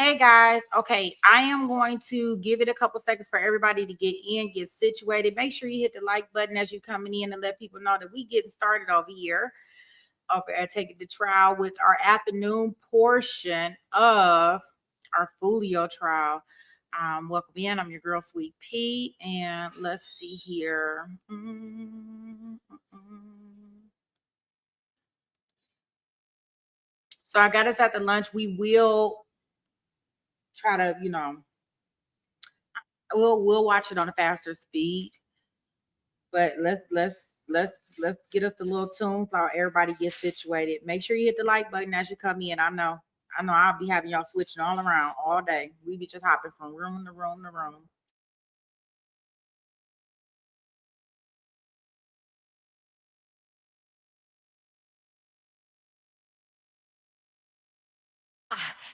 Hey guys, okay, I am going to give it a couple seconds for everybody to get in, get situated. Make sure you hit the like button as you're coming in and let people know that we getting started over here at Taking the Trial with our afternoon portion of our Foolio trial. Welcome in. I'm your girl, Sweet Pea, and let's see here. So I got us at the lunch. We will try to, we'll watch it on a faster speed. But let's get us the little tunes while everybody gets situated. Make sure you hit the like button as you come in. I know I'll be having y'all switching all around all day. We be just hopping from room to room to room.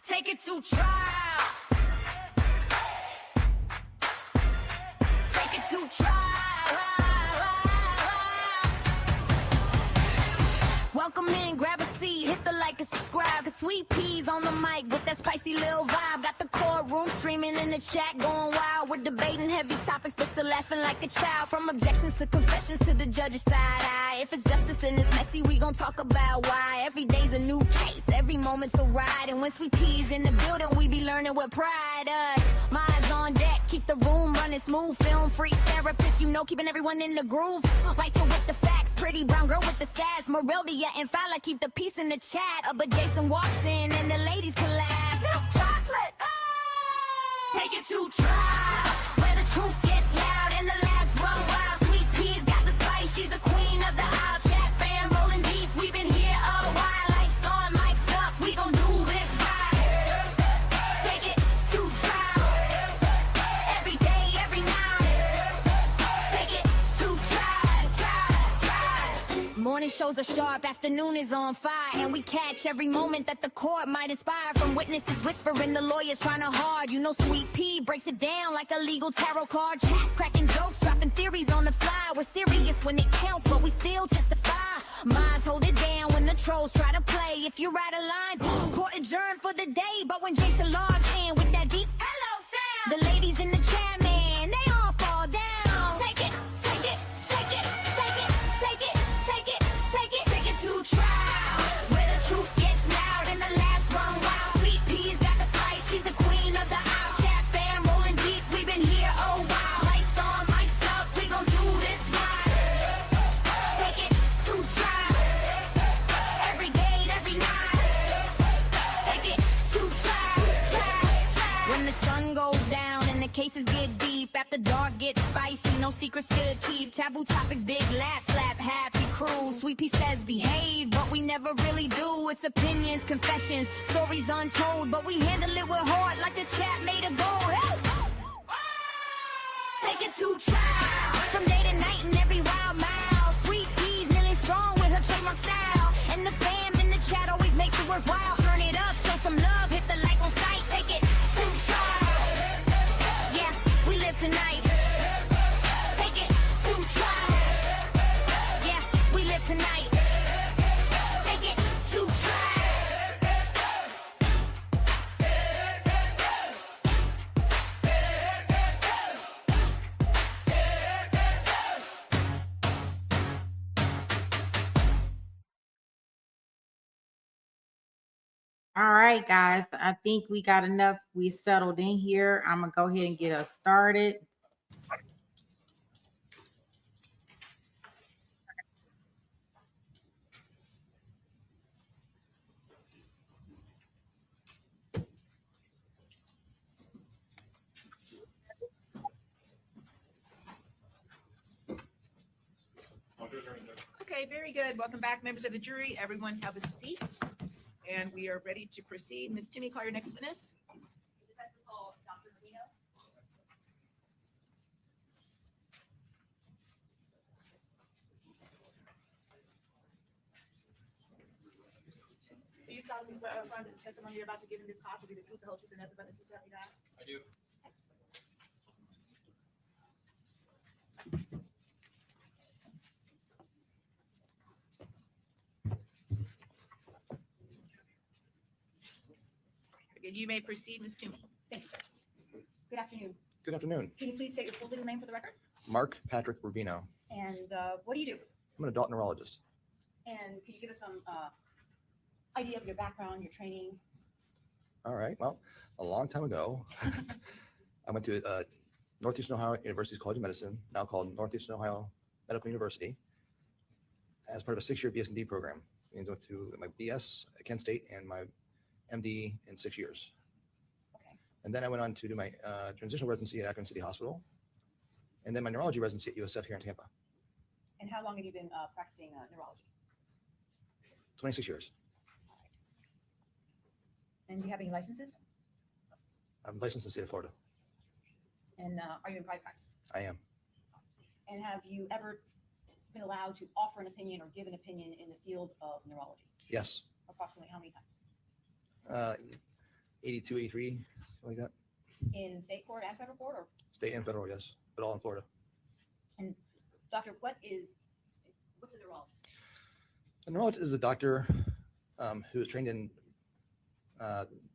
Take it to trial. Take it to trial. Welcome in, grab a seat, hit the like and subscribe. The Sweet Peas on the mic with that spicy little vibe. Got the courtroom streaming in the chat, going wild. We're debating heavy topics, but still laughing like a child. From objections to confessions to the judge's side eye. If it's justice and it's messy, we gon' talk about why. Every day's a new case, every moment's a ride. And when Sweet Peas in the building, we be learning with pride. My eyes on deck, keep the room running smooth. Film free therapist, keeping everyone in the groove. Right to with the facts, pretty brown girl with the sass. Moreldia and Fowler keep the peace in the chat. But Jason walks in and the ladies collapse. Chocolate. Take it to trial, where the truth gets loud and the laughs run wild. Sweet Peas got the spice, she's the queen of the aisle. Chat fam rolling deep, we've been here a while. Lights on, mics up, we gon' do this right. Take it to trial, every day, every night. Take it to trial. Morning shows are sharp, afternoon is on fire. And we catch every moment that the court might inspire. From witnesses whispering, the lawyers trying to hard. Sweet Pea breaks it down like a legal tarot card. Chats cracking jokes, dropping theories on the fly. We're serious when it counts, but we still testify. Minds hold it down when the trolls try to play. If you're out of line, court adjourned for the day. But when Jason logs in with that deep hello sound, the ladies in the chat, man, they all fall down. Take it, take it, take it, take it, take it, take it, take it, take it to trial, where the truth gets loud and the laughs run wild. Sweet Peas got the spice, she's the queen of the aisle. Chat fam rolling deep, we've been here a while. Lights on, mics up, we gon' do this right. Take it to trial, every day, every night. Take it to trial. When the sun goes down and the cases get deep, after dark gets spicy, no secrets to keep. Taboo topics, big laugh, slap, happy crew. Sweet Pea says behave, but we never really do. It's opinions, confessions, stories untold, but we handle it with heart like the chat made a goal. Hey! Take it to trial, from day to night and every wild mile. Sweet Peas nearly strong with her trademark style, and the fam in the chat always makes it worthwhile. Turn it up, show some love, hit the like on sight. Take it to trial, yeah, we live tonight. Take it to trial, yeah, we live tonight. Take it to trial. All right, guys. I think we got enough. We settled in here. I'm gonna go ahead and get us started. Okay, very good. Welcome back, members of the jury. Everyone have a seat. And we are ready to proceed. Ms. Toomey, call your next witness. Do you solemnly swear or affirm that the testimony you're about to give in this cause will be the truth, the whole truth, and nothing but the truth, so help you God? I do. And you may proceed, Ms. Toomey. Thank you, Judge. Good afternoon. Good afternoon. Can you please state your full legal name for the record? Mark Patrick Rubino. And what do you do? I'm an adult neurologist. And could you give us some idea of your background, your training? All right. Well, a long time ago, I went to Northeastern Ohio University's College of Medicine, now called Northeastern Ohio Medical University, as part of a 6-year BS&D program. I went to my BS at Kent State and my MD in 6 years. Okay. And then I went on to do my transitional residency at Akron City Hospital, and then my neurology residency at USF here in Tampa. And how long have you been practicing neurology? 26 years. And do you have any licenses? I'm licensed in the state of Florida. And are you in private practice? I am. And have you ever been allowed to offer an opinion or give an opinion in the field of neurology? Yes. Approximately how many times? 82, 83, something like that. In state court and federal court? Or State and federal, yes, but all in Florida. and doctor, what's a neurologist? A neurologist is a doctor who is trained in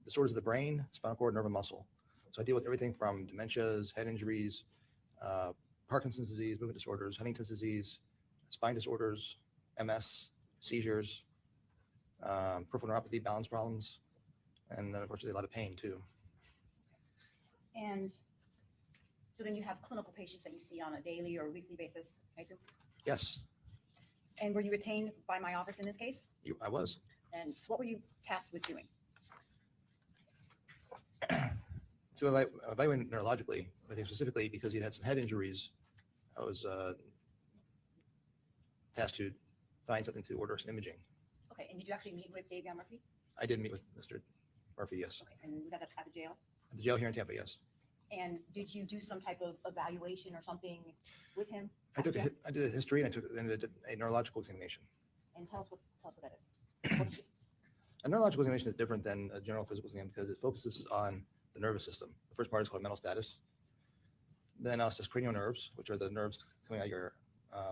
disorders of the brain, spinal cord, nerve, and muscle. So I deal with everything from dementias, head injuries, Parkinson's disease, movement disorders, Huntington's disease, spine disorders, MS, seizures, peripheral neuropathy, balance problems, and then unfortunately a lot of pain too. And so then you have clinical patients that you see on a daily or weekly basis, I assume? Yes, And were you retained by my office in this case? I was. And what were you tasked with doing? So evaluating neurologically, I think specifically because he'd had some head injuries, I was tasked to find something to order some imaging. Okay, and did you actually meet with Davion Murphy? I did meet with Mr. Murphy, yes. Okay, and was that at the jail? At the jail here in Tampa, yes. And did you do some type of evaluation or something with him? I at the jail? did a history and I did a neurological examination. And tell us what that is. What is it? A neurological examination is different than a general physical exam because it focuses on the nervous system. The first part is called mental status. Then I'll assess cranial nerves, which are the nerves coming out of your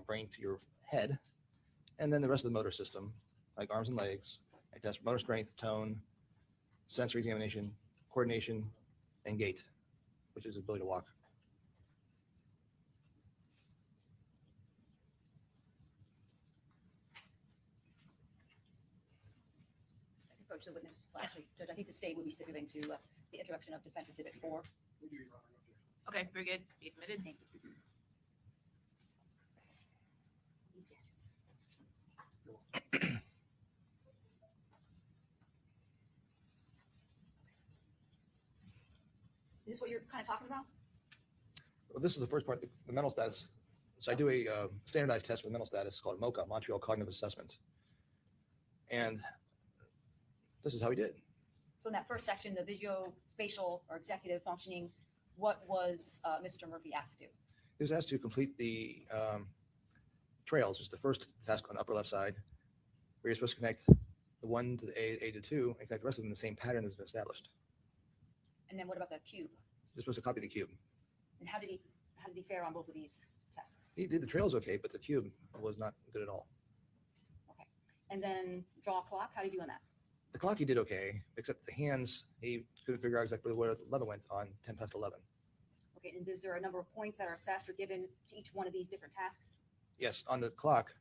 brain to your head. And then the rest of the motor system, like arms and legs. I test motor strength, tone, sensory examination, coordination, and gait, which is the ability to walk. I can approach the witness. Well, actually, Judge, I think the state would be stipulating to the introduction of defense exhibit 4. Okay, very good. Be admitted. Thank you. These gadgets. Is this what you're kind of talking about? Well, this is the first part, the mental status. So I do a standardized test for the mental status called MoCA, Montreal Cognitive Assessment. And this is how he did. So in that first section, the visual, spatial, or executive functioning, what was Mr. Murphy asked to do? He was asked to complete the trails, which is the first task on the upper left side, where you're supposed to connect the 1 to the A to 2, and connect the rest of them in the same pattern that's been established. And then what about the cube? You're supposed to copy the cube. And how did he fare on both of these tests? He did the trails okay, but the cube was not good at all. Okay. And then draw a clock. How do you do on that? The clock he did okay, except the hands, he couldn't figure out exactly where the 11 went on 10 past 11. Okay. And is there a number of points that are assessed or given to each one of these different tasks? Yes, on the clock,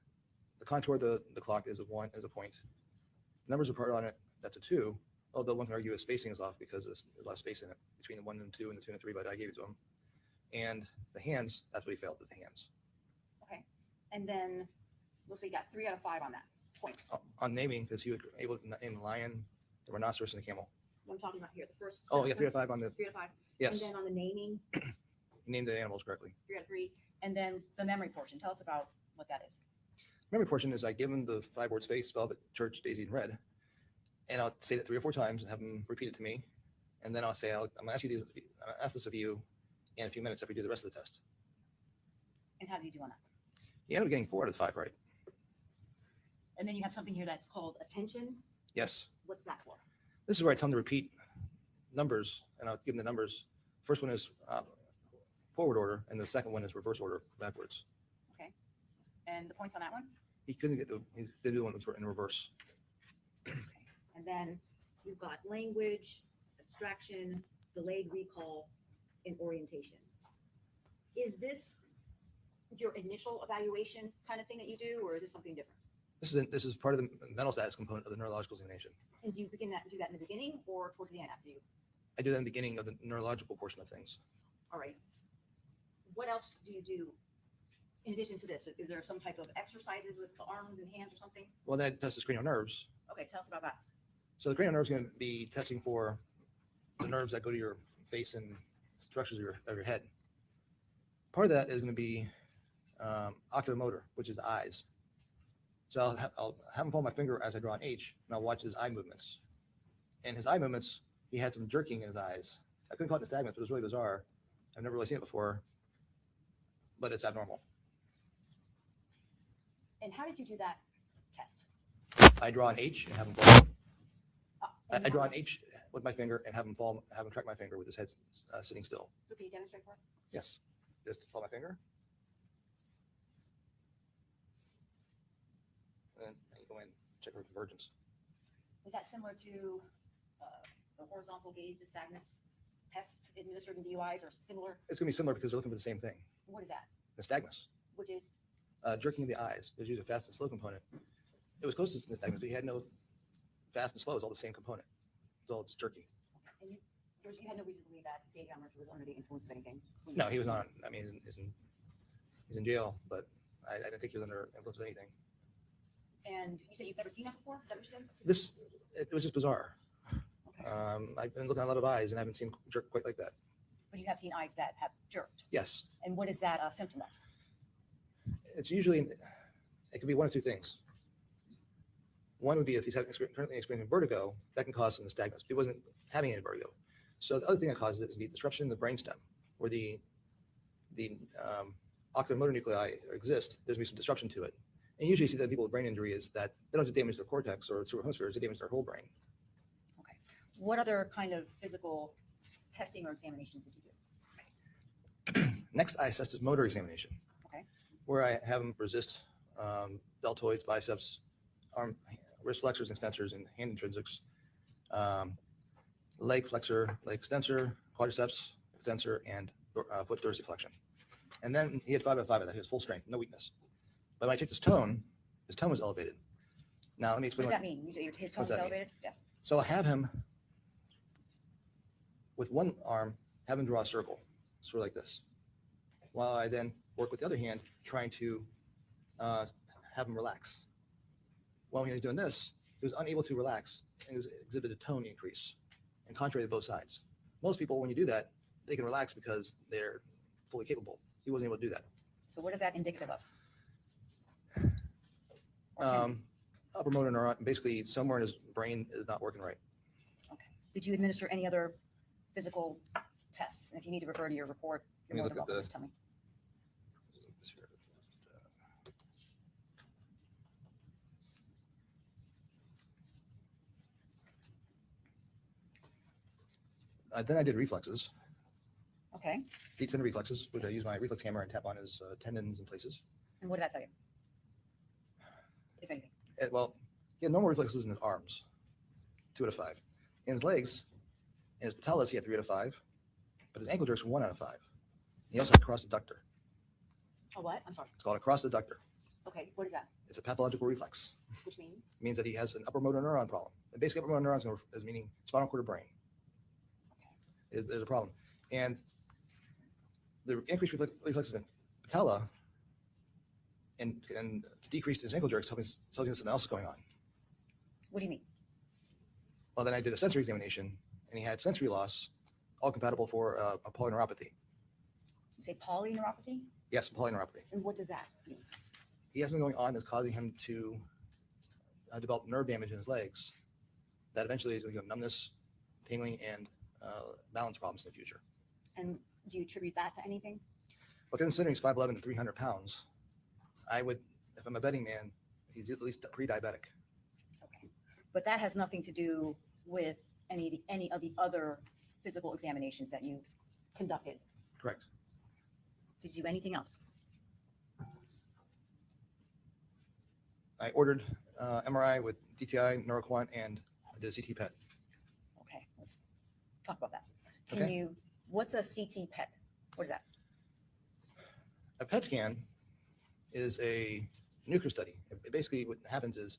the contour of the clock is a point. Numbers are part on it, that's a 2. Although one can argue his spacing is off because there's a lot of space in it between the 1 and 2 and the 2 and 3, but I gave it to him. And the hands, that's what he failed, is the hands. Okay. And then we'll say you got 3 out of 5 on that points. On naming, because he was able to name the lion, the rhinoceros, and the camel. What I'm talking about here, the first. Oh, yeah, 3 out of 5 on the, 3 out of 5. yes, And then on the naming, he named the animals correctly. 3 out of 3. And then the memory portion. Tell us about what that is. Memory portion is I give him the 5-word space, velvet, church, daisy, and red. And I'll say that 3 or 4 times and have him repeat it to me. And then I'll say, I'm going to ask this of you in a few minutes after you do the rest of the test. And how did you do on that? He ended up getting 4 out of 5 right. And then you have something here that's called attention. Yes. What's that for? This is where I tell him to repeat numbers, and I'll give him the numbers. First one is forward order, and the second one is reverse order, backwards. Okay. And the points on that one? He couldn't get he didn't do one in reverse. Okay. And then you've got language, abstraction, delayed recall, and orientation. Is this your initial evaluation kind of thing that you do, or is this something different? This is part of the mental status component of the neurological examination. And do you do that in the beginning or towards the end after you? I do that in the beginning of the neurological portion of things. All right. What else do you do in addition to this? Is there some type of exercises with the arms and hands or something? Well, then I test the cranial nerves. Okay, tell us about that. So the cranial nerve is going to be testing for the nerves that go to your face and structures of your head. Part of that is going to be oculomotor, which is the eyes. So I'll have him pull my finger as I draw an H, and I'll watch his eye movements. And his eye movements, he had some jerking in his eyes. I couldn't call it nystagmus, but it was really bizarre. I've never really seen it before, but it's abnormal. And how did you do that test? I draw an H and have him fall. And I draw now- an H with my finger and have him fall, have him track my finger with his head sitting still. So can you demonstrate for us? Yes. Just follow my finger. And you go in, check for convergence. Is that similar to the horizontal gaze nystagmus test administered in DUIs, or similar? It's going to be similar because they're looking for the same thing. What is that? Nystagmus. Which is? Jerking of the eyes. There's usually a fast and slow component. It was close to nystagmus, but he had no fast and slow. It's all the same component. It's all just jerky. And you had no reason to believe that David Murphy was under the influence of anything? No, he was not. I mean, he's in jail, but I didn't think he was under influence of anything. And you said you've never seen that before? Is that what you said? It was just bizarre. Okay. I've been looking at a lot of eyes and I haven't seen jerk quite like that. But you have seen eyes that have jerked. Yes. And what is that a symptom of? It's usually, it could be one of two things. One would be if he's currently experiencing vertigo, that can cause some nystagmus. He wasn't having any vertigo. So the other thing that causes it is the disruption in the brainstem, where the oculomotor nuclei exist. There's going to be some disruption to it. And usually you see that people with brain injury is that they don't just damage their cortex or cerebral hemispheres, they damage their whole brain. Okay. What other kind of physical testing or examinations did you do? Next, I assessed his motor examination. Okay. Where I have him resist deltoids, biceps, wrist flexors and extensors, and hand intrinsics, leg flexor, leg extensor, quadriceps extensor, and foot dorsiflexion. And then he had 5 out of 5 of that. He was full strength, no weakness. But when I checked his tone was elevated. Now, let me What explain. does that mean? You say his tone What's is that mean? elevated? Yes. So I have him, with one arm, have him draw a circle, sort of like this, while I then work with the other hand, trying to have him relax. Well, when he was doing this, he was unable to relax and exhibited a tone increase, and contrary to both sides. Most people, when you do that, they can relax because they're fully capable. He wasn't able to do that. So what is that indicative of? Upper motor neuron, basically somewhere in his brain is not working right. Okay. Did you administer any other physical tests? And if you need to refer to your report, you're Let me more look than at welcome to the- just tell me. Then I did reflexes, Okay. feet tendon reflexes, which I use my reflex hammer and tap on his tendons and places. And what did that tell you? If anything. Well, he had normal reflexes in his arms, 2 out of 5. In his legs, in his patellas, he had 3 out of 5, but his ankle jerks were 1 out of 5. He also had cross adductor. Oh, what? I'm sorry. It's called a cross adductor. Okay. What is that? It's a pathological reflex. Which means? It means that he has an upper motor neuron problem. And basically, upper motor neurons is meaning spinal cord or brain. There's a problem. And the increased reflexes in patella and decreased his ankle jerks tells me something else is going on. What do you mean? Well, then I did a sensory examination, and he had sensory loss, all compatible for a polyneuropathy. You say polyneuropathy? Yes, polyneuropathy. And what does that mean? He has something going on that's causing him to develop nerve damage in his legs that eventually is going to give him numbness, tingling, and balance problems in the future. And do you attribute that to anything? But considering he's 5'11" and 300 pounds, I would, if I'm a betting man, he's at least pre-diabetic. Okay. But that has nothing to do with any of the other physical examinations that you conducted. Correct. Did you do anything else? I ordered MRI with DTI, NeuroQuant, and I did a CT PET. Okay. Let's talk about that. Can Okay. you, what's a CT PET? What is that? A PET scan is a nuclear study. Basically, what happens is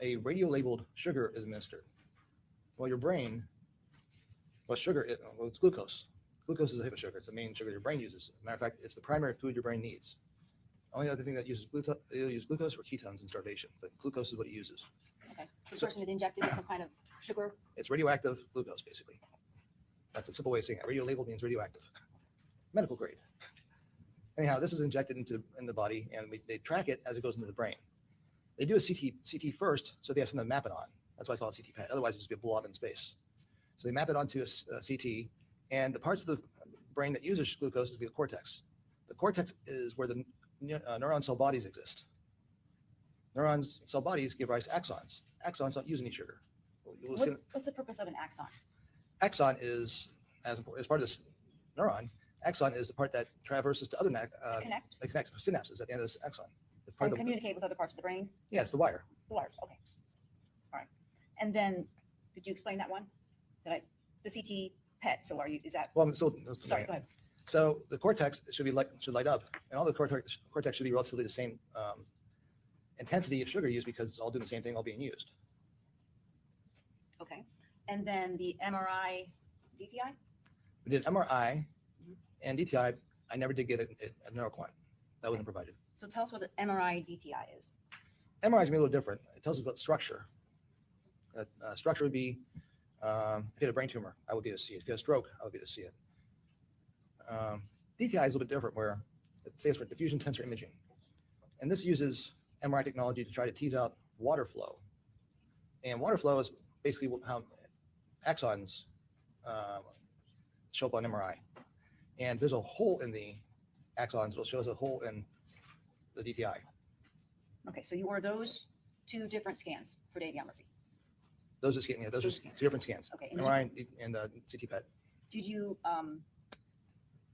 a radio-labeled sugar is administered. Well, your brain, sugar, it's glucose. Glucose is a type of sugar. It's the main sugar your brain uses. Matter of fact, it's the primary food your brain needs. Only other thing that uses glucose, they'll use glucose or ketones in starvation, but glucose is what it uses. Okay. The person is injected with some kind of sugar. It's radioactive glucose, basically. That's a simple way of saying it. Radio labeled means radioactive, medical grade. Anyhow, this is injected in the body, and they track it as it goes into the brain. They do a CT first, so they have something to map it on. That's why I call it CT PET. Otherwise, it'd just be a blob in space. So they map it onto a CT, and the parts of the brain that uses glucose would be the cortex. The cortex is where the neuron cell bodies exist. Neurons cell bodies give rise to axons. Axons don't use any sugar. You'll see What's the purpose of an axon? axon is as part of this neuron. Axon is the part that traverses to other Connect? it connects synapses at the end of this axon. It's part And of the communicate with other parts of the brain? yeah, it's the wire. The wires, okay. All right. And then, did you explain that one? The CT PET, so is that, Well, I'm still sorry, go ahead. So the cortex should light up, and all the cortex should be relatively the same intensity of sugar used because it's all doing the same thing, all being used. Okay. And then the MRI DTI? We did MRI and DTI. I never did get a neuroquant. That wasn't provided. So tell us what an MRI DTI is. MRI is gonna be a little different. It tells us about structure. Structure would be if you had a brain tumor, I would be able to see it. If you had a stroke, I would be able to see it. DTI is a little bit different, where it stands for diffusion tensor imaging, and this uses MRI technology to try to tease out water flow. And water flow is basically how axons show up on MRI. And there's a hole in the axons. It'll show us a hole in the DTI. Okay, so you order those two different scans for radiography. Those are scan. Yeah, those are Those two scans. different scans. Okay. And MRI and CT PET. did you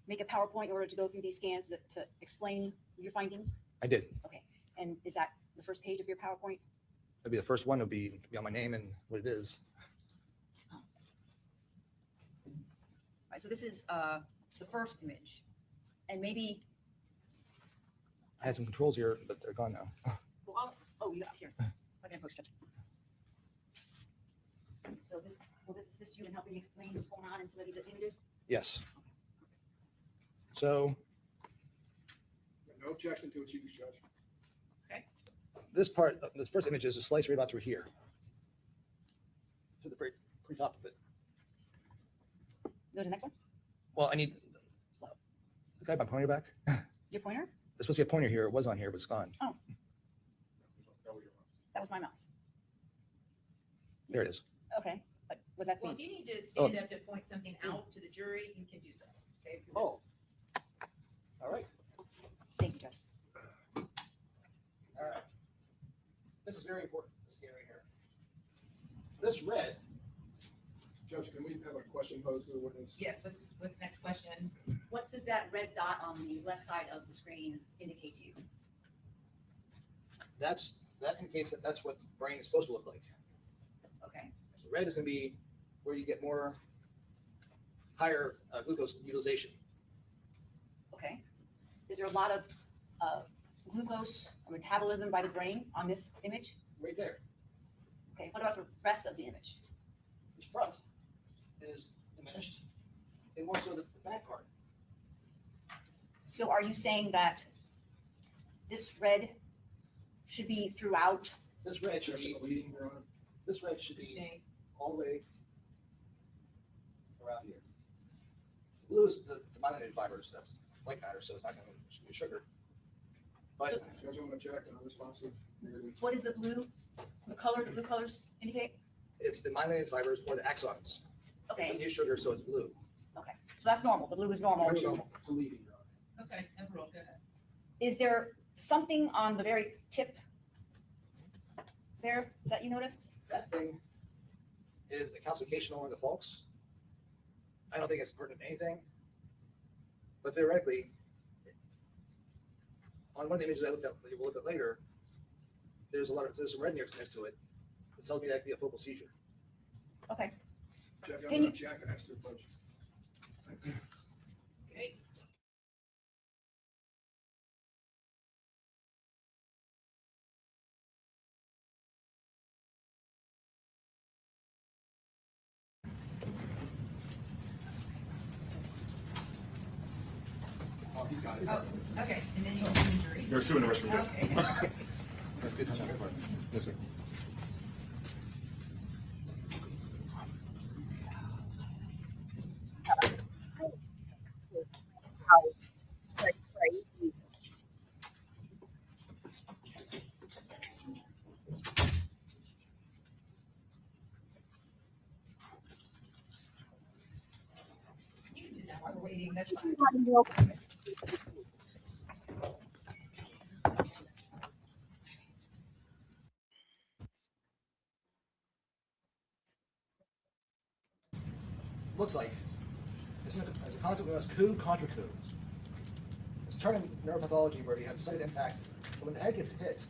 make a PowerPoint in order to go through these scans to explain your findings? I did. Okay. And is that the first page of your PowerPoint? That'd be the first one. Would be on my name and what it is. All right, so this is the first image. And maybe, I had some controls here, but they're gone now. oh, you got here. I can push it. So will this assist you in helping explain what's going on in some of these images? Yes. So No objection to its use, Judge. this part, this first image is a slice right about through here, to the pretty top of it. Go to the next one. Well, I need. Can I have my pointer back? Your pointer? There's supposed to be a pointer here. It was on here, but it's gone. That was your mouse. That was my mouse. There it is. Okay, but what does that Well, mean? if you need to stand up to point something out to the jury, you can do so. Okay? 'Cause Oh. All right. Thank you, Judge. All right. This is very important. This scan right here. This red. Judge, can we have a question posed to the witness? Yes, what's next question? What does that red dot on the left side of the screen indicate to you? That indicates that that's what the brain is supposed to look like. Okay. So red is going to be where you get more higher glucose utilization. Okay. Is there a lot of glucose metabolism by the brain on this image? Right there. Okay. What about the rest of the image? This front is diminished, and more so the back part. So are you saying that this red should be throughout? This red should Objection be to leading, Your Honor. this red should be Sustained. all the way around here. Blue is the myelinated fibers. That's white matter, so it's not going to be sugar. But Judge, I'm going to object on responsive. What is the blue? The blue colors indicate? it's the myelinated fibers or the axons. It Okay. doesn't use sugar, so it's blue. Okay. So that's normal. The blue is normal. Objection to leading, Your Honor. Okay, overall, go ahead. Is there something on the very tip there that you noticed? That thing is a calcification along the falx. I don't think it's pertinent to anything, but theoretically, on one of the images I looked at, that you will look at later, there's some red next to it. It tells me that could be a focal seizure. Okay. Jack, Can you- Jack asked the question. Okay. Oh, he's got it. Oh, okay, and then you go to the jury. There's two in the rest of the room. Okay. That's good. That's good. Yes, sir. You can sit down while we're waiting, that's fine. Looks like this is as a concept known as coup contra coup. It's a term in neuropathology where you have sudden impact. But when the head gets hit,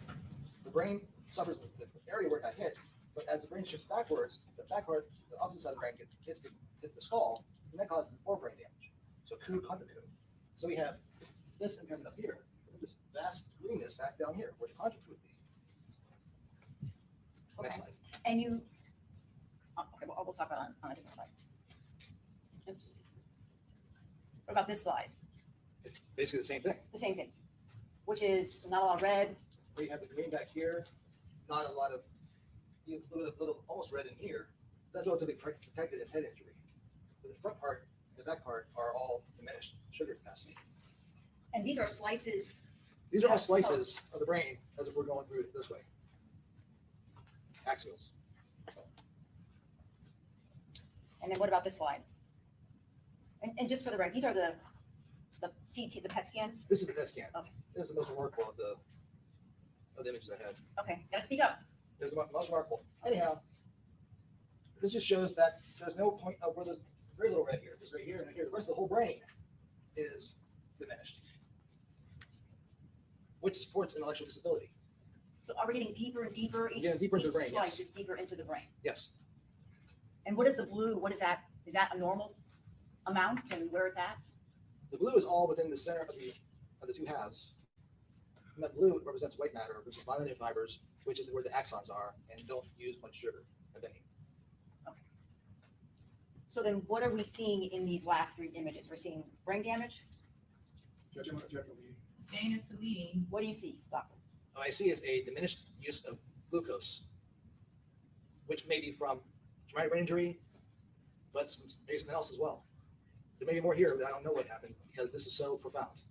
the brain suffers the area where it got hit. But as the brain shifts backwards, the back part, the opposite side of the brain hits the skull, and that causes more brain damage. So coup contra coup. So we have this impairment up here, and this vast greenness back down here, where the contra coup would be. Next Okay. slide. And you, okay, we'll talk about it on a different slide. Oops. What about this slide? It's basically the same thing. The same thing, which is not a lot of red. Where you have the green back here, not a lot of, you have a little almost red in here. That's relatively protected in head injury. But the front part, the back part are all diminished sugar capacity. And these are slices. These are all slices of the brain as if we're going through it this way. Axials. And then what about this slide? And just for the record, these are the CT, the PET scans? This is the PET scan. Okay. This is the most remarkable of the images I had. Okay, gotta speak up. This is the most remarkable. Anyhow, this just shows that there's no point of where there's very little red here. Just right here and right here. The rest of the whole brain is diminished, which supports intellectual disability. So are we getting deeper and deeper? Each, Getting deeper into the brain, each slice yes. is deeper into the brain. Yes. And what is the blue? What is that? Is that a normal amount and where it's at? The blue is all within the center of the two halves. And that blue represents white matter, which is myelinated fibers, which is where the axons are and don't use much sugar, if any. So then what are we seeing in these last three images? We're seeing brain damage. Judge, I'm going to object to leading. Sustain is to leading. What do you see, doctor? What I see is a diminished use of glucose, which may be from traumatic brain injury, but maybe something else as well. There may be more here that I don't know what happened because this is so profound.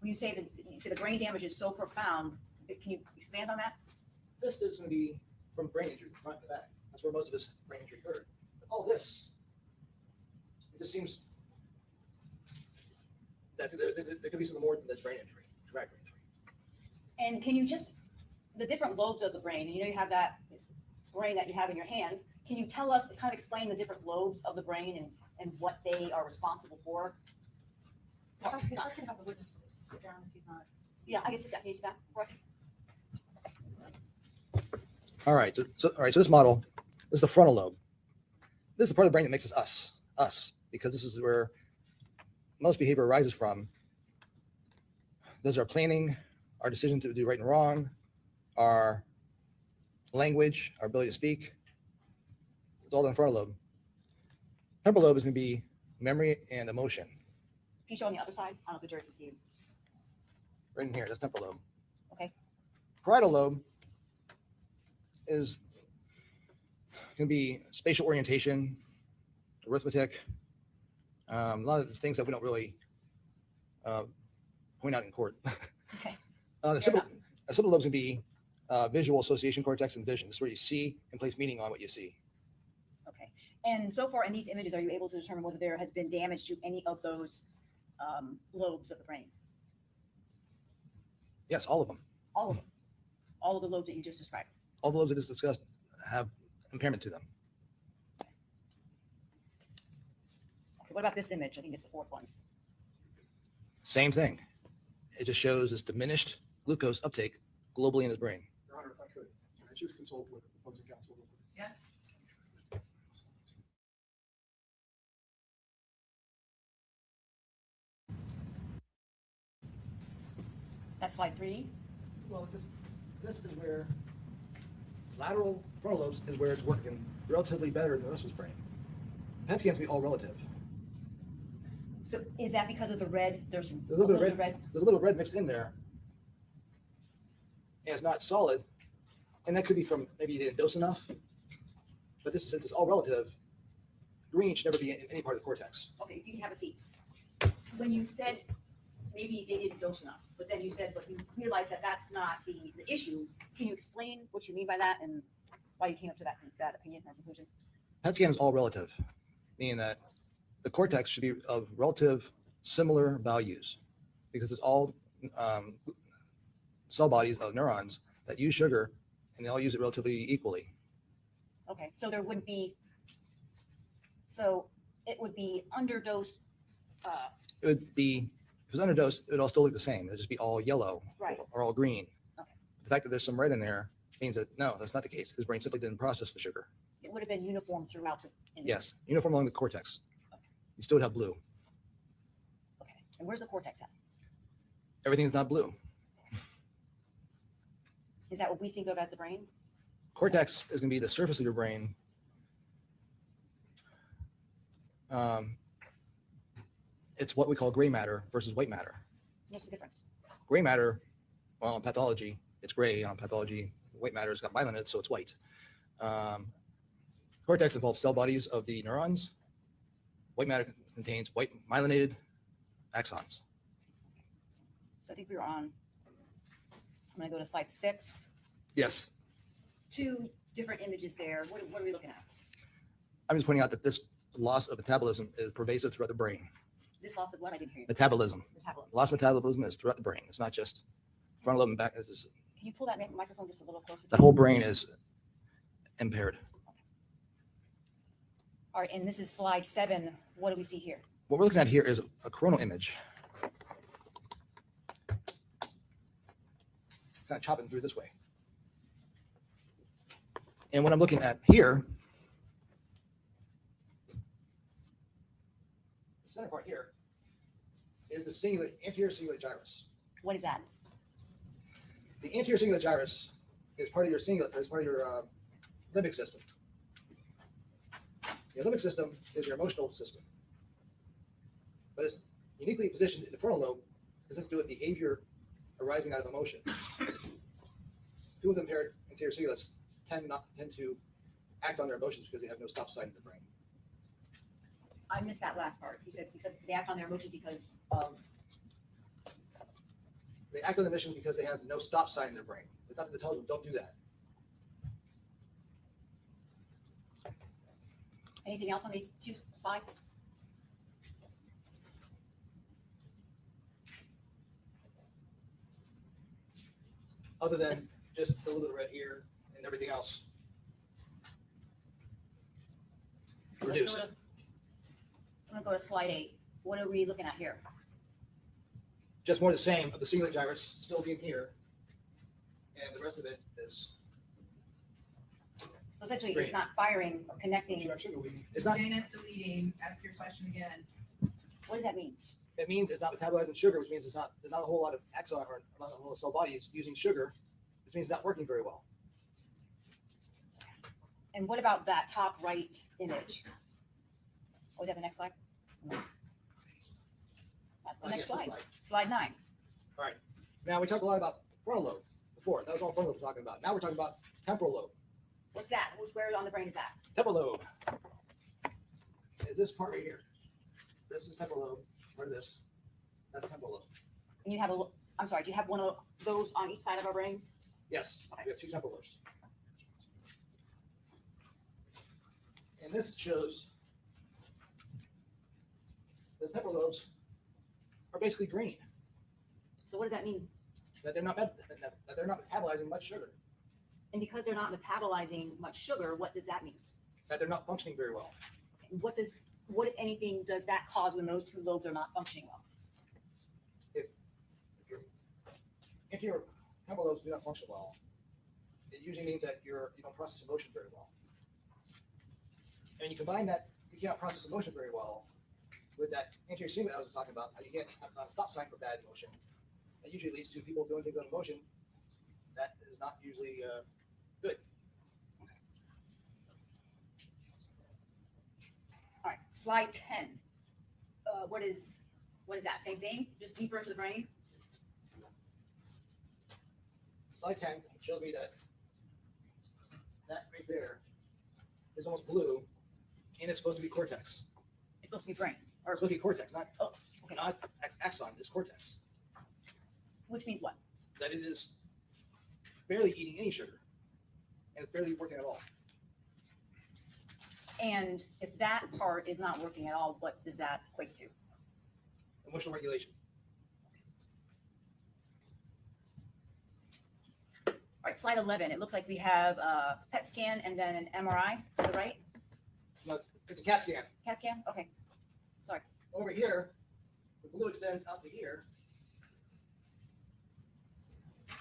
When you say the brain damage is so profound, can you expand on that? This is going to be from brain injury, the front and the back. That's where most of this brain injury occurred. But all this, it just seems that there could be something more than this brain injury, traumatic brain injury. And can you just, the different lobes of the brain, and you know you have that this brain that you have in your hand, can you tell us, kind of explain the different lobes of the brain and what they are responsible for? If I can have the witness sit down if he's not. Yeah, I can sit down. Can you sit down for us? All right. So this model, this is the frontal lobe. This is the part of the brain that makes us us, because this is where most behavior arises from. Those are planning, our decision to do right and wrong, our language, our ability to speak. It's all in the frontal lobe. Temporal lobe is going to be memory and emotion. Can you show on the other side? I don't know if the jury can see you. Right in here, that's temporal lobe. Okay. Parietal lobe is going to be spatial orientation, arithmetic, a lot of things that we don't really point out in court. Okay. The Fair occipital lobe is going to be visual association cortex and vision. This is where you see and place meaning on what you see. Okay. And so far in these images, are you able to determine whether there has been damage to any of those lobes of the brain? Yes, all of them. All of them. All of the lobes that you just described. All the lobes that is discussed have impairment to them. Okay, what about this image? I think it's the fourth one. Same thing. It just shows this diminished glucose uptake globally in his brain. Your Honor, if I could, I just consult with opposing counsel. Yes? That's slide 3. Well, this is where lateral frontal lobes is where it's working relatively better than the rest of his brain. PET scans be all relative. So is that because of the red? There's There's a little bit of red. There's a little red mixed in there, and it's not solid. And that could be from maybe they didn't dose enough. But this, since it's all relative, green should never be in any part of the cortex. Okay, you can have a seat. When you said maybe they didn't dose enough, but then you said, but you realized that that's not the issue. Can you explain what you mean by that and why you came up to that opinion or conclusion? PET scan is all relative, meaning that the cortex should be of relative similar values because it's all cell bodies of neurons that use sugar and they all use it relatively equally. Okay, so there wouldn't be, so it would be underdosed, It would be, if it's underdosed, it would all still look the same. It would just be all yellow right? or all green. Okay. The fact that there's some red in there means that no, that's not the case. His brain simply didn't process the sugar. It would have been uniform throughout the image. Yes, uniform along the cortex. You still would have blue. Okay, and where's the cortex at? Everything's not blue. Is that what we think of as the brain? Cortex is going to be the surface of your brain. It's what we call gray matter versus white matter. What's the difference? Gray matter, well, in pathology, it's gray. On pathology, white matter has got myelin in it, so it's white. Cortex involves cell bodies of the neurons. White matter contains white myelinated axons. So I think we were on, I'm gonna go to slide 6. Yes. 2 different images there. What are we looking at? I'm just pointing out that this loss of metabolism is pervasive throughout the brain. This loss of what? I didn't hear you. Metabolism. Metabolism. Loss of metabolism is throughout the brain. It's not just frontal lobe and back. This is, Can you pull that microphone just a little closer? that whole brain is impaired. All right, and this is slide 7. What do we see here? What we're looking at here is a coronal image. Kind of chopping through this way. And what I'm looking at here, the center part here, is the anterior cingulate gyrus. What is that? The anterior cingulate gyrus is part of your limbic system. The limbic system is your emotional system, but it's uniquely positioned in the frontal lobe because it's to do with behavior arising out of emotion. People with impaired anterior cingulates tend to act on their emotions because they have no stop sign in the brain. I missed that last part. You said because they act on their emotion because of. They act on their emotion because they have no stop sign in their brain. There's nothing to tell them don't do that. Anything else on these 2 slides? Other than just a little bit of red here and everything else reduced. I'm gonna go to slide 8. What are we looking at here? Just more the same of the cingulate gyrus still being here, and the rest of it is. So essentially, Great. it's not firing or connecting. It's not. Janice deleting, ask your question again. What does that mean? It means it's not metabolizing sugar, which means there's not a whole lot of axon or not a whole lot of cell bodies using sugar, which means it's not working very well. And what about that top right image? Oh, is that the next slide? No. That's the next Yes, this slide. Slide 9. All right. Now we talked a lot about frontal lobe before. That was all frontal lobe we're talking about. Now we're talking about temporal lobe. What's that? Where on the brain is that? Temporal lobe is this part right here. This is temporal lobe. Part of this. That's a temporal lobe. And you have I'm sorry, do you have one of those on each side of our brains? Yes, we have 2 temporal lobes. And this shows the temporal lobes are basically green. So what does that mean? That they're not metabolizing much sugar. And because they're not metabolizing much sugar, what does that mean? That they're not functioning very well. And what if anything does that cause when those 2 lobes are not functioning well? If your temporal lobes do not function well, it usually means that you don't process emotion very well. And you combine that, you cannot process emotion very well with that anterior cingulate I was talking about, how you can't have a stop sign for bad emotion. That usually leads to people doing things on emotion. That is not usually good. All right, slide 10. What is that? Same thing? Just deeper into the brain? Slide 10 shows me that right there is almost blue, and it's supposed to be cortex. It's supposed to be brain. Or it's supposed to be cortex, not Okay. not axon. It's cortex. Which means what? That it is barely eating any sugar, and it's barely working at all. And if that part is not working at all, what does that equate to? Emotional regulation. All right, slide 11. It looks like we have a PET scan and then an MRI to the right. No, it's a CAT scan. CAT scan? Okay. Over here, the blue extends out to here.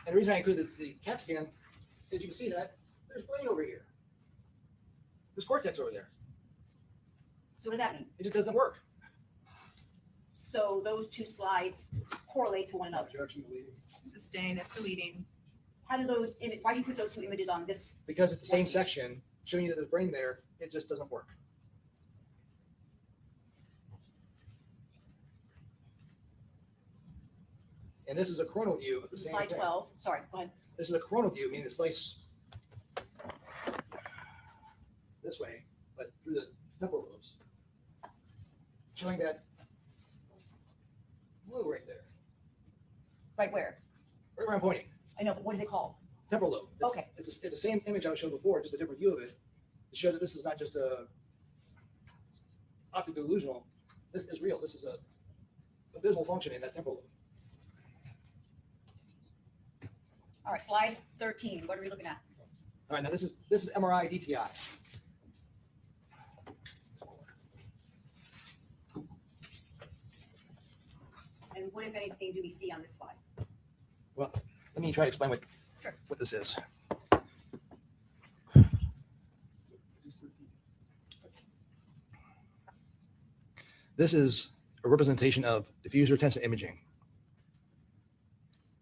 And the reason I included the CAT scan is you can see that there's brain over here. There's cortex over there. So what does that mean? It just doesn't work. So those two slides correlate to one another. Objection deleting. Sustain, that's deleting. How do those, why do you put those two images on this? Because it's the same section showing you that there's brain there, it just doesn't work. And this is a coronal view of the same Slide thing. 12. Sorry, go ahead. This is a coronal view, meaning it slices this way, but through the temporal lobes, showing that blue right there, Right where? right where I'm pointing, I know, but what is it called? temporal lobe. It's, Okay. it's the same image I was showing before, just a different view of it, to show that this is not just a optic delusional. This is real. This is a abysmal function in that temporal lobe. All right, slide 13. What are we looking at? All right, now this is MRI DTI. And what, if anything, do we see on this slide? Well, let me try to explain Sure. what this is. This is a representation of diffuser tensor imaging.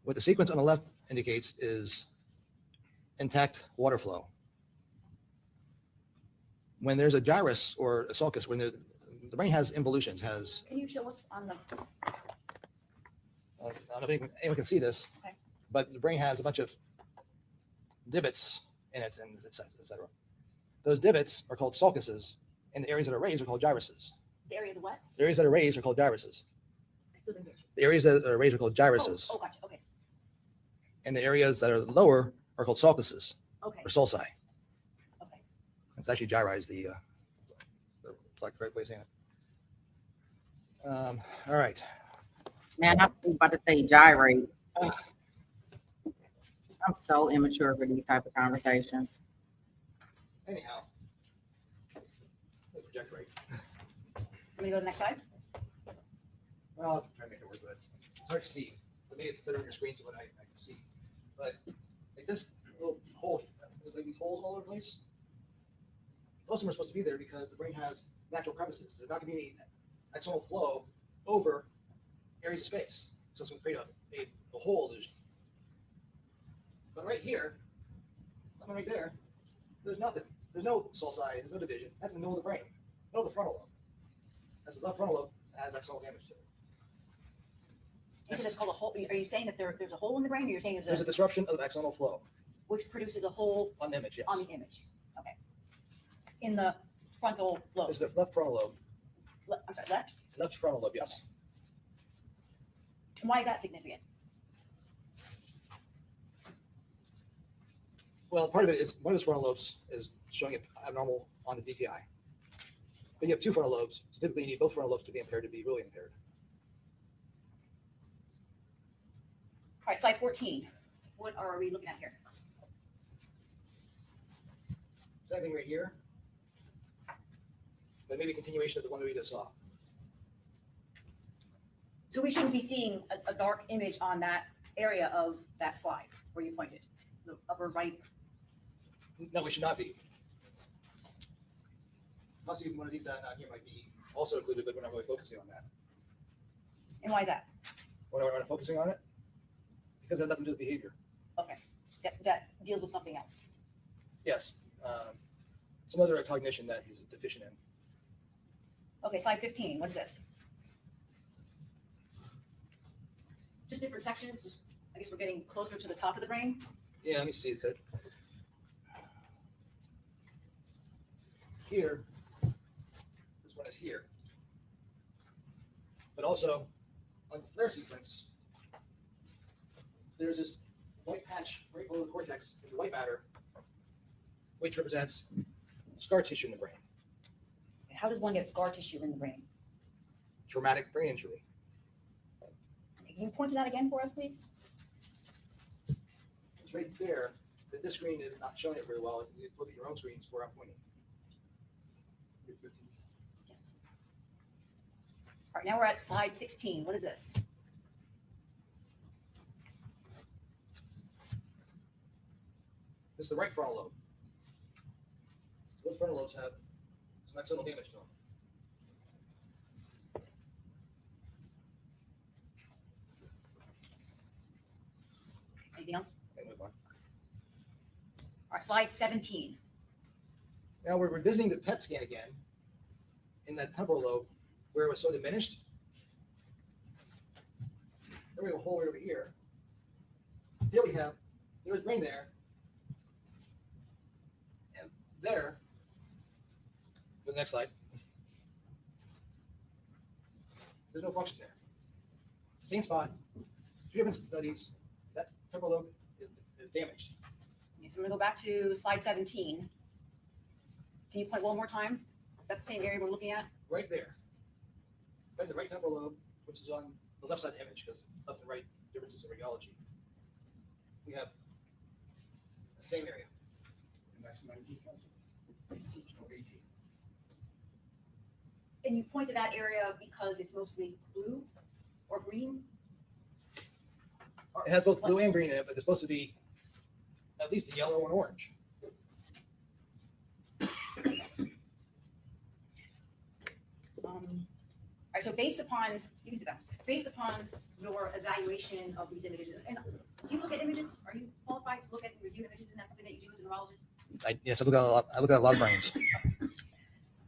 What the sequence on the left indicates is intact water flow. When there's a gyrus or a sulcus, when the brain has involutions, Can you show us on the, I don't know if anyone can see this, Okay. but the brain has a bunch of divots in it, and et cetera. Those divots are called sulcuses, and the areas that are raised are called gyruses. the area of the what? The areas that are raised are called gyruses. I still didn't get you. The areas that are raised are called gyruses, Oh, gotcha. Okay. and the areas that are lower are called sulcuses Okay. or sulci. Okay. It's actually gyri, the correct way of saying it. All right. Man, I'm about to say gyrate. Ugh. I'm so immature for these type of conversations. Anyhow, the project rate. Let me go to the next slide. Well, I'll try to make it work, but it's hard to see. But maybe it's better on your screen so what I can see. But like this little hole, like these holes all over the place, most of them are supposed to be there because the brain has natural crevices. There's not going to be any axonal flow over areas of space. So it's going to create a hole illusion. But right here, nothing right there, there's nothing. There's no sulci, there's no division. That's in the middle of the brain, middle of the frontal lobe. That's the left frontal lobe that has axonal damage to it. You said it's called a hole. Are you saying that there's a hole in the brain, or you're saying There's a disruption of axonal flow which produces a hole on the image, yes. on the image? Okay. In the frontal lobe. This is the left frontal lobe. I'm sorry, left? Left frontal lobe, yes. Why is that significant? Well, part of it is one of the frontal lobes is showing it abnormal on the DTI. But you have two frontal lobes, so typically you need both frontal lobes to be impaired to be really impaired. All right, slide 14. What are we looking at here? Same thing right here, but maybe a continuation of the one that we just saw. So we shouldn't be seeing a dark image on that area of that slide where you pointed, the upper right. No, we should not be. Plus, even one of these down here might be also included, but we're not really focusing on that. And why is that? We're not focusing on it Because it has nothing to do with behavior. Okay, that deals with something else. Yes. Some other cognition that he's deficient in. Okay, slide 15, what is this? Just different sections, just, I guess we're getting closer to the top of the brain. Yeah, let me see. Could here, this one is here, but also on the flare sequence, there's this white patch right below the cortex in the white matter, which represents scar tissue in the brain, How does one get scar tissue in the brain? traumatic brain injury. Can you point to that again for us, please? It's right there, but this screen is not showing it very well. You look at your own screens where I'm pointing. Yes. All right, now we're at slide 16. What is this? This is the right frontal lobe. Both frontal lobes have some axonal damage to them. Anything else? Okay, move on. All right, slide 17. Now we're revisiting the PET scan again in that temporal lobe where it was so diminished. Then we have a hole right over here. Here we have, there was brain there. And there, the next slide, there's no function there. Same spot, two different studies, that temporal lobe is damaged. Okay, so we're gonna go back to slide 17. Can you point one more time? That same area we're looking at? Right there. Right in the right temporal lobe, which is on the left side of the image, because left and right differences in radiology. We have the same area. And that's 19 council. Or 18. And you point to that area because it's mostly blue or green? Or It has both what? blue and green in it, but there's supposed to be at least a yellow and orange. All right, so based upon, you can sit down. Based upon your evaluation of these images, and do you look at images? Are you qualified to look at and review images? Isn't that something that you do as a neurologist? Yes, I look at a lot. I look at a lot of brains.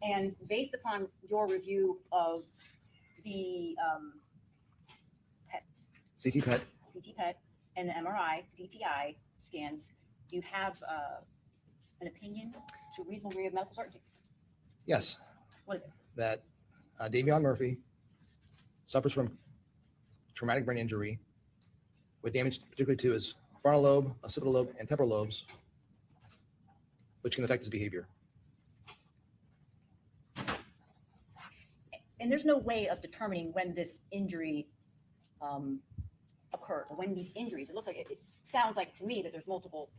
And based upon your review of the PET, CT PET. CT PET, and the MRI, DTI scans, do you have an opinion to a reasonable degree of medical certainty? Yes, What is it? that Davion Murphy suffers from traumatic brain injury with damage particularly to his frontal lobe, occipital lobe, and temporal lobes, which can affect his behavior. And there's no way of determining when this injury occurred, or when these injuries, it looks like, it sounds like to me that there's multiple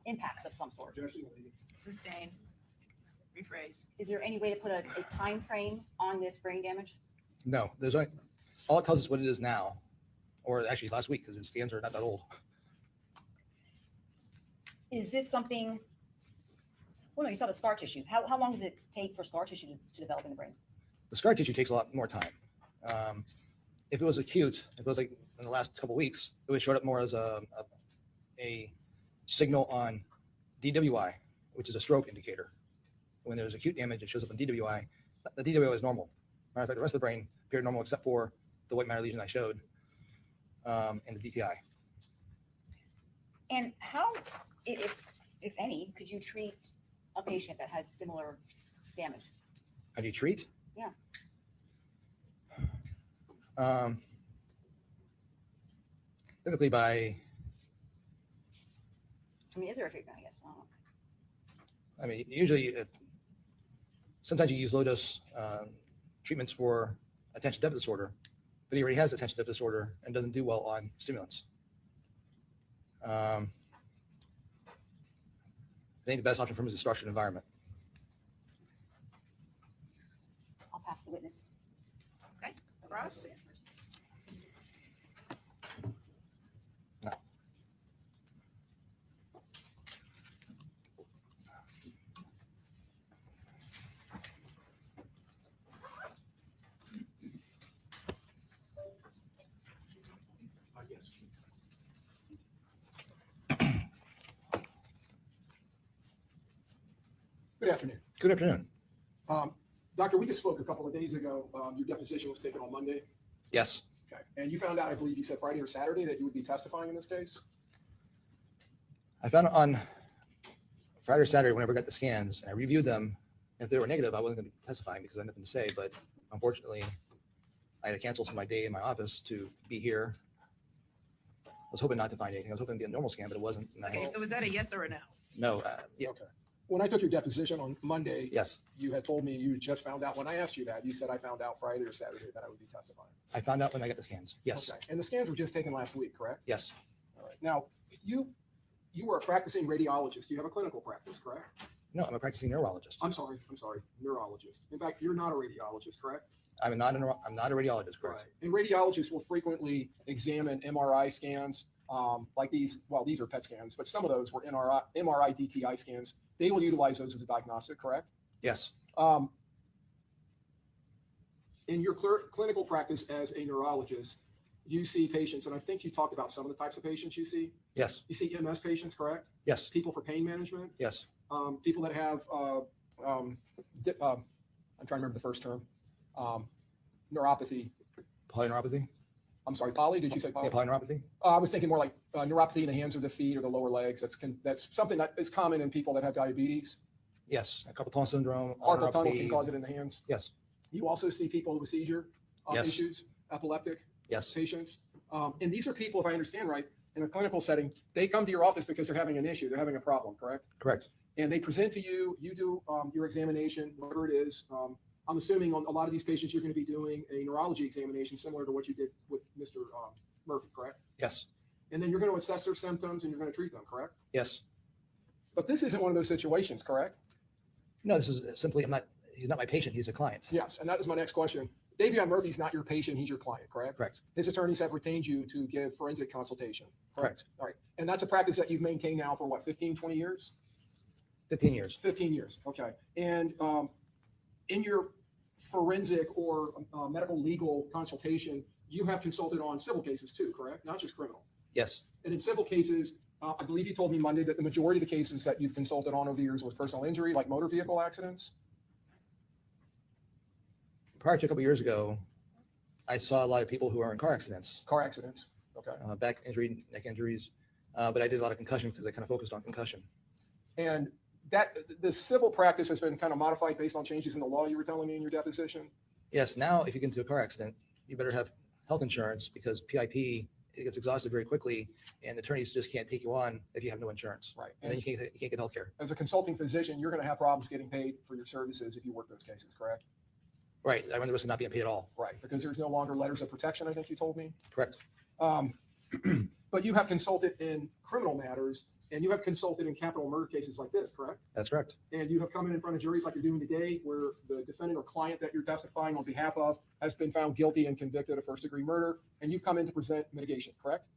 impacts of some sort. Objection, lady. Sustain. Rephrase. Is there any way to put a time frame on this brain damage? No, there's only, all it tells us what it is now, or actually last week, because his scans are not that old. Is this something, well, no, you saw the scar tissue. How long does it take for scar tissue to develop in the brain? The scar tissue takes a lot more time. If it was acute, if it was like in the last couple of weeks, it would show up more as a signal on DWI, which is a stroke indicator. When there's acute damage, it shows up on DWI. The DWI is normal. Matter of fact, the rest of the brain appeared normal except for the white matter lesion I showed and the DTI. And how, if any, could you treat a patient that has similar damage? How do you treat? Yeah. Typically by, I mean, is there a treatment, I guess? I don't know. I mean, usually, sometimes you use low dose treatments for attention deficit disorder, but he already has attention deficit disorder and doesn't do well on stimulants. I think the best option for him is a structured environment. I'll pass the witness. Okay, Ross? No. Yes, please. Good afternoon. Good afternoon. Doctor, we just spoke a couple of days ago. Your deposition was taken on Monday. Yes, Okay. And you found out, I believe you said Friday or Saturday, that you would be testifying in this case? I found it on Friday or Saturday whenever I got the scans, and I reviewed them. If they were negative, I wasn't going to be testifying because I had nothing to say, but unfortunately, I had to cancel some of my day in my office to be here. I was hoping not to find anything. I was hoping to be a normal scan, but it wasn't. And I Okay, had- so is that a yes or a no? No, yeah, Okay. When I took your deposition on Monday, yes. you had told me you just found out. When I asked you that, you said I found out Friday or Saturday that I would be testifying. I found out when I got the scans. Yes, Okay. And the scans were just taken last week, correct? yes, All right. Now, you were a practicing radiologist. You have a clinical practice, correct? no, I'm a practicing neurologist. I'm sorry, neurologist. In fact, you're not a radiologist, correct? I'm not a radiologist, correct? Right. And radiologists will frequently examine MRI scans like these. Well, these are PET scans, but some of those were MRI DTI scans. They will utilize those as a diagnostic, correct? Yes, In your clinical practice as a neurologist, you see patients, and I think you talked about some of the types of patients you see. yes, You see MS patients, correct? yes, People for pain management, yes. people that have, I'm trying to remember the first term, neuropathy. Polyneuropathy? I'm sorry, poly, did you say poly? Yeah, polyneuropathy? I was thinking more like neuropathy in the hands or the feet or the lower legs. That's something that is common in people that have diabetes. Yes, carpal tunnel syndrome. Carpal tunnel can neuropathy. cause it in the hands. Yes, You also see people with seizure Yes. issues, epileptic yes, patients. And these are people, if I understand right, in a clinical setting, they come to your office because they're having an issue, they're having a problem, correct? correct. And they present to you, you do your examination, whatever it is. I'm assuming on a lot of these patients, you're going to be doing a neurology examination similar to what you did with Mr. Murphy, correct? Yes, And then you're going to assess their symptoms and you're going to treat them, correct? yes. But this isn't one of those situations, correct? No, this is simply, he's not my patient, he's a client. Yes, and that was my next question. Davion Murphy's not your patient, he's your client, correct? Correct, His attorneys have retained you to give forensic consultation. correct. All right. And that's a practice that you've maintained now for what, 15, 20 years? 15 years. 15 years. Okay. And in your forensic or medical legal consultation, you have consulted on civil cases too, correct? Not just criminal. Yes, And in civil cases, I believe you told me Monday that the majority of the cases that you've consulted on over the years was personal injury, like motor vehicle accidents. prior to a couple years ago, I saw a lot of people who are in car accidents, Car accidents. Okay. back injury, neck injuries, but I did a lot of concussion because I kind of focused on concussion. And that the civil practice has been kind of modified based on changes in the law you were telling me in your deposition. Yes, now if you get into a car accident, you better have health insurance because PIP, it gets exhausted very quickly and attorneys just can't take you on if you have no insurance. Right. And then you can't get health care. As a consulting physician, you're going to have problems getting paid for your services if you work those cases, correct? Right, I run the risk of not being paid at all. Right. Because there's no longer letters of protection, I think you told me. Correct, But you have consulted in criminal matters and you have consulted in capital murder cases like this, correct? that's correct. And you have come in front of juries like you're doing today, where the defendant or client that you're testifying on behalf of has been found guilty and convicted of first-degree murder, and you've come in to present mitigation, correct?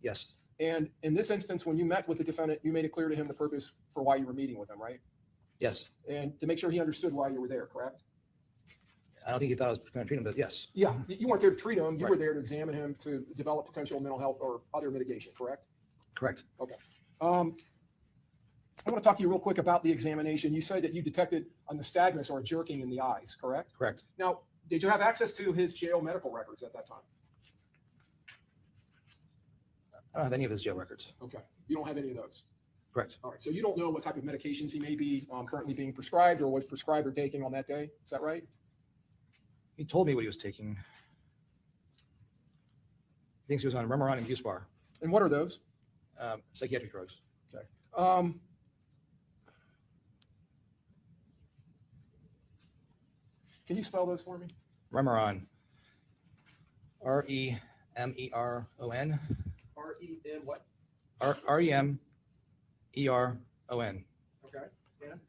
Yes, And in this instance, when you met with the defendant, you made it clear to him the purpose for why you were meeting with him, right? yes. And to make sure he understood why you were there, correct? I don't think he thought I was going to treat him, but yes, Yeah, you weren't there to treat him. You were Right. there to examine him to develop potential mental health or other mitigation, correct? correct. I want to talk to you real quick about the examination. You said that you detected a nystagmus or a jerking in the eyes, correct? Correct. Now, did you have access to his jail medical records at that time? I don't have any of his jail records. Okay, you don't have any of those. Correct. All right, so you don't know what type of medications he may be currently being prescribed or was prescribed or taking on that day. Is that right? He told me what he was taking. He thinks he was on Remeron and Buspar, And what are those? psychiatric drugs. Okay. Can you spell those for me? Remeron, Remeron, R-E-N what? Remeron, Okay. And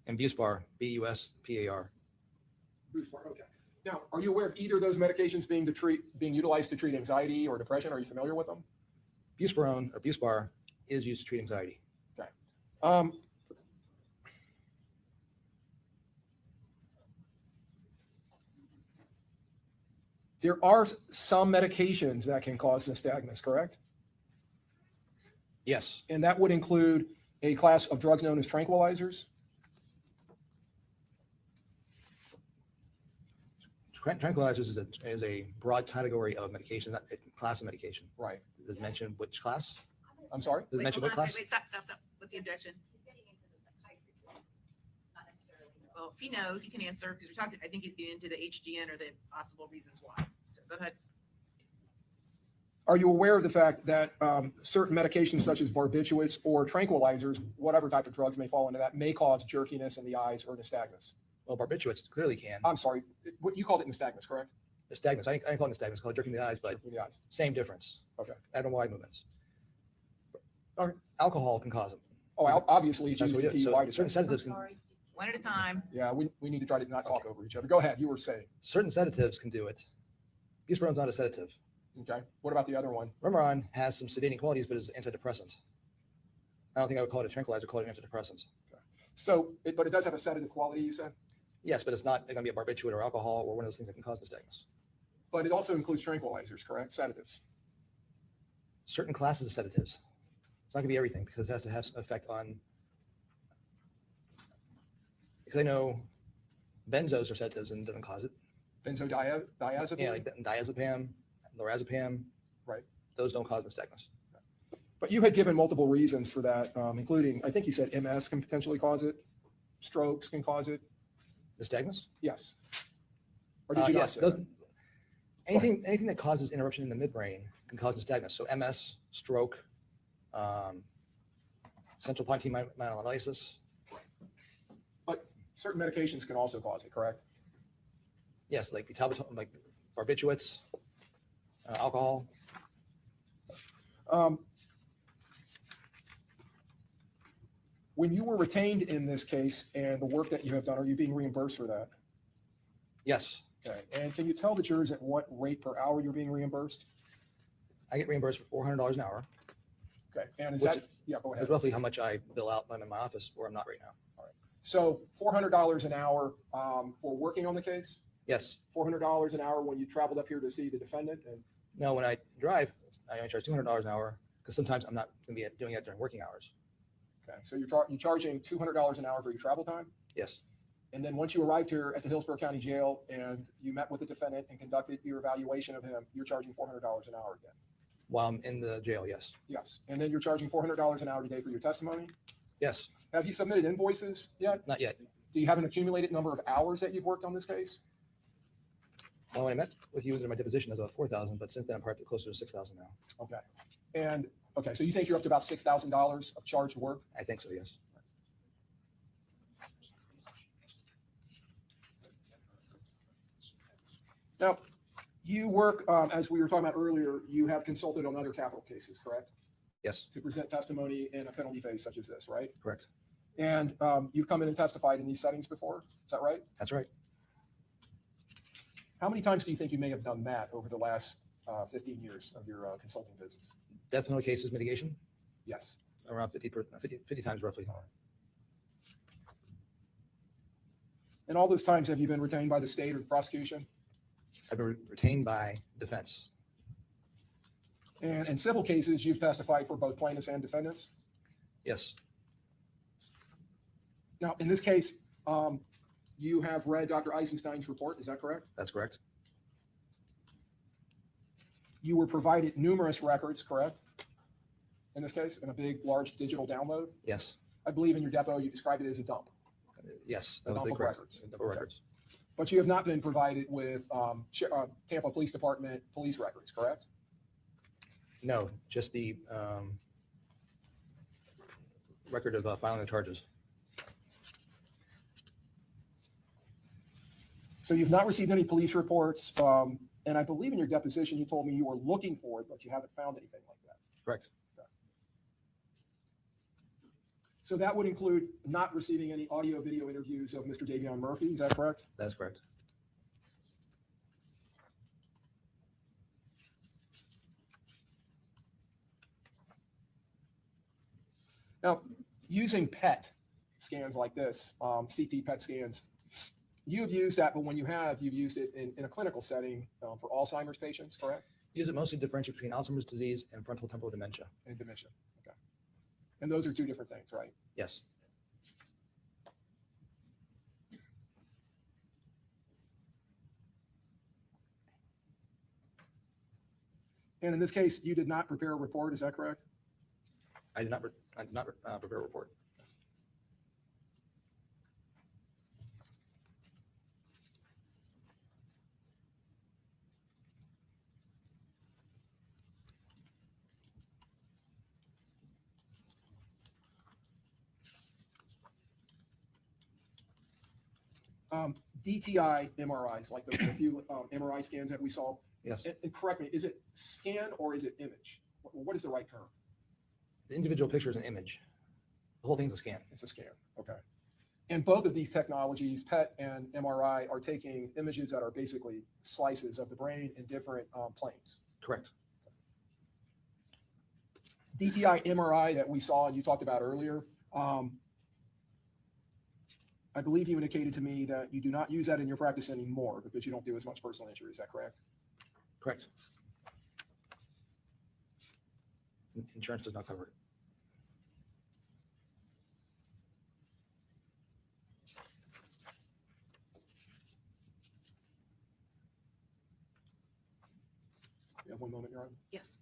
and Buspar, Buspar. Buspar, okay. Now, are you aware of either of those medications being utilized to treat anxiety or depression? Are you familiar with them? Buspirone or Buspar is used to treat anxiety. There are some medications that can cause nystagmus, correct? Yes, And that would include a class of drugs known as tranquilizers. Tranquilizers is a broad category of medication, not a class of medication. Right. Does it mention which class? I'm sorry? Does it mention what class? Wait, stop. What's the objection? He's getting into the psychiatry business, not necessarily. Well, if he knows, he can answer, because we're talking, I think he's getting into the HGN or the possible reasons why. So go ahead. Are you aware of the fact that certain medications such as barbiturates or tranquilizers, whatever type of drugs may fall into that, may cause jerkiness in the eyes or nystagmus? Well, barbiturates clearly can. I'm sorry, what you called it nystagmus, correct? Nystagmus. I didn't call it nystagmus. It's called jerking the eyes, but Jerking the eyes. same difference. Okay. Abnormal eye movements. Okay. Alcohol can cause it. Oh, obviously, it's That's used what to we do. keep So eye certain disorder. sedatives can Sorry. One at a time. Yeah, we need to try to not talk over each other. Go ahead, you were saying. certain sedatives can do it. Buspironi's not a sedative. Okay, what about the other one? Remeron has some sedating qualities, but it's antidepressant. I don't think I would call it a tranquilizer. Call it an antidepressant. So, but it does have a sedative quality, you said? Yes, but it's not going to be a barbiturate or alcohol or one of those things that can cause nystagmus. But it also includes tranquilizers, correct? Sedatives. Certain classes of sedatives. It's not going to be everything because it has to have some effect on. Because I know benzos are sedatives and it doesn't cause it. Benzodiazepine? Yeah, like diazepam, lorazepam. Right. Those don't cause nystagmus. But you had given multiple reasons for that, including, I think you said MS can potentially cause it, strokes can cause it. Nystagmus? Yes. Or did you not Yes. say those- that? anything that causes interruption in the midbrain can cause nystagmus. So MS, stroke, central pontine myelinolysis. But certain medications can also cause it, correct? Yes, like butalbital, like barbiturates, alcohol. When you were retained in this case and the work that you have done, are you being reimbursed for that? Yes, Okay. And can you tell the jurors at what rate per hour you're being reimbursed? I get reimbursed for $400 an hour. Okay. And is Which that, is- yeah, go ahead. That's roughly how much I bill out when I'm in my office, where I'm not right now. So $400 an hour for working on the case, Yes. $400 an hour when you traveled up here to see the defendant, and No, when I drive, I only charge $200 an hour because sometimes I'm not going to be doing it during working hours. okay, so you're charging $200 an hour for your travel time, Yes. and then once you arrived here at the Hillsborough County Jail and you met with the defendant and conducted your evaluation of him, you're charging $400 an hour again. While I'm in the jail, yes. Yes, and then you're charging $400 an hour today for your testimony. Yes. Have you submitted invoices yet? Not yet. Do you have an accumulated number of hours that you've worked on this case? Well, when I met with you in my deposition, it was about 4,000, but since then I'm probably closer to 6,000 now. Okay, and okay, so you think you're up to about $6,000 of charged work? I think so, yes. Now, you work, as we were talking about earlier, you have consulted on other capital cases, correct? Yes, To present testimony in a penalty phase such as this, right? correct. And you've come in and testified in these settings before, is that right? That's right. How many times do you think you may have done that over the last 15 years of your consulting business? Death penalty cases mitigation, Yes. around 50 times roughly. And all those times, have you been retained by the state or the prosecution? I've been retained by defense. And in civil cases, you've testified for both plaintiffs and defendants? Yes, Now, in this case, you have read Dr. Eisenstein's report, is that correct? that's correct. You were provided numerous records, correct? In this case, in a big, large digital download? Yes, I believe in your depot, you described it as a dump. yes. A That dump would be of correct. records. A dump of Okay. records. But you have not been provided with Tampa Police Department police records, correct? No, just the record of filing the charges. So you've not received any police reports, and I believe in your deposition, you told me you were looking for it, but you haven't found anything like that. Correct. So that would include not receiving any audio video interviews of Mr. Davion Murphy, is that correct? That's correct. Now, using PET scans like this, CT PET scans, you've used that, but when you have, you've used it in a clinical setting for Alzheimer's patients, correct? Use it mostly to differentiate between Alzheimer's disease and frontal temporal dementia. And dementia, okay. And those are two different things, right? Yes. And in this case, you did not prepare a report, is that correct? I did not prepare a report. DTI MRIs, like the few MRI scans that we saw. Yes. And correct me, is it scan or is it image? What is the right term? The individual picture is an image. The whole thing's a scan. It's a scan. Okay. And both of these technologies, PET and MRI, are taking images that are basically slices of the brain in different planes. Correct. DTI MRI that we saw and you talked about earlier, I believe you indicated to me that you do not use that in your practice anymore because you don't do as much personal injury. Is that correct? Correct. Insurance does not cover it. You have 1 moment, Your Honor. Yes.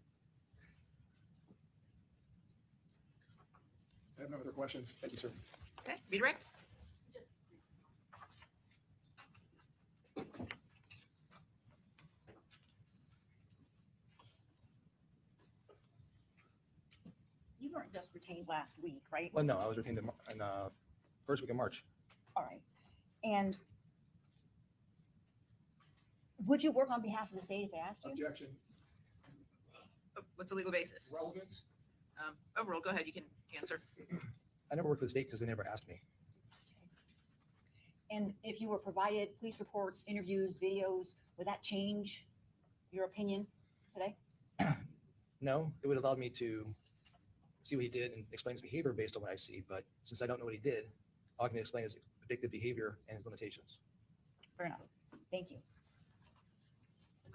I have no other questions. Thank you, sir. Okay, redirect. You weren't just retained last week, right? Well, no, I was retained in first week of March. All right. And would you work on behalf of the state if they asked you? Objection. Oh, what's the legal basis? Relevance. Overall, go ahead, you can answer. I never worked for the state because they never asked me. And if you were provided police reports, interviews, videos, would that change your opinion today? No, it would allow me to see what he did and explain his behavior based on what I see. But since I don't know what he did, all I can explain is predictive behavior and his limitations. Fair enough. Thank you.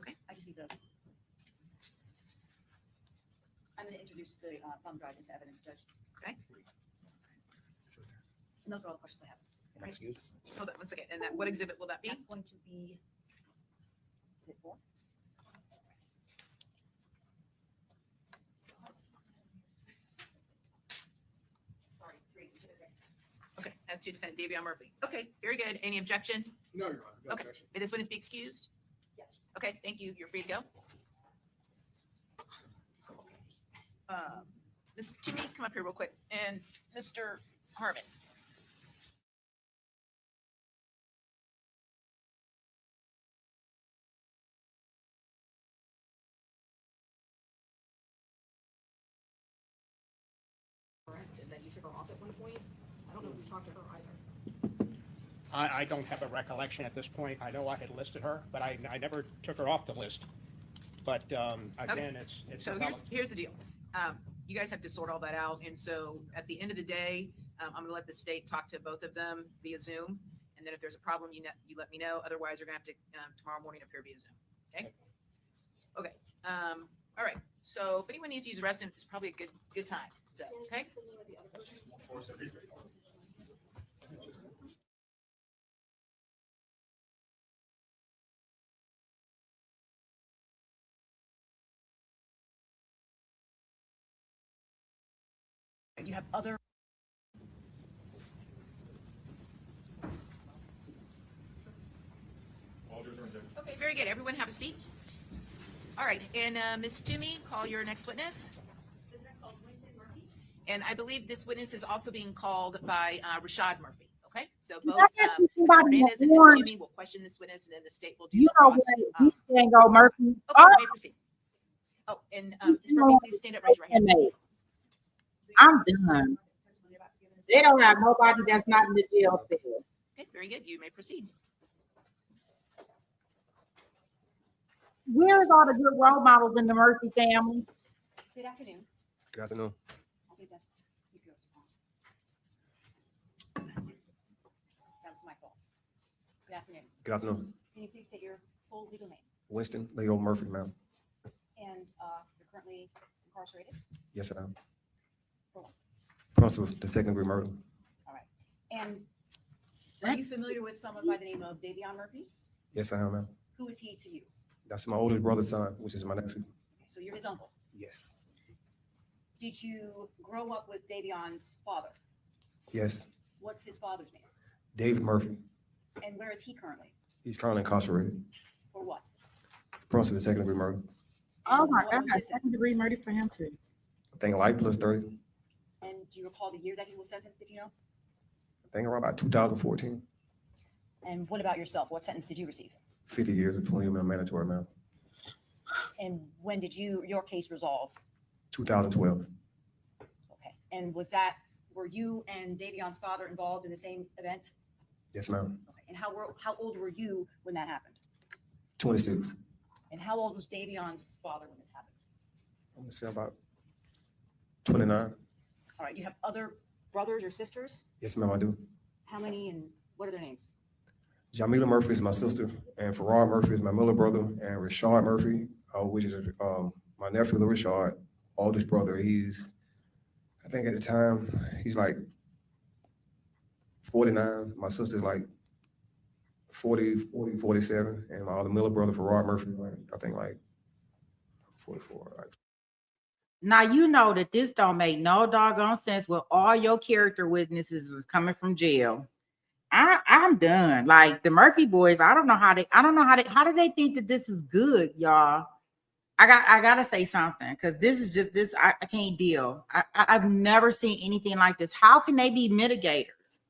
Okay. I just need to. I'm going to introduce the thumb drive into evidence, Judge. Okay. And those are all the questions I have. Am I excused? Hold on 1 second. And that, what exhibit will that be? That's going to be, is it 4? Sorry, 3. Okay, as to defendant Davion Murphy. Okay, very good. Any objection? No, Your Honor. No Okay. objection. May this witness be excused? Yes. Okay, thank you. You're free to go. Ms. Toomey, come up here real quick. And Mr. Harmon. Correct. And then you took her off at one point. I don't know if you talked to her either. I don't have a recollection at this point. I know I had listed her, but I never took her off the list. But again, it's So here's the deal. You guys have to sort all that out. And so at the end of the day, I'm going to let the state talk to both of them via Zoom. And then if there's a problem, you let me know. Otherwise, you're going to have to tomorrow morning appear via Zoom. Okay. Okay. All right. So if anyone needs to use the restroom, it's probably a good time. So, okay. You have other. Okay, very good. Everyone have a seat. All right, and Ms. Toomey, call your next witness. And I believe this witness is also being called by Rashad Murphy. Okay, so both Ms. Hernandez and Ms. Toomey will question this witness, and then the state will do You the know cross. what? You can't go, Murphy. Okay, Oh, you may proceed. Oh, and Ms. Murphy, please stand up, raise your hand. inmate. I'm done. They don't have nobody that's not in the jail cell. Okay, very good. You may proceed. Where's all the good role models in the Murphy family? Good afternoon. Good afternoon. I think that's yours. That was my fault. Good afternoon. Good afternoon. Can you please state your full legal name? Winston Leo Murphy, ma'am. And you're currently incarcerated? Yes, I am. For what? Principal, the second degree murder. All right. And are you familiar with someone by the name of Davion Murphy? Yes, I am, ma'am. Who is he to you? That's my oldest brother's son, which is my nephew. so you're his uncle. Yes. Did you grow up with Davion's father? Yes. What's his father's name? David Murphy. And where is he currently? He's currently incarcerated. For what? Prosecution second degree murder. Oh my What God, was his second degree murder for him too. I think life plus 30. And do you recall the year that he was sentenced, if you know? I think around about 2014. And what about yourself? What sentence did you receive? 50 years with 20 years mandatory amount. And when did your case resolve? 2012. Okay. And were you and Davion's father involved in the same event? Yes, ma'am. Okay. And how old were you when that happened? 26. And how old was Davion's father when this happened? I'm gonna say about 29. All right. You have other brothers or sisters? Yes, ma'am, I do. How many and what are their names? Jamila Murphy is my sister, and Farrar Murphy is my middle brother, and Rashard Murphy, which is my nephew, Rashard, oldest brother. I think at the time, he's like 49. My sister's like 47, and my other middle brother, Farrar Murphy, I think like 44. Now you know that this don't make no doggone sense with all your character witnesses is coming from jail. I'm done. Like the Murphy boys, how do they think that this is good, y'all? I gotta say something because this is just this. I can't deal. I've never seen anything like this. How can they be mitigators?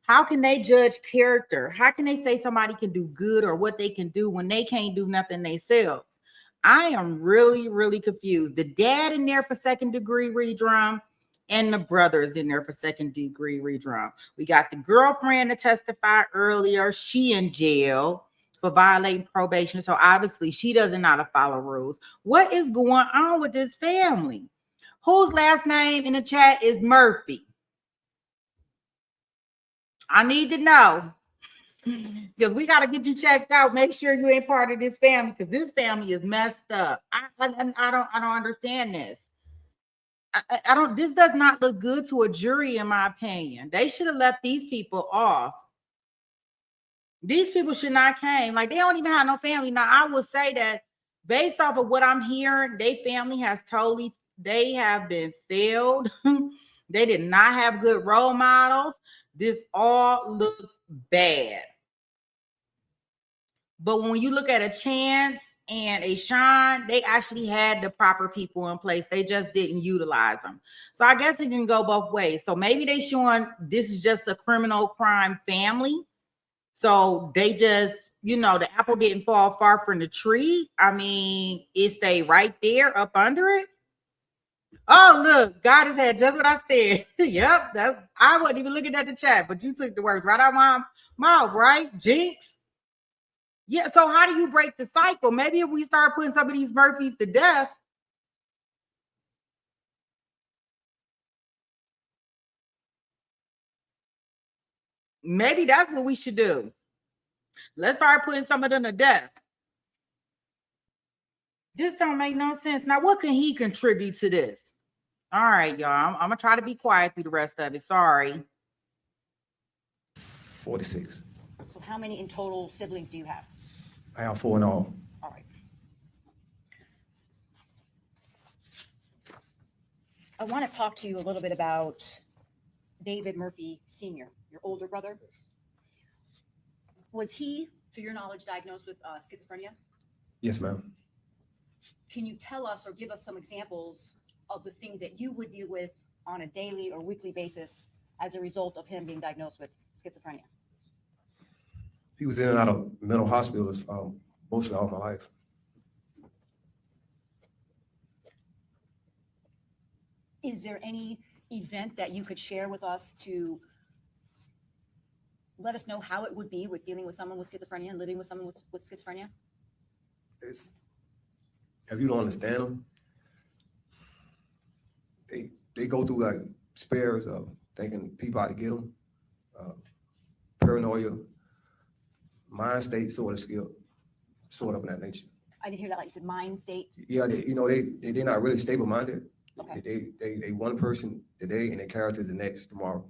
How can they judge character? How can they say somebody can do good or what they can do when they can't do nothing themselves? I am really, really confused. The dad in there for second degree redrum and the brothers in there for second degree redrum. We got the girlfriend to testify earlier. She in jail for violating probation. So obviously she doesn't know how to follow rules. What is going on with this family? Whose last name in the chat is Murphy? I need to know. Because we got to get you checked out. Make sure you ain't part of this family because this family is messed up. I don't understand this. I don't. This does not look good to a jury, in my opinion. They should have left these people off. These people should not came. Like they don't even have no family. Now I will say that based off of what I'm hearing, their family has they have been failed. They did not have good role models. This all looks bad. But when you look at a Chance and a Sean, they actually had the proper people in place. They just didn't utilize them. So I guess it can go both ways. So maybe they showing this is just a criminal crime family. So they just, the apple didn't fall far from the tree. I mean, it stayed right there up under it. Oh, look, God has had just what I said. Yep, I wasn't even looking at the chat, but you took the words right out of my mouth, right? Jinx. Yeah, so how do you break the cycle? Maybe if we start putting some of these Murphys to death. Maybe that's what we should do. Let's start putting some of them to death. This don't make no sense. Now, what can he contribute to this? All right, y'all. I'm going to try to be quiet through the rest of it. Sorry. 46. So how many in total siblings do you have? I have 4 in all. All right. I want to talk to you a little bit about David Murphy Sr., your older brother. Was he, to your knowledge, diagnosed with schizophrenia? Yes, ma'am. Can you tell us or give us some examples of the things that you would deal with on a daily or weekly basis as a result of him being diagnosed with schizophrenia? He was in and out of mental hospitals mostly all my life. Is there any event that you could share with us to let us know how it would be with dealing with someone with schizophrenia and living with someone with schizophrenia? If you don't understand them, they go through like spares of thinking people out to get them, paranoia, mind state sort of in that nature. I didn't hear that. Like you said, mind state. Yeah, they're not really stable minded. Okay. They one person today and their character the next tomorrow.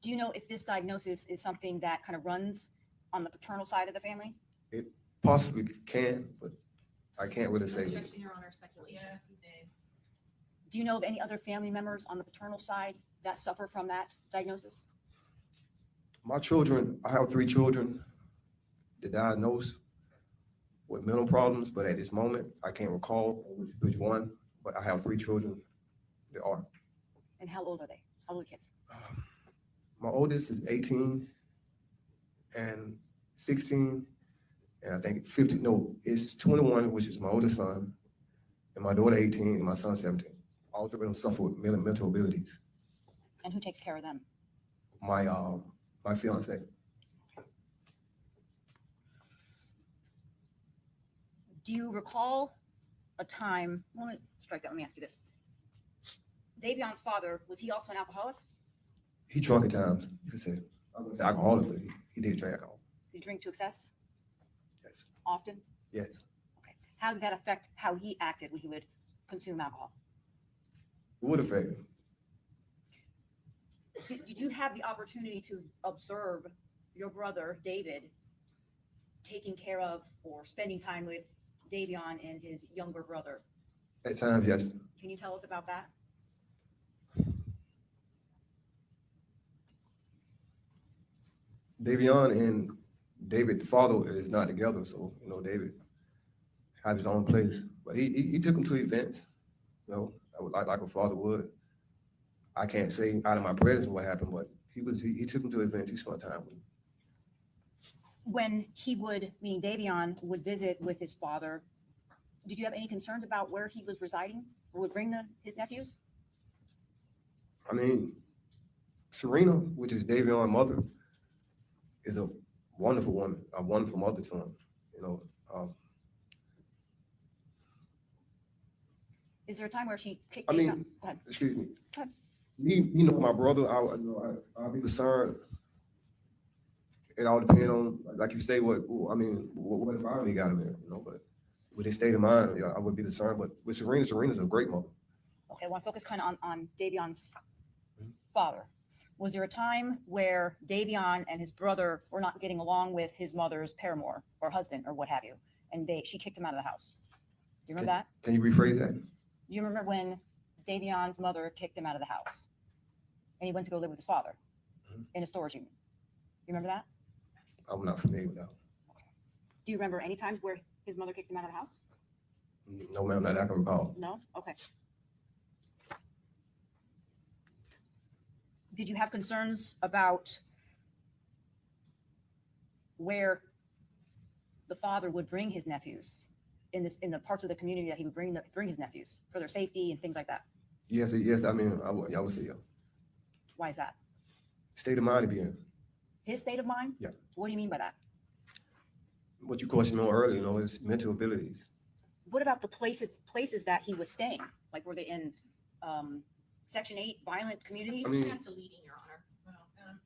Do you know if this diagnosis is something that kind of runs on the paternal side of the family? It possibly can, but I can't really say. Objection, Your Honor, speculation. Do you know of any other family members on the paternal side that suffer from that diagnosis? My children, I have 3 children that diagnosed with mental problems, but at this moment, I can't recall which one, but I have 3 children that are. And how old are they? How old are kids? My oldest is 18 and 16, and I think 50, no, it's 21, which is my oldest son, and my daughter 18, and my son 17. All 3 of them suffer with mental abilities. And who takes care of them? My fiance. Do you recall a time, let me strike that, let me ask you this. Davion's father, was he also an alcoholic? He drunk at times, you could say. I wouldn't say alcoholic, but he did drink alcohol. Did he drink to excess Yes. often? Yes. Okay. How did that affect how he acted when he would consume alcohol? It would affect him. Did you have the opportunity to observe your brother, David, taking care of or spending time with Davion and his younger brother? At times, yes. Can you tell us about that? Davion and David, the father, is not together, so David had his own place. But he took him to events, like a father would. I can't say out of my presence what happened, but he took him to events. He spent time with him. When he would, meaning Davion, would visit with his father, did you have any concerns about where he was residing or would bring his nephews? I mean, Serena, which is Davion's mother, is a wonderful woman, a wonderful mother to him. Is there a time where she kicked I Davion? mean, Go ahead. excuse me. Go ahead. Me, my brother, I'll be concerned. It all depends on, like you say, what environment he got him in, but with his state of mind, I would be concerned. But with Serena's a great mother. Okay, I want to focus kind of on Davion's father. Was there a time where Davion and his brother were not getting along with his mother's paramour or husband or what have you, and she kicked him out of the house? Do you remember that? Can you rephrase that? Do you remember when Davion's mother kicked him out of the house and he went to go live with his father in a storage unit? You remember that? I'm not familiar with that. Do you remember any times where his mother kicked him out of the house? No, ma'am, that I can recall. No? Okay. Did you have concerns about where the father would bring his nephews in the parts of the community that he would bring his nephews for their safety and things like that? Yes. I mean, I would say, yeah. Why is that? State of mind to be in. His state of mind? Yeah. What do you mean by that? What you questioned on earlier, his mental abilities. What about the places that he was staying? Like, were they in Section 8 violent communities? I mean, That's a leading, Your Honor. Well,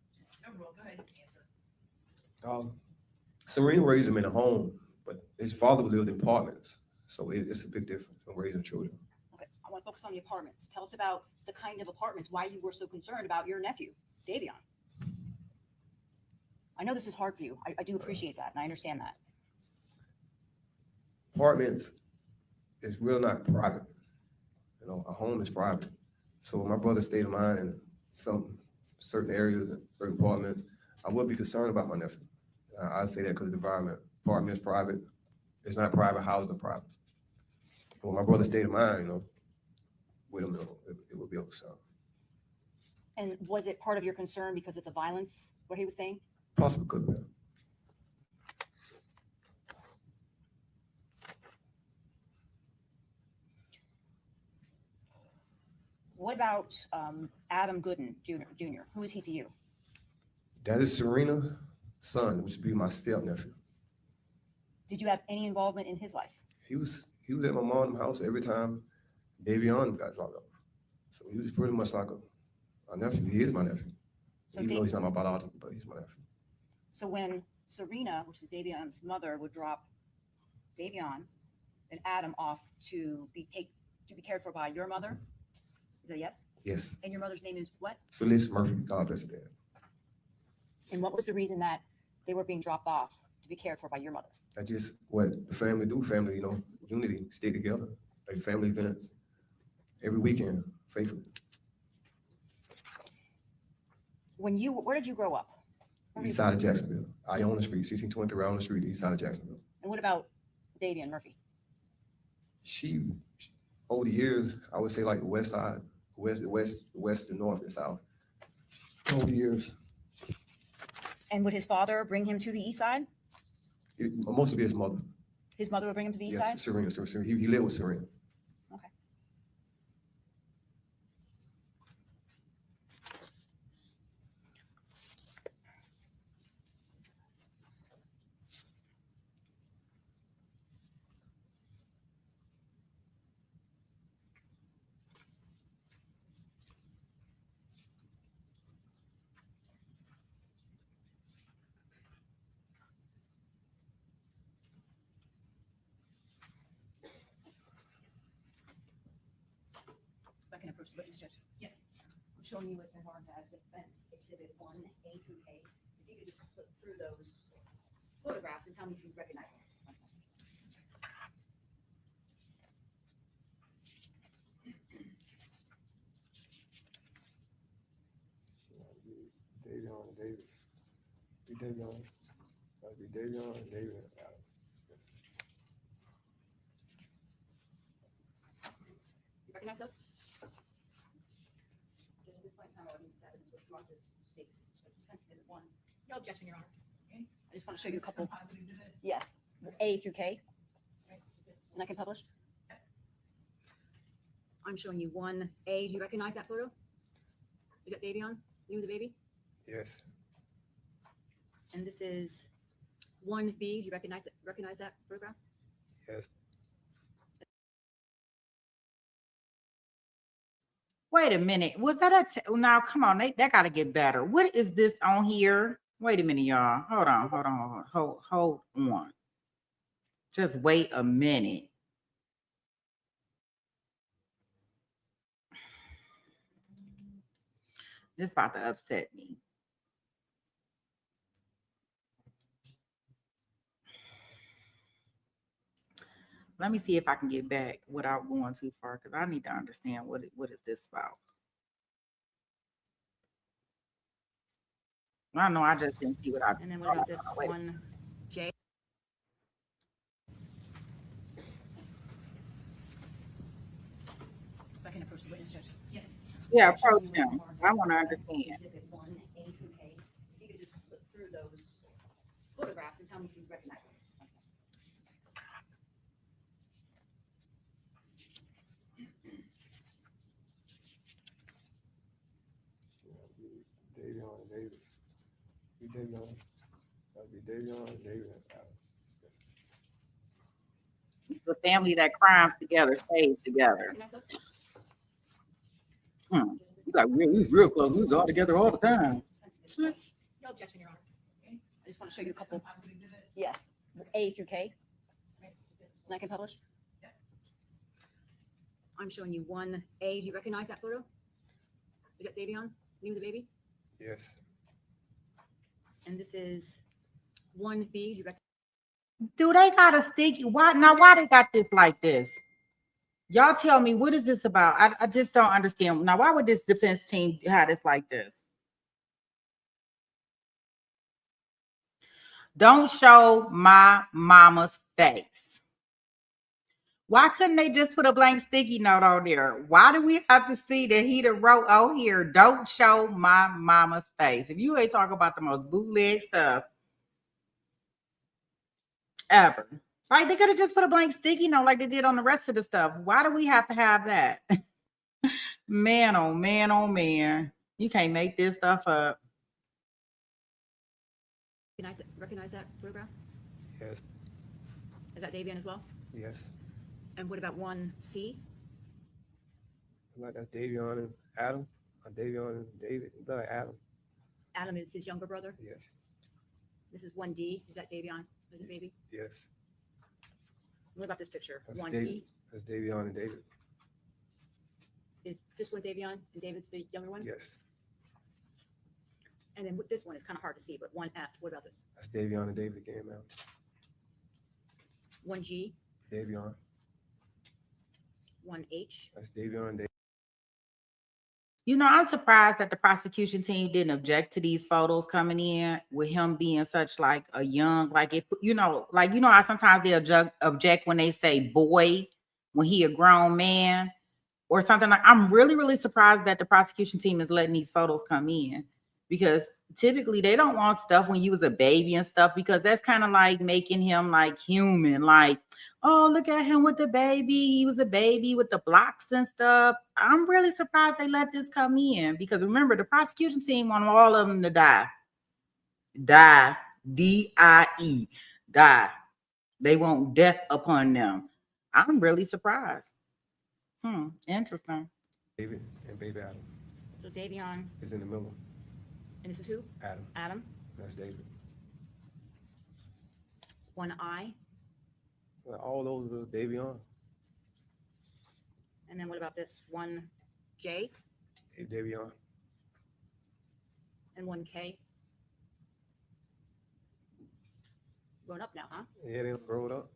overall, go ahead and answer. Serena raised him in a home, but his father lived in apartments. So it's a big difference from raising children. Okay, I want to focus on the apartments. Tell us about the kind of apartments, why you were so concerned about your nephew, Davion. I know this is hard for you. I do appreciate that, and I understand that. Apartments is real not private. A home is private. So my brother's state of mind in some certain areas and certain apartments, I would be concerned about my nephew. I say that because the environment, apartment is private. It's not private, housing is private. But my brother's state of mind, with him, it would be a concern. And was it part of your concern because of the violence where he was staying? Possibly could be. What about Adam Gooden Jr.? Who is he to you? That is Serena's son, which would be my step-nephew. Did you have any involvement in his life? He was at my mom's house every time Davion got dropped off. So he was pretty much like a nephew. He is my nephew. So Even though he's not my biological, but he's my nephew. So when Serena, which is Davion's mother, would drop Davion and Adam off to be cared for by your mother, is that a yes? Yes. And your mother's name is what? Phyllis Murphy, God bless her dad. And what was the reason that they were being dropped off to be cared for by your mother? That's just what the family do. Family, unity, stay together. Like family events every weekend, faithfully. Where did you grow up? East side of Jacksonville. Iona Street, 1623 Iona Street, east side of Jacksonville. And what about Davian Murphy? She, over the years, I would say like the west side, west, the north, and south. Over the years, And would his father bring him to the east side? mostly his mother. His mother would bring him to the east side? Yes, Serena. He lived with Serena. Okay. If I can approach the witness, Judge. Yes. I'm showing you what's been marked as defense exhibit 1A through K. If you could just flip through those photographs and tell me if you recognize them. Davion and David. Be Davion. That'd be Davion and David and Adam. You recognize those? At this point in time, I would need to have what's marked as states defense exhibit 1. No objection, Your Honor. I just want to show you a couple. Composite exhibit. Yes, A through K. And I can publish. I'm showing you 1A. Do you recognize that photo? Is that Davion? You with the baby? Yes. And this is 1B. Do you recognize that photograph? Yes. Wait a minute. Was that now? Come on, that got to get better. What is this on here? Wait a minute, y'all. Hold on. Just wait a minute. This about to upset me. Let me see if I can get back without going too far, because I need to understand what is this about. I know I just didn't see what I. And then what about this 1J? If I can approach the witness, Judge. Yes. Yeah, approach him. I want to understand. Exhibit 1A through K. If you could just flip through those photographs and tell me if you recognize them. Davion and David. Be Davion. That'd be Davion and David and Adam. The family that crimes together stays together. Recognize those? He's real close. We was all together all the time. No objection, Your Honor. I just want to show you a couple. Composite exhibit. Yes, A through K. And I can publish. Yeah. I'm showing you 1A. Do you recognize that photo? Is that Davion? You with the baby? Yes. And this is 1B. Do you recognize? Do they got a sticky? Why they got this like this? Y'all tell me, what is this about? I just don't understand. Now, why would this defense team have this like this? Don't show my mama's face. Why couldn't they just put a blank sticky note on there? Why do we have to see that he wrote out here, don't show my mama's face? If you ain't talking about the most bootleg stuff ever. Like, they could have just put a blank sticky note like they did on the rest of the stuff. Why do we have to have that? Man, oh man, oh man. You can't make this stuff up. Can I recognize that photograph? Yes. Is that Davion as well? Yes. And what about 1C? Like that's Davion and Adam. Davion and David. Like Adam. Adam is his younger brother. Yes. This is 1D. Is that Davion? Is it baby? Yes. What about this picture? That's 1E. David. That's Davion and David. Is this one Davion and David's the younger one? Yes. And then this one is kind of hard to see, but 1F. What about this? That's Davion and David again, man. one G, Davion. one H. That's Davion. You know, I'm surprised that the prosecution team didn't object to these photos coming in with him being such like a young, like it, how sometimes they object when they say boy when he a grown man or something. Like, I'm really, really surprised that the prosecution team is letting these photos come in, because typically they don't want stuff when you was a baby and stuff, because that's kind of like making him like human, like, oh, look at him with the baby. He was a baby with the blocks and stuff. I'm really surprised they let this come in, because remember, the prosecution team want all of them to die. Die. D-I-E. Die. They want death upon them. I'm really surprised. Interesting. David and baby Adam So Davion, is in the middle. and this is who? Adam. Adam, That's David. one I. All those are Davion. And then what about this one J Davion. and one K? Grown up now, huh? Yeah, they grown up.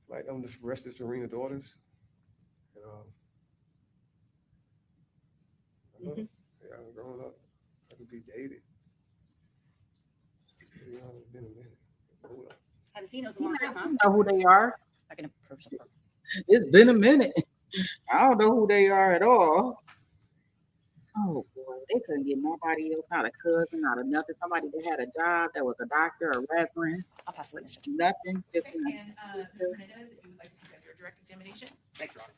Like I'm the rest of Serena daughters. And, Mhm. yeah, I'm grown up. I could be David. Yeah, it's been a minute. Hold up. Haven't seen those in a long time, huh? I don't know who they are. I can approach them. It's been a minute. I don't know who they are at all. Oh boy, they couldn't get nobody else, not a cousin, not a nothing. Somebody that had a job that was a doctor, a reverend, I'll pass the witness. nothing. Just Okay, and Mr. Menendez, if you would like to conduct your direct examination. Thank you, Your Honor.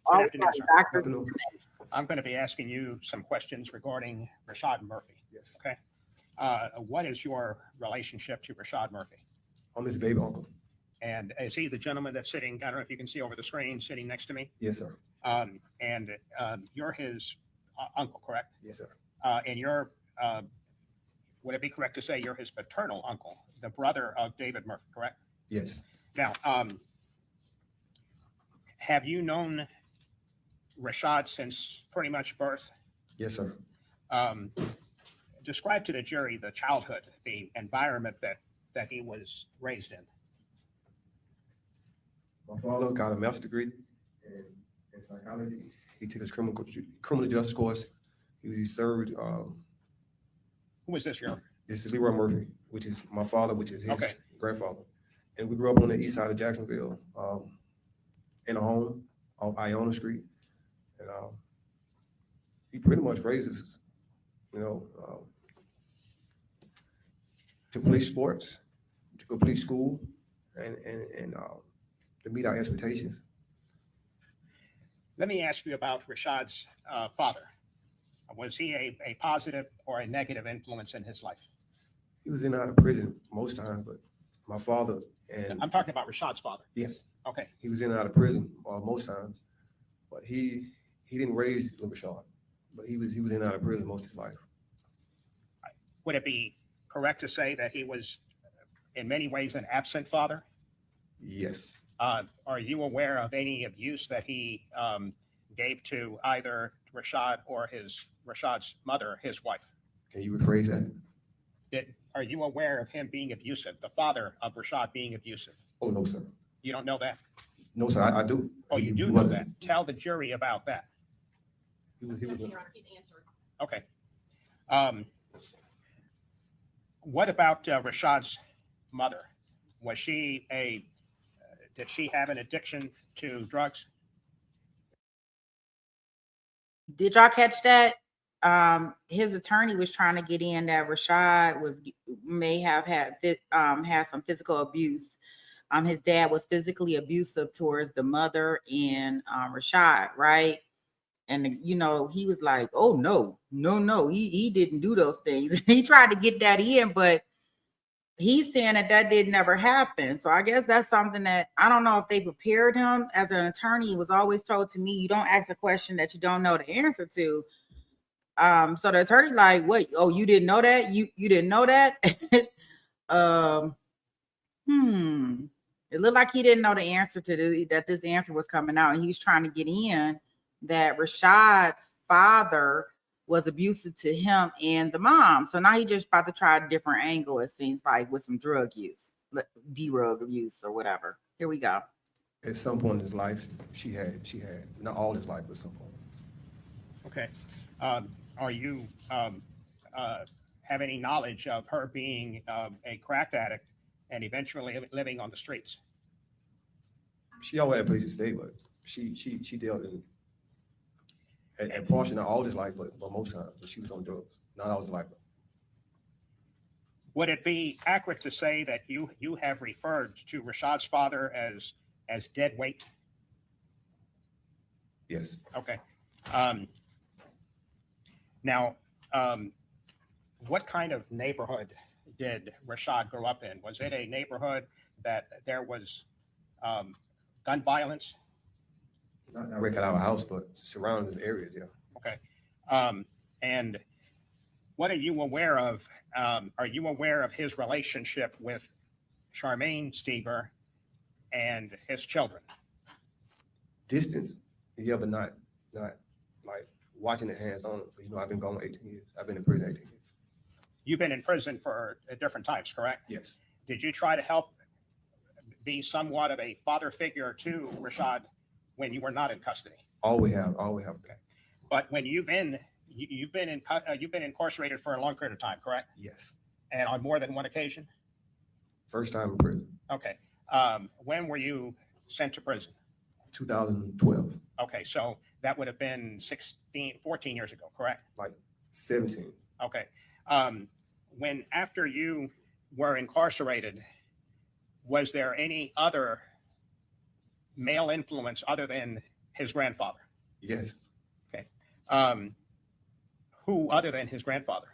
all Good afternoon, sir. doctors. Afternoon. I'm going to be asking you some questions regarding Rashad Murphy. Yes. Okay. What is your relationship to Rashad Murphy? I'm his baby uncle. And is he the gentleman that's sitting, I don't know if you can see over the screen, sitting next to me? Yes, sir. And you're his uncle, correct? Yes, sir. And you're, would it be correct to say you're his paternal uncle, the brother of David Murphy, correct? Yes. Now, have you known Rashad since pretty much birth? Yes, sir. Describe to the jury the childhood, the environment that he was raised in. My father got a master's degree in psychology. He took his criminal justice course. He served. Who was this, your? This is Leroy Murphy, which is my father, which is his Okay. grandfather. And we grew up on the east side of Jacksonville, in a home on Iona Street. And he pretty much raised us, to play sports, to complete school, and to meet our expectations. Let me ask you about Rashad's father. Was he a positive or a negative influence in his life? He was in and out of prison most times, but my father and I'm talking about Rashad's father. yes, Okay. he was in and out of prison most times, but he didn't raise little Rashad, but he was in and out of prison most of his life. Would it be correct to say that he was in many ways an absent father? Yes. Are you aware of any abuse that he gave to either Rashad or Rashad's mother, his wife? Can you rephrase that? Are you aware of him being abusive, the father of Rashad being abusive? Oh, no, sir. You don't know that? No, sir, I do. Oh, you He do know wasn't. that. Tell the jury about that. He was. Your Honor, please answer. Okay. What about Rashad's mother? Was she did she have an addiction to drugs? Did y'all catch that? His attorney was trying to get in that Rashad may have had some physical abuse. His dad was physically abusive towards the mother and Rashad, right? And he was like, "Oh no, he didn't do those things." He tried to get that in, but he's saying that didn't ever happen. So I guess that's something that I don't know if they prepared him as an attorney. He was always told to me, you don't ask a question that you don't know the answer to. So the attorney like, wait, oh, you didn't know that? You didn't know that? It looked like he didn't know the answer to that this answer was coming out. And he was trying to get in that Rashad's father was abusive to him and the mom. So now he just about to try a different angle, it seems like, with some drug use. drug abuse or whatever. Here we go. At some point in his life, she had, not all his life, but some point. Okay. Are you have any knowledge of her being a crack addict and eventually living on the streets? She always had a place to stay, but she dealt in a portion of all his life, but most times she was on drugs. Not all his life. Would it be accurate to say that you have referred to Rashad's father as dead weight? Yes. Okay. Now, what kind of neighborhood did Rashad grow up in? Was it a neighborhood that there was gun violence? Not directly at our house, but surrounding areas, yeah. Okay. And what are you aware of? Are you aware of his relationship with Charmaine Stever and his children? Distance, yeah, but not like watching it hands on. I've been gone 18 years. I've been in prison 18 years. You've been in prison for different times, correct? Yes. Did you try to help be somewhat of a father figure to Rashad when you were not in custody? Always have. Okay. But when you've been incarcerated for a long period of time, correct? Yes. And on more than one occasion? First time in prison, Okay. When were you sent to prison? 2012, Okay, so that would have been 14 years ago, correct? like 17. Okay. When after you were incarcerated, was there any other male influence other than his grandfather? Yes. Who other than his grandfather?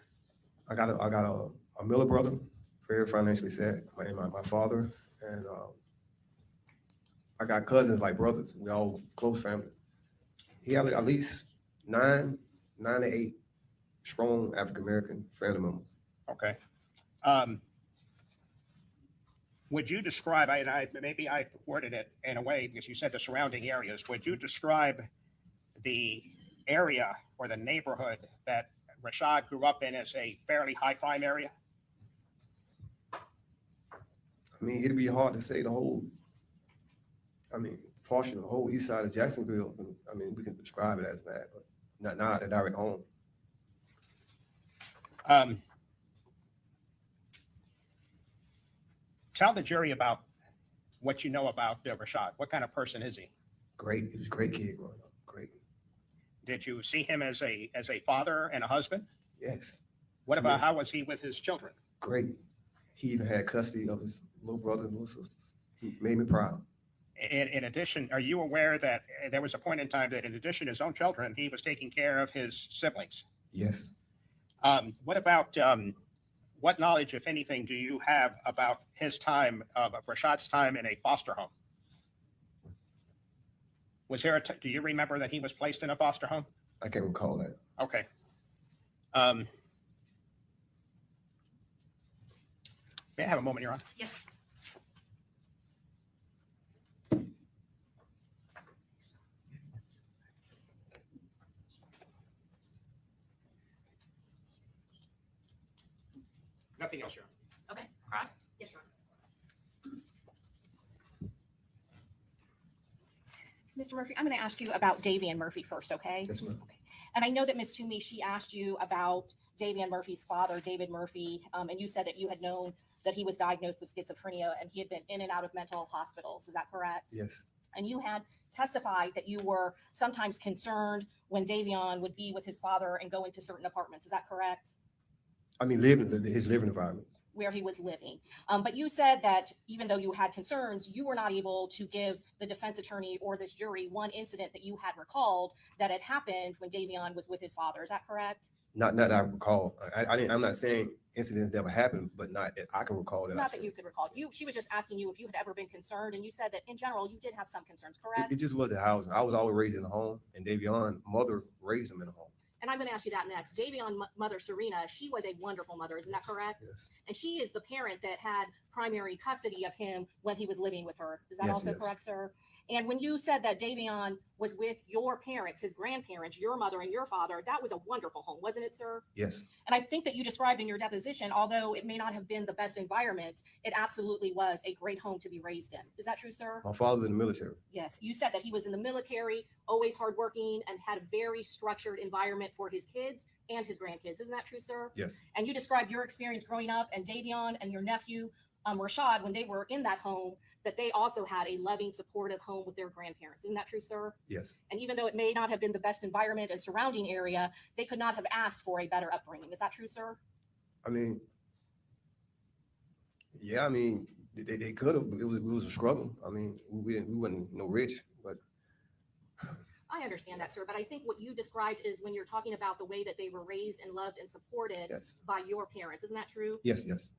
I got a Miller brother, very financially set. My father, and I got cousins like brothers. We all close family. He had at least nine to eight strong African American family members. Okay. Would you describe, maybe I worded it in a way because you said the surrounding areas, would you describe the area or the neighborhood that Rashad grew up in as a fairly high crime area? I mean, it'd be hard to say the whole, portion of the whole east side of Jacksonville. I mean, we can describe it as that, but not a direct home. Tell the jury about what you know about Rashad. What kind of person is he? Great. He was a great kid growing up. Great. Did you see him as a father and a husband? Yes. What about Yeah. how was he with his children? Great. He even had custody of his little brother and little sisters. He made me proud. In addition, are you aware that there was a point in time that in addition to his own children, he was taking care of his siblings? Yes. What about what knowledge, if anything, do you have about his time, of Rashad's time in a foster home? Was there do you remember that he was placed in a foster home? I can't recall that. Okay. May I have a moment, Your Honor? Yes. Nothing else, Your Honor. Okay. Cross. Yes, Your Honor. Mr. Murphy, I'm going to ask you about Davian Murphy first, okay? Yes, ma'am. Okay. And I know that Ms. Toomey, she asked you about Davian Murphy's father, David Murphy, and you said that you had known that he was diagnosed with schizophrenia and he had been in and out of mental hospitals. Is that correct? Yes. And you had testified that you were sometimes concerned when Davian would be with his father and go into certain apartments. Is that correct? I mean, his living environment. Where he was living. But you said that even though you had concerns, you were not able to give the defense attorney or this jury one incident that you had recalled that had happened when Davian was with his father. Is that correct? Not that I recall. I'm not saying incidents never happened, but not that I can recall that. Not that you could recall. She was just asking you if you had ever been concerned, and you said that in general you did have some concerns, correct? It just was the housing. I was always raised in a home, and Davion mother raised him in a home. And I'm going to ask you that next. Davion's mother, Serena, she was a wonderful mother. Isn't that correct? Yes. And she is the parent that had primary custody of him when he was living with her. Is that Yes, also yes. correct, sir? And when you said that Davion was with your parents, his grandparents, your mother and your father, that was a wonderful home, wasn't it, sir? Yes. And I think that you described in your deposition, although it may not have been the best environment, it absolutely was a great home to be raised in. Is that true, sir? My father's in the military. Yes. You said that he was in the military, always hardworking, and had a very structured environment for his kids and his grandkids. Isn't that true, sir? Yes. And you described your experience growing up, and Davion and your nephew, Rashad, when they were in that home, that they also had a loving, supportive home with their grandparents. Isn't that true, sir? Yes. And even though it may not have been the best environment and surrounding area, they could not have asked for a better upbringing. Is that true, sir? I mean, yeah, I mean, they could have, but it was a struggle. I mean, we wasn't rich, but I understand that, sir, but I think what you described is when you're talking about the way that they were raised and loved and supported yes. by your parents. Isn't that true? Yes, yes.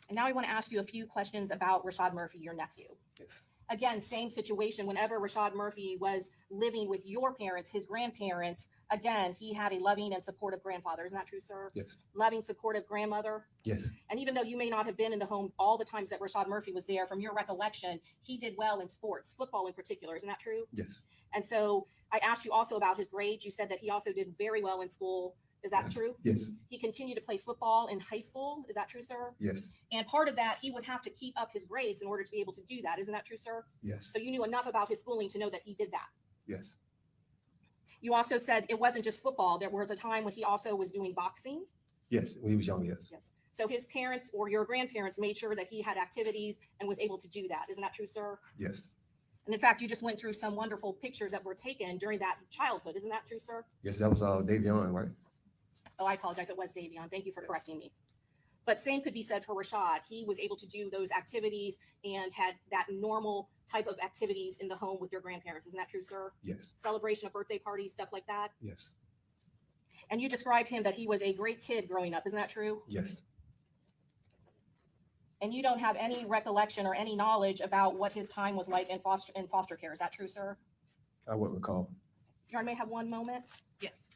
And now I want to ask you a few questions about Rashad Murphy, your nephew. Yes. Again, same situation. Whenever Rashad Murphy was living with your parents, his grandparents, again, he had a loving and supportive grandfather. Isn't that true, sir? Yes. Loving, supportive grandmother. Yes. And even though you may not have been in the home all the times that Rashad Murphy was there, from your recollection, he did well in sports, football in particular. Isn't that true? Yes. And so I asked you also about his grades. You said that he also did very well in school. Is that Yes. true? Yes. He continued to play football in high school. Is that true, sir? Yes. And part of that, he would have to keep up his grades in order to be able to do that. Isn't that true, sir? Yes. So you knew enough about his schooling to know that he did that. Yes. You also said it wasn't just football. There was a time when he also was doing boxing. Yes. When he was young, yes. Yes. So his parents or your grandparents made sure that he had activities and was able to do that. Isn't that true, sir? Yes. And in fact, you just went through some wonderful pictures that were taken during that childhood. Isn't that true, sir? Yes, that was Davion, right? Oh, I apologize. It was Davion. Thank you for Yes. correcting me. But same could be said for Rashad. He was able to do those activities and had that normal type of activities in the home with your grandparents. Isn't that true, sir? Yes. Celebration of birthday parties, stuff like that. Yes. And you described him that he was a great kid growing up. Isn't that true? Yes. And you don't have any recollection or any knowledge about what his time was like in foster care. Is that true, sir? I wouldn't recall. Your Honor, may I have one moment? Yes.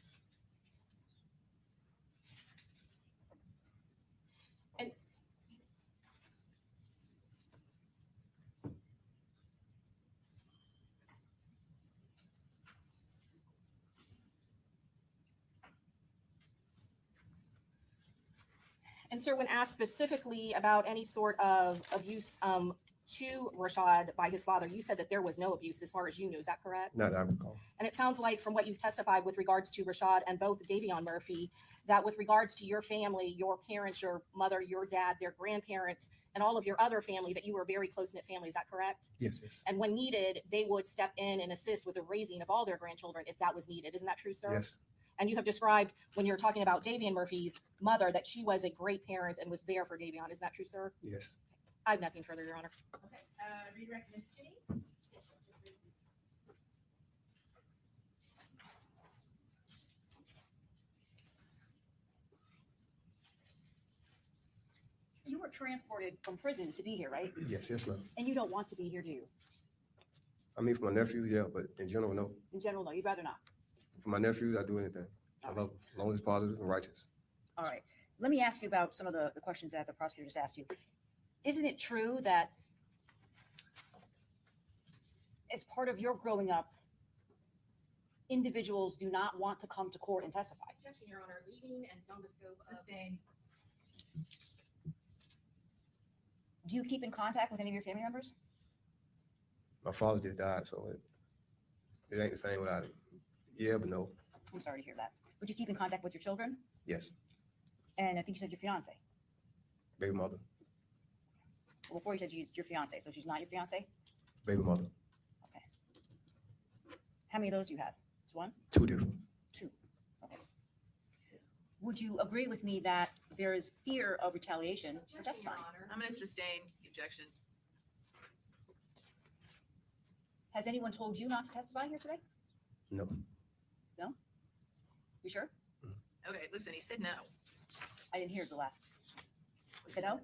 And sir, when asked specifically about any sort of abuse to Rashad by his father, you said that there was no abuse as far as you knew. Is that correct? Not that I recall. And it sounds like from what you've testified with regards to Rashad and both Davion Murphy, that with regards to your family, your parents, your mother, your dad, their grandparents, and all of your other family, that you were a very close-knit family. Is that correct? Yes, yes. And when needed, they would step in and assist with the raising of all their grandchildren if that was needed. Isn't that true, sir? Yes. And you have described when you're talking about Davion Murphy's mother that she was a great parent and was there for Davion. Is that true, sir? Yes. I have nothing further, Your Honor. Okay, redirect Ms. Jenny. You were transported from prison to be here, right? Yes, yes, ma'am. And you don't want to be here, do you? I mean, for my nephews, yeah, but in general, no. In general, no, you'd rather not. For my nephews, I do anything. I love them, as long as it's positive and righteous. All right. Let me ask you about some of the questions that the prosecutor just asked you. Isn't it true that as part of your growing up, individuals do not want to come to court and testify? Objection, Your Honor. Leaving and beyond the scope of... Sustained. Do you keep in contact with any of your family members? My father just died, so it ain't the same without him. Yeah, but no. I'm sorry to hear that. Would you keep in contact with your children? Yes. And I think you said your fiance. Baby mother. Well, before you said she's your fiance, so she's not your fiance? Baby mother. Okay. How many of those do you have? Just one? Two different. Two. Okay. Would you agree with me that there is fear of retaliation for testifying? I'm going to sustain the objection. Has anyone told you not to testify here today? No. You sure? Okay, listen, he said no. I didn't hear the last. You said no?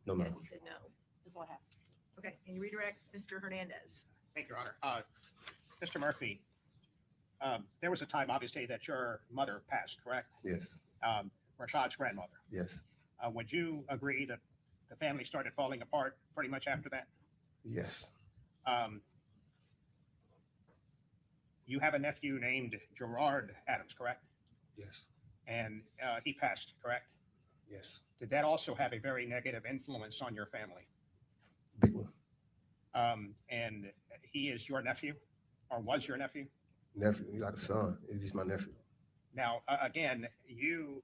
No, Yeah, ma'am. he said no. That's all I have. Okay, and you redirect Mr. Hernandez. Thank you, Your Honor. Mr. Murphy, there was a time, obviously, that your mother passed, correct? Yes, Rashad's grandmother. yes, Would you agree that the family started falling apart pretty much after that? yes, You have a nephew named Gerard Adams, correct? yes, And he passed, correct? yes. Did that also have a very negative influence on your family? Big one. And he is your nephew, or was your nephew? Nephew, he's like a son. He's my nephew. Now, again, you,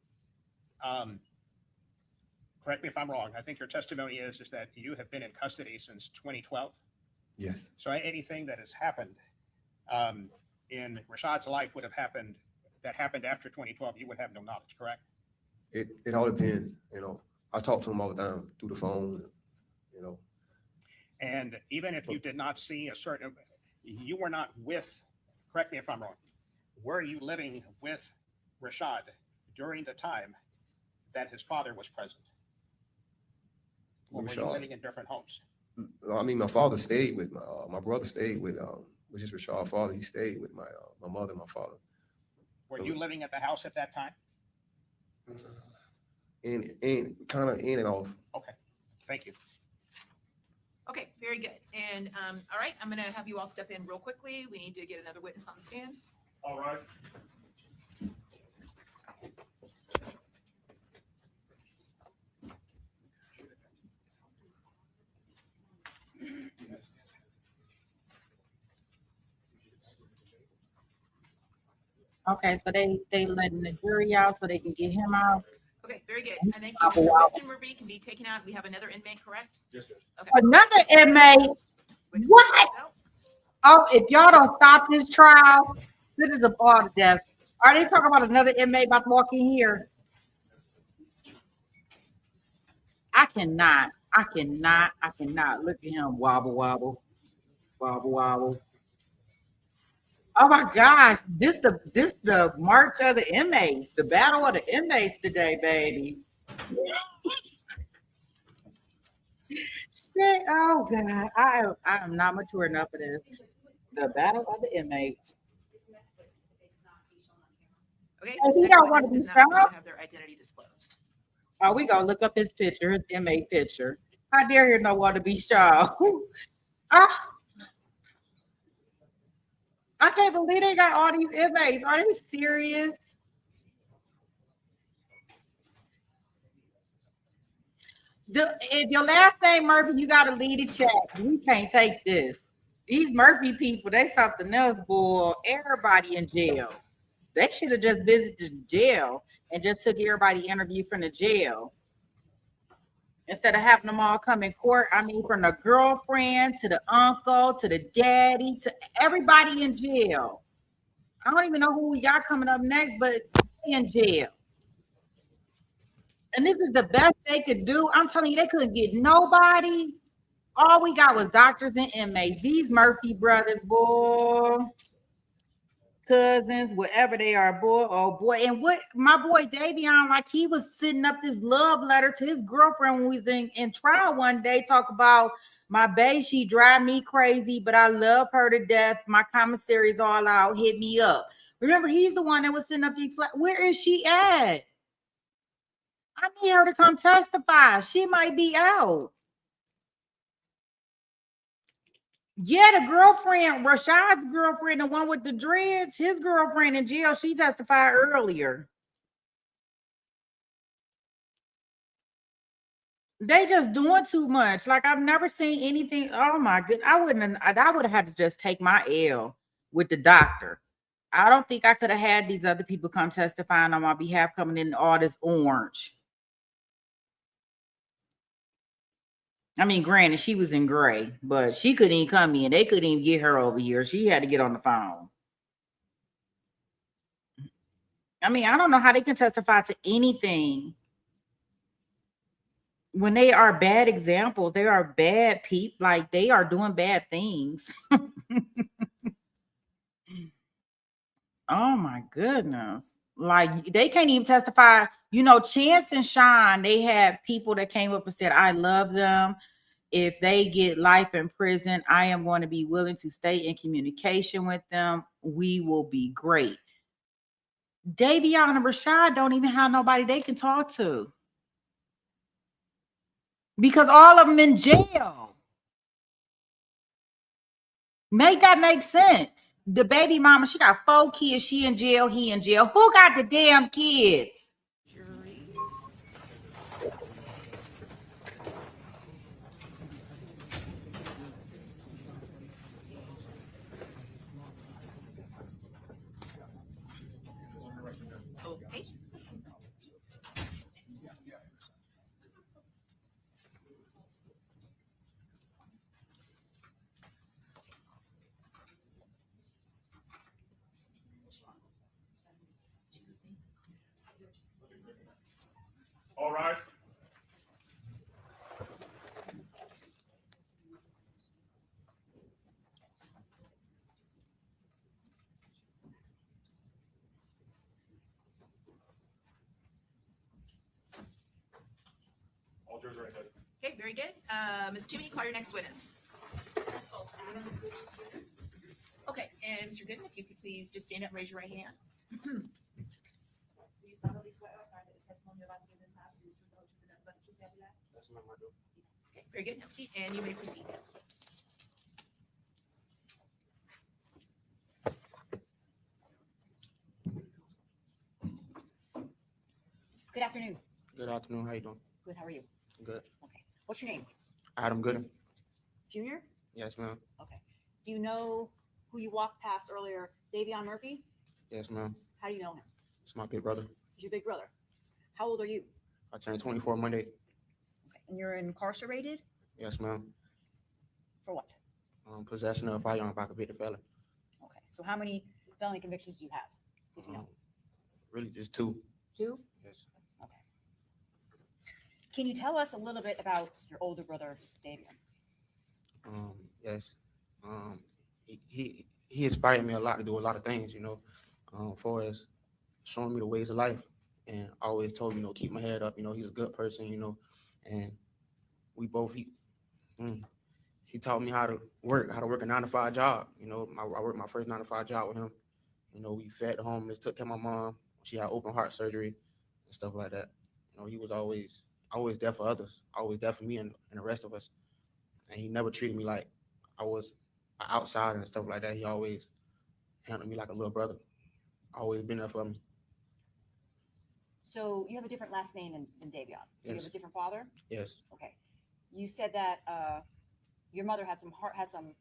correct me if I'm wrong, I think your testimony is that you have been in custody since 2012. Yes, So anything that has happened in Rashad's life would have happened, that happened after 2012, you would have no knowledge, correct? it all depends. You know, I talk to him all the time through the phone. You know, And even if you did not see a certain, you were not with, correct me if I'm wrong, were you living with Rashad during the time that his father was present? Or were you Rashad. living in different homes? I mean, my father stayed with my brother stayed with which is Rashad's father. He stayed with my mother and my father. Were you living at the house at that time? In kind of in and off. Okay, thank you. Okay, very good. And, all right, I'm gonna have you all step in real quickly. We need to get another witness on the stand. All right. Okay, so they letting the jury out so they can get him out. Okay, very good. I thank you. So Mr. Murphy can be taken out. We have another inmate, correct? Yes, sir. Okay. Another inmate. Witnesses What? stepped out. Oh, if y'all don't stop this trial, this is a part of death. Are they talking about another inmate about to walk in here? I cannot look at him wobble, wobble, wobble, wobble. Oh my God, this the march of the inmates, the battle of the inmates today, baby. Shit, oh God, I am not mature enough for this. The battle of the inmates. Okay, Does this he next not witness want to be does not wish found? to have their identity disclosed. Oh, we gonna look up his picture, his inmate picture. How dare he not want to be shown? Ah, I can't believe they got all these inmates. Are they serious? If your last name Murphy, you gotta lead the chat. We can't take this. These Murphy people, they something else, boy. Everybody in jail. They should have just visited the jail and just took everybody interview from the jail. Instead of having them all come in court, I mean, from the girlfriend to the uncle to the daddy to everybody in jail. I don't even know who we got coming up next, but in jail. And this is the best they could do. I'm telling you, they couldn't get nobody. All we got was doctors and inmates. These Murphy brothers, boy, cousins, whatever they are, boy, oh boy. And what my boy Davion, like he was sitting up this love letter to his girlfriend when we was in trial one day, talk about my bae, she drive me crazy, but I love her to death. My commissary's all out, hit me up. Remember, he's the one that was sitting up these where is she at? I need her to come testify. She might be out. Yeah, the girlfriend, Rashad's girlfriend, the one with the dreads, his girlfriend in jail, she testified earlier. They just doing too much. Like I've never seen anything. Oh my goodness. I would have had to just take my L with the doctor. I don't think I could have had these other people come testifying on my behalf coming in all this orange. I mean, granted, she was in gray, but she couldn't even come in. They couldn't even get her over here. She had to get on the phone. I mean, I don't know how they can testify to anything when they are bad examples. They are bad people. Like they are doing bad things. Oh my goodness. Like they can't even testify. You know, Chance and Sean, they had people that came up and said, I love them. If they get life in prison, I am going to be willing to stay in communication with them. We will be great. Davion and Rashad don't even have nobody they can talk to because all of them in jail. Make that make sense. The baby mama, she got 4 kids. She in jail. He in jail. Who got the damn kids? Okay. All right. All jurors are ahead. Okay, very good. Ms. Toomey, call your next witness. Okay, and Mr. Goodman, if you could please just stand up and raise your right hand. Do you solemnly swear or affirm that the testimony you're about to give this house will be true, the whole truth, and nothing but the truth, so help you God? That's what I'm gonna do. Okay, very good. Have a seat, and you may proceed. Good afternoon. Good afternoon. How you doing? Good, how are you? Good. Okay. What's your name? Adam Gooden. Junior? Yes, ma'am. Okay. Do you know who you walked past earlier, Davion Murphy? Yes, ma'am. How do you know him? It's my big brother. He's your big brother. How old are you? I turned 24 Monday. Okay. And you're incarcerated Yes, ma'am. for what? Possession of a firearm by convicted felon. Okay. So how many felony convictions do you have? If you know. Really just 2. 2? Yes. Okay. Can you tell us a little bit about your older brother, Davion? Yes. He inspired me a lot to do a lot of things, you know, for as showing me the ways of life, and always told me, you know, keep my head up. You know, he's a good person, you know, and we both, he taught me how to work a 9-to-5 job. You know, I worked my first 9-to-5 job with him. You know, we fed the homeless, took care of my mom. She had open heart surgery and stuff like that. You know, he was always there for others, always there for me and the rest of us. And he never treated me like I was an outsider and stuff like that. He always handled me like a little brother. Always been there for me. So you have a different last name than Davion. So you Yes. have a different father? Yes. Okay. You said that your mother had some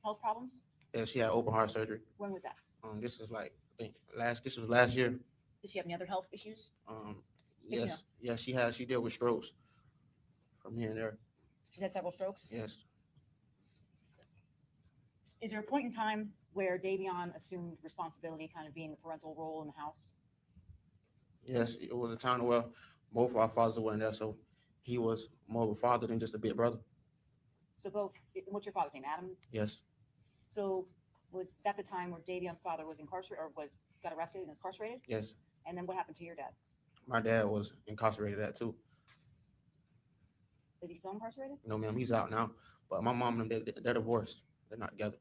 health problems. Yeah, she had open heart surgery. When was that? This is like, I think this was last year. Did she have any other health issues? Yes, Yes, yes, she dealt with strokes from here and there. She's had several strokes. Yes. Is there a point in time where Davion assumed responsibility, kind of being the parental role in the house? Yes, it was a time where both of our fathers weren't there, so he was more of a father than just a big brother. So both. What's your father's name? Adam. Yes. So was that the time where Davion's father was incarcerated or got arrested and incarcerated? Yes. And then what happened to your dad? My dad was incarcerated at too. Is he still incarcerated? No, ma'am, he's out now. But my mom and them, they're divorced. They're not together.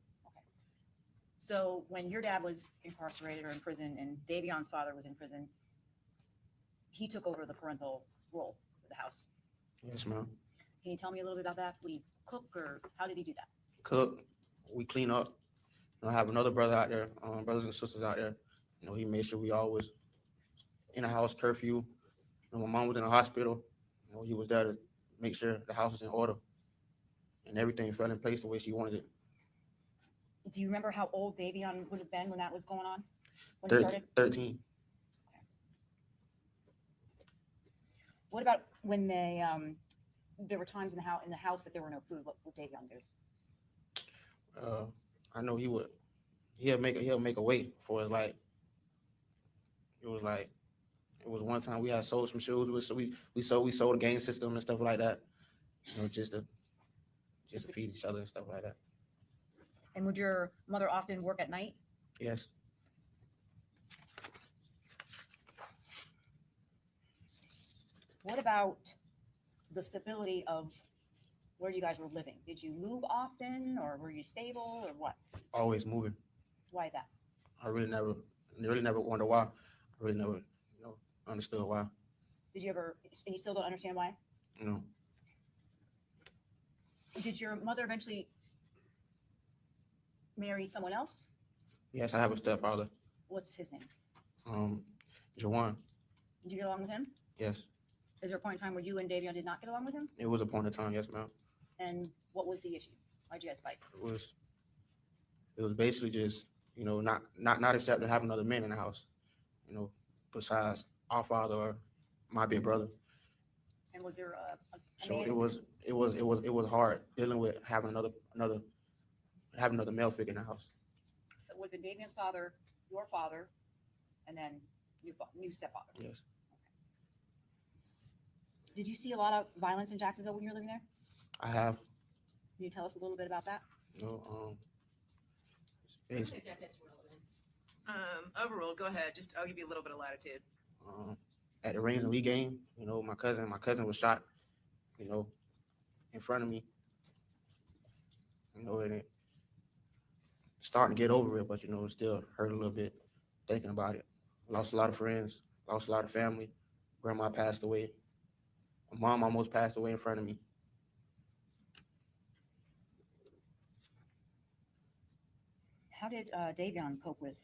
So when your dad was incarcerated or in prison and Davion's father was in prison, he took over the parental role of the house. Yes, ma'am. Can you tell me a little bit about that? Would he cook or how did he do that? Cook, we clean up. You know, I have another brother out there, brothers and sisters out there. You know, he made sure we always in a house curfew. You know, my mom was in the hospital. You know, he was there to make sure the house was in order and everything fell in place the way she wanted it. Do you remember how old Davion would have been when that was going on? When it started? 13. What about when they there were times in the house that there were no food? What would Davion do? I know he'll make a way for us. Like it was one time we had sold some shoes. We sold a game system and stuff like that. You know, just to feed each other and stuff like that. And would your mother often work at night? Yes. What about the stability of where you guys were living? Did you move often, or were you stable, or what? Always moving. Why is that? I really never wonder why. I really never, understood why. Did you ever, and you still don't understand why? You know, Did your mother eventually marry someone else? yes, I have a stepfather. What's his name? Jawan. Did you get along with him? Yes, Is there a point in time where you and Davion did not get along with him? it was a point of time. Yes, ma'am. And what was the issue? Why'd you guys fight? It was basically just, not accepting having other men in the house, besides our father or my big brother. And was there a So man? it was hard dealing with having another male figure in the house. So it would have been Davion's father, your father, and then new stepfather. Yes. Did you see a lot of violence in Jacksonville when you were living there? I have, Can you tell us a little bit about that? basically, Overruled, go ahead. I'll give you a little bit of latitude. at the Reigns and Lee game, my cousin was shot, in front of me. And it starting to get over it, but it still hurt a little bit thinking about it. Lost a lot of friends, lost a lot of family. Grandma passed away. My mom almost passed away in front of me. How did Davion cope with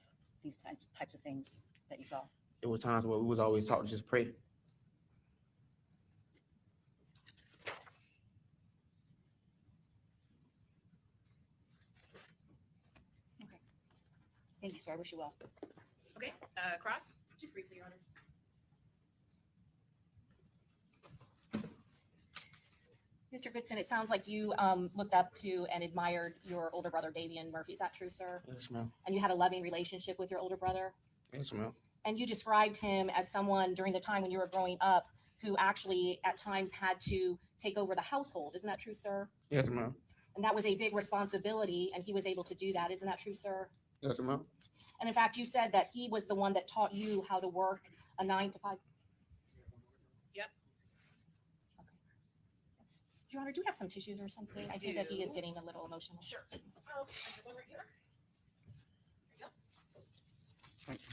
these types of things that you saw? There were times where we was always taught to just pray. Thank you, sir. I wish you well. Okay, Cross? Just briefly, Your Honor. Mr. Goodson, it sounds like you looked up to and admired your older brother, Davion Murphy. Is that true, sir? Yes, ma'am. And you had a loving relationship with your older brother? Yes, ma'am. And you described him as someone during the time when you were growing up who actually at times had to take over the household. Isn't that true, sir? Yes, ma'am. And that was a big responsibility, and he was able to do that. Isn't that true, sir? Yes, ma'am. And in fact, you said that he was the one that taught you how to work a 9 to 5. Yep. Okay. Your Honor, do you have some tissues or something? I think that he is do. getting a little emotional. Sure. Oh, it's over here. There you go.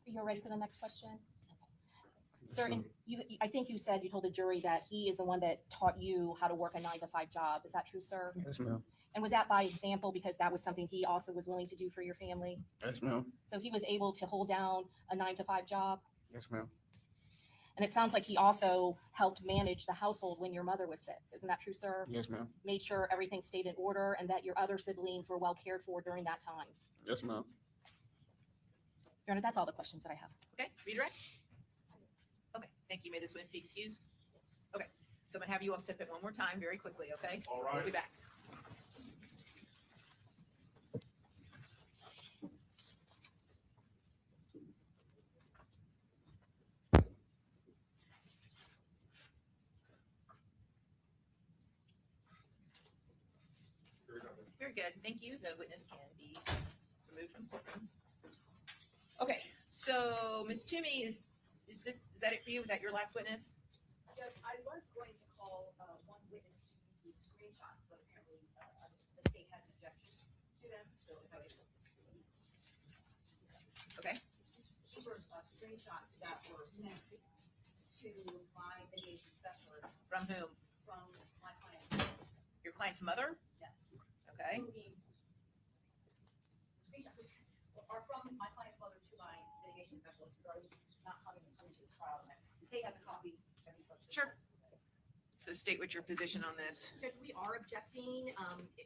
You're ready for the next question? Sir, and I think you said, you told the jury that he is the one that taught you how to work a 9 to 5 job. Is that true, sir? Yes, ma'am. And was that by example because that was something he also was willing to do for your family? Yes, ma'am. So he was able to hold down a 9 to 5 job? Yes, ma'am. And it sounds like he also helped manage the household when your mother was sick. Isn't that true, sir? Yes, ma'am. Made sure everything stayed in order and that your other siblings were well cared for during that time. Yes, ma'am. Your Honor, that's all the questions that I have. Okay, redirect. Okay, thank you. May this witness be excused? Okay, so I'm gonna have you all step it one more time very quickly, okay? All We'll right. be back. Very good, thank you. The witness can be removed from courtroom. Okay, so Ms. Toomey, is that it for you? Was that your last witness? Judge, I was going to call one witness to these screenshots, but apparently the state has an objection to them, so if I could. Okay, These were screenshots that were sent to my mitigation specialist from whom? from my client. Your client's mother? Yes. Okay, Screenshots are from my client's mother to my mitigation specialist regarding not coming to this trial. The state has a copy. Have you posted? Sure. So state what your position on this. Judge, we are objecting.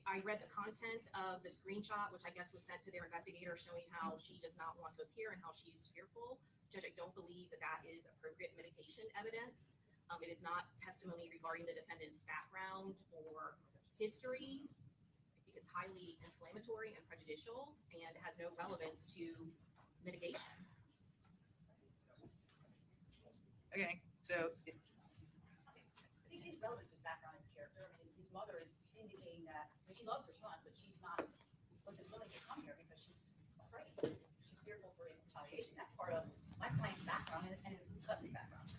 I read the content of the screenshot, which I guess was sent to their investigator showing how she does not want to appear and how she's fearful. Judge, I don't believe that that is appropriate mitigation evidence. It is not testimony regarding the defendant's background or history. I think it's highly inflammatory and prejudicial and has no relevance to mitigation. Okay, so I think it is relevant to his background and his character. I mean, his mother is indicating that she loves her son, but wasn't willing to come here because she's afraid. She's fearful for his retaliation. That's part of my client's background and his disgusting background.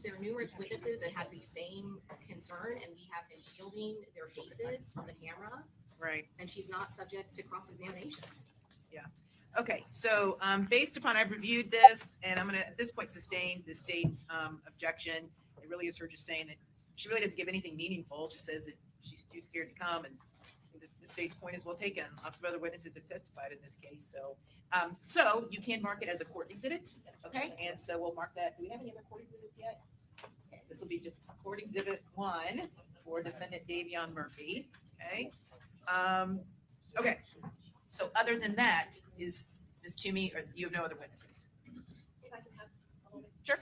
challenge. There are numerous witnesses that had the same concern, and we have been shielding their faces from the camera, Right. and she's not subject to cross-examination. Okay, so based upon I've reviewed this, and I'm gonna at this point sustain the state's objection. It really is her just saying that she really doesn't give anything meaningful. Just says that she's too scared to come, and the state's point is well taken. Lots of other witnesses have testified in this case, so so you can mark it as a court exhibit, okay? And so we'll mark that. Do we have any other court exhibits yet? Okay, this will be just court exhibit 1 for defendant Davion Murphy. Okay. Okay. So other than that, is Ms. Toomey, or you have no other witnesses? If I can have a moment. Sure.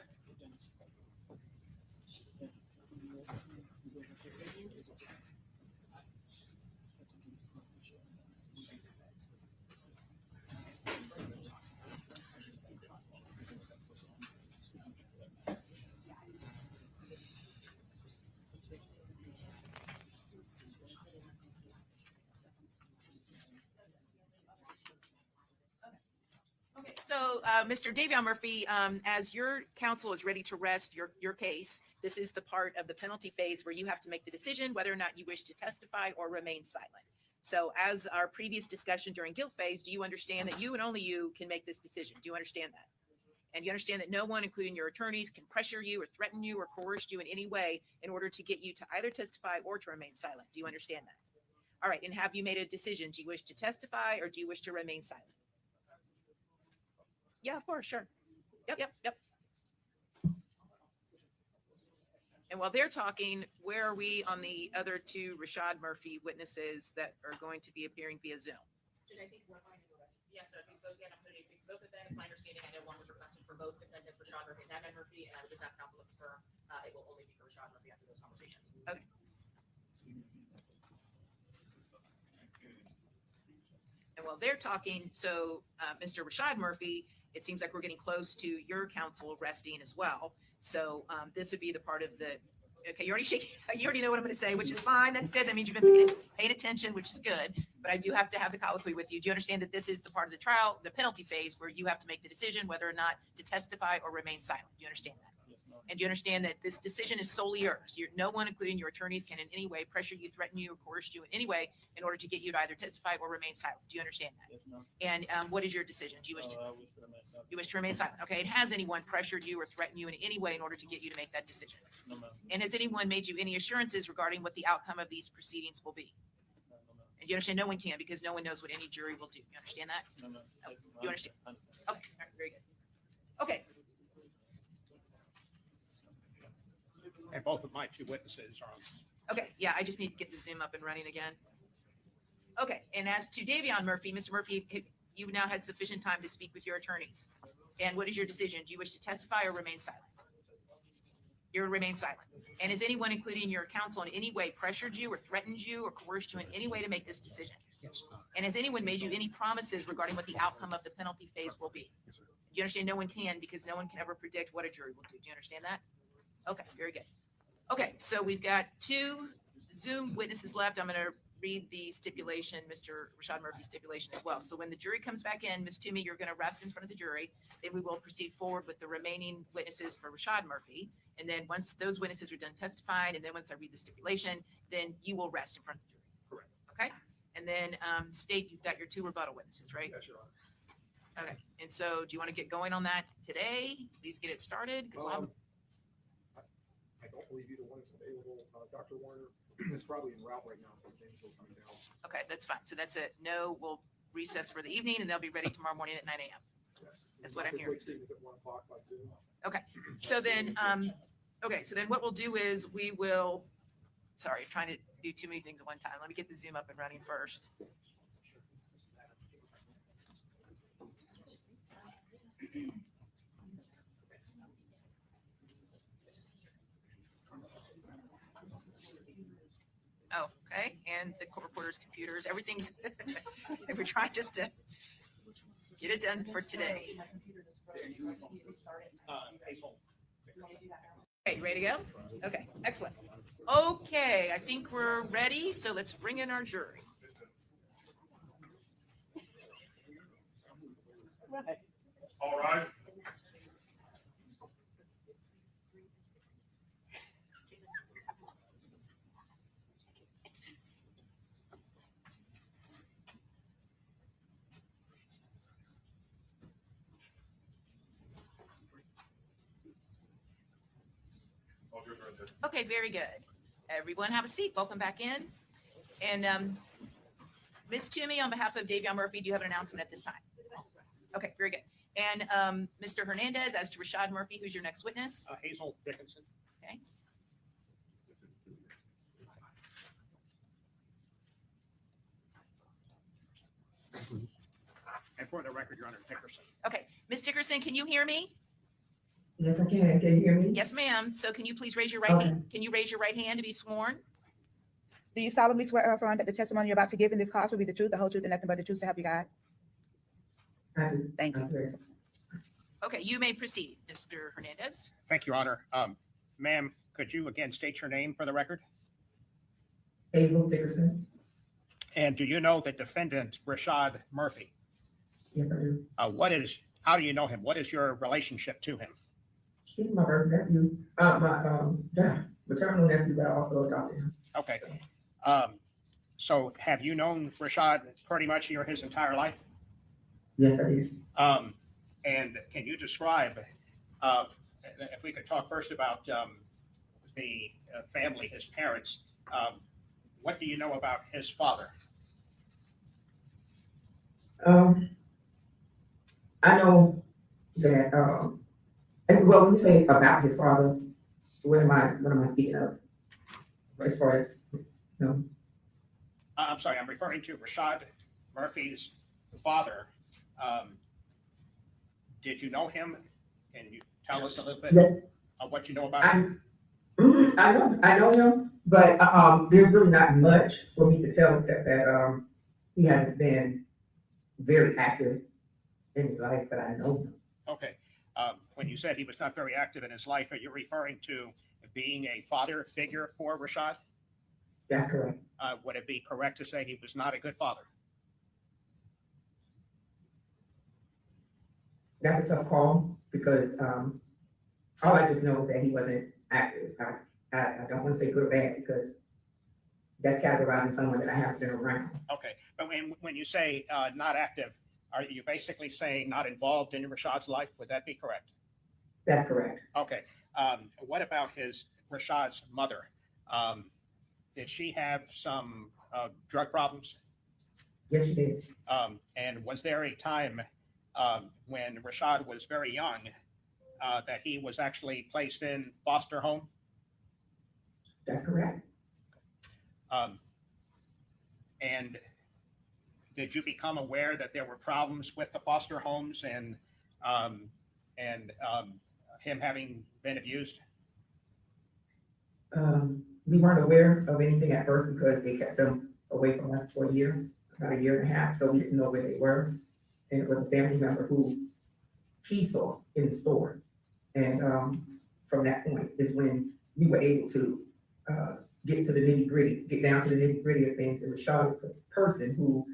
Okay, so Mr. Davion Murphy, as your counsel is ready to rest your case, this is the part of the penalty phase where you have to make the decision whether or not you wish to testify or remain silent. So as our previous discussion during guilt phase, do you understand that you and only you can make this decision? Do you understand that? And you understand that no one, including your attorneys, can pressure you or threaten you or coerce you in any way in order to get you to either testify or to remain silent. Do you understand that? All right, and have you made a decision? Do you wish to testify or do you wish to remain silent? Yeah, of course, sure. Yep. And while they're talking, where are we on the other 2 Rashad Murphy witnesses that are going to be appearing via Zoom? Should I think we're fine? Yes, sir. If we spoke again, I'm going to speak to both of them. It's my understanding. I know one was requested for both defendants, Rashad Murphy and Davion Murphy, and I would just ask counsel to confirm it will only be for Rashad Murphy after those conversations. Okay. And while they're talking, so Mr. Rashad Murphy, it seems like we're getting close to your counsel resting as well. So this would be the part of the, okay, you already know what I'm going to say, which is fine. That's good. That means you've been paying attention, which is good. But I do have to have the colloquy with you. Do you understand that this is the part of the trial, the penalty phase, where you have to make the decision whether or not to testify or remain silent? Do you understand that? And do you understand that this decision is solely yours? No one, including your attorneys, can in any way pressure you, threaten you, or coerce you in any way in order to get you to either testify or remain silent. Do you understand that? Yes, ma'am. And what is your decision? Do you wish to? I wish to remain silent. You wish to remain silent. Okay. And has anyone pressured you or threatened you in any way in order to get you to make that decision? No, ma'am. And has anyone made you any assurances regarding what the outcome of these proceedings will be? No, ma'am. And you understand no one can, because no one knows what any jury will do. You understand that? No, ma'am. Oh, Yes, ma'am. you understand? I understand. Okay. All right, very good. Okay. And both of my 2 witnesses are on. Okay. Yeah. I just need to get the Zoom up and running again. Okay. And as to Davion Murphy, Mr. Murphy, you now had sufficient time to speak with your attorneys. And what is your decision? Do you wish to testify or remain silent? You remain silent. And has anyone, including your counsel, in any way pressured you or threatened you or coerced you in any way to make this decision? Yes. And has anyone made you any promises regarding what the outcome of the penalty phase will be? Do you understand? No one can, because no one can ever predict what a jury will do. Do you understand that? Okay, very good. Okay, so we've got 2 Zoom witnesses left. I'm going to read the stipulation, Mr. Rashad Murphy's stipulation as well. So when the jury comes back in, Ms. Toomey, you're going to rest in front of the jury. Then we will proceed forward with the remaining witnesses for Rashad Murphy. And then once those witnesses are done testifying, and then once I read the stipulation, then you will rest in front of the jury. Correct. Okay? And then State, you've got your 2 rebuttal witnesses, right? Yes, Your Honor. Okay. And so do you want to get going on that today? Please get it started. 'Cause we'll have- I don't believe either one is available. Dr. Warner is probably en route right now for Janesville coming down. Okay, that's fine. So that's it. No, we'll recess for the evening and they'll be ready tomorrow morning at 9 a.m. Yes. That's what I'm Dr. hearing. Blake is at 1 o'clock by Zoom. So then, so then what we'll do is we will, sorry, I'm trying to do too many things at one time. Let me get the Zoom up and running first. Oh, okay. And the court reporter's computers, everything's, we're trying just to get it done for today. Case hold. Okay, you ready to go? Okay, excellent. Okay, I think we're ready. So let's bring in our jury. All rise. Okay, very good. Everyone have a seat. Welcome back in. And Ms. Toomey, on behalf of Davion Murphy, do you have an announcement at this time? Okay, very good. And Mr. Hernandez, as to Rashad Murphy, who's your next witness? Hazel Dickinson. Okay. And for the record, Your Honor, Dickerson. Okay, Ms. Dickerson, can you hear me? Yes, I can. Can you hear me? Yes, ma'am. So can you please raise your right Okay. hand? Can you raise your right hand to be sworn? Do you solemnly swear or affirm that the testimony you're about to give in this cause will be the truth, the whole truth, and nothing but the truth to help you God? I do. Thank I you. swear. Okay, you may proceed, Mr. Hernandez. Thank you, Your Honor. Ma'am, could you again state your name for the record? Hazel Dickerson. And do you know the defendant, Rashad Murphy? Yes, I do. How do you know him? What is your relationship to him? He's my birth nephew. My maternal nephew, but I also adopted him. Okay. So have you known Rashad pretty much his entire life? Yes, I did. And can you describe, if we could talk first about the family, his parents, what do you know about his father? I know that, well, when you say about his father, what am I speaking of? As far as, no, I'm sorry, I'm referring to Rashad Murphy's father. Did you know him? Can you tell us a little bit yes, of what you know about him? I know him, but, there's really not much for me to tell except that, he hasn't been very active in his life, but I know him. Okay. When you said he was not very active in his life, are you referring to being a father figure for Rashad? That's correct. Would it be correct to say he was not a good father? That's a tough call because all I just know is that he wasn't active. I don't want to say good or bad because that's categorizing someone that I haven't been around. Okay, but when you say not active, are you basically saying not involved in Rashad's life? Would that be correct? That's correct. Okay. What about Rashad's mother? Did she have some drug problems? Yes, she did. And was there a time when Rashad was very young that he was actually placed in foster home? That's correct. And did you become aware that there were problems with the foster homes and him having been abused? We weren't aware of anything at first because they kept them away from us for a year, about a year and a half, so we didn't know where they were. And it was a family member who he saw in the store. And from that point is when we were able to get to the nitty gritty, get down to the nitty gritty of things. And Rashad is the person who,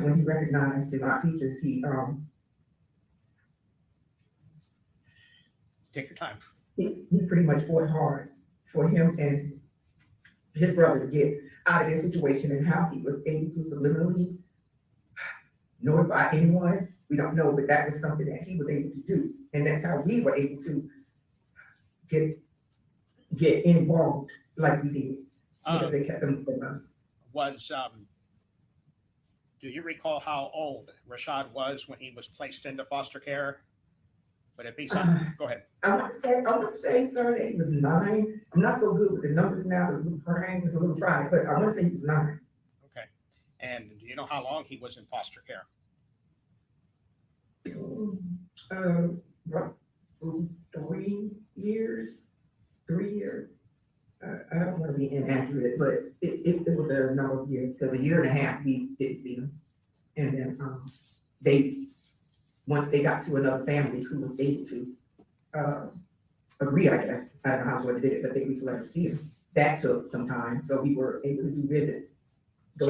when he recognized his Aunt Peaches, he Take your time. he pretty much fought hard for him and his brother to get out of this situation, and how he was able to subliminally notify anyone, we don't know, but that was something that he was able to do. And that's how we were able to get involved like we did, because they kept them from us. Do you recall how old Rashad was when he was placed into foster care? Would it be something? Go ahead. I want to say, sir, that he was 9. I'm not so good with the numbers now. The brain is a little fried, but I want to say he was 9. Okay. And do you know how long he was in foster care? 3 years. 3 years. I don't want to be inaccurate, but it was a number of years, because a year and a half we didn't see him. And then once they got to another family who was able to agree, I guess, I don't know how they did it, but they agreed to let us see him. That took some time, so we were able to do visits,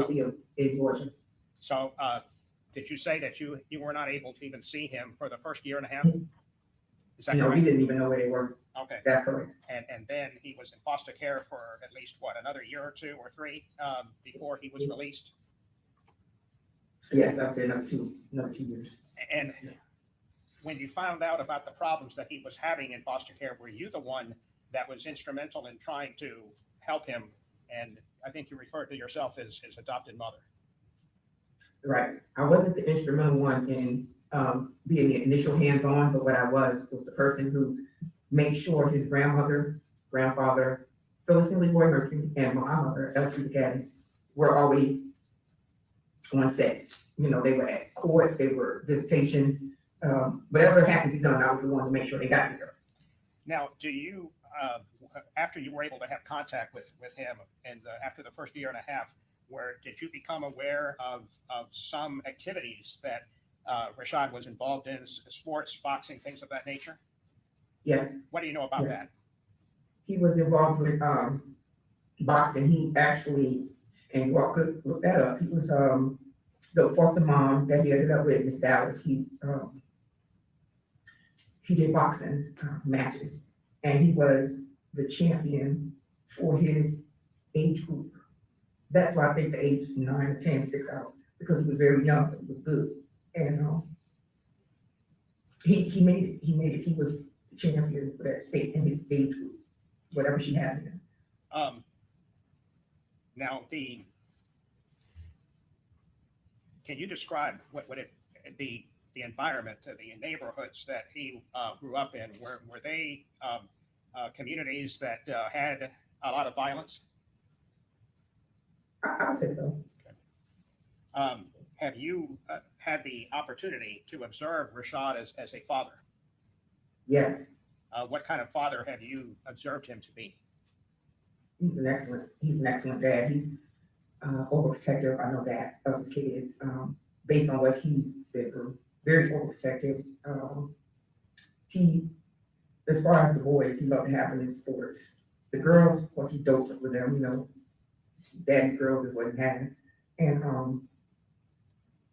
see him in Georgia. So did you say that you were not able to even see him for the first year and a half? Is that correct? We didn't even know where they were. Okay. That's correct. And then he was in foster care for at least, another year or 2 or 3 before he was released? Yes, I'd say another two years. And when you found out about the problems that he was having in foster care, were you the one that was instrumental in trying to help him. And I think you referred to yourself as his adopted mother. Right. I wasn't the instrumental one in being the initial hands-on, but what I was the person who made sure his grandmother, grandfather, Phyllis and Leroy Murphy, and my mother, Elfrida Gaddis, were always on set. You know, they were at court, they were visitation, whatever had to be done, I was the one to make sure they got there. Now, do you, after you were able to have contact with him and after the first year and a half, did you become aware of some activities that Rashad was involved in, sports, boxing, things of that nature? Yes. What do you know about Yes. that? He was involved with boxing. He actually, and you all could look that up, he was the foster mom that he ended up with, Miss Dallas. He did boxing matches, and he was the champion for his age group. That's why I think the age 9 or 10 sticks out, because he was very young, but he was good. And he made it. He made it. He was the champion for that state in his age group, whatever she had in him. Now, can you describe the environment, the neighborhoods that he grew up in? Were they communities that had a lot of violence? I would say so. Have you had the opportunity to observe Rashad as a father? Yes. What kind of father have you observed him to be? He's an excellent dad. He's overprotective, I know that, of his kids, based on what he's been through. Very overprotective. He, as far as the boys, he loved having in sports. The girls, of course, he doped with them, you know. Daddy's girls is what he has. And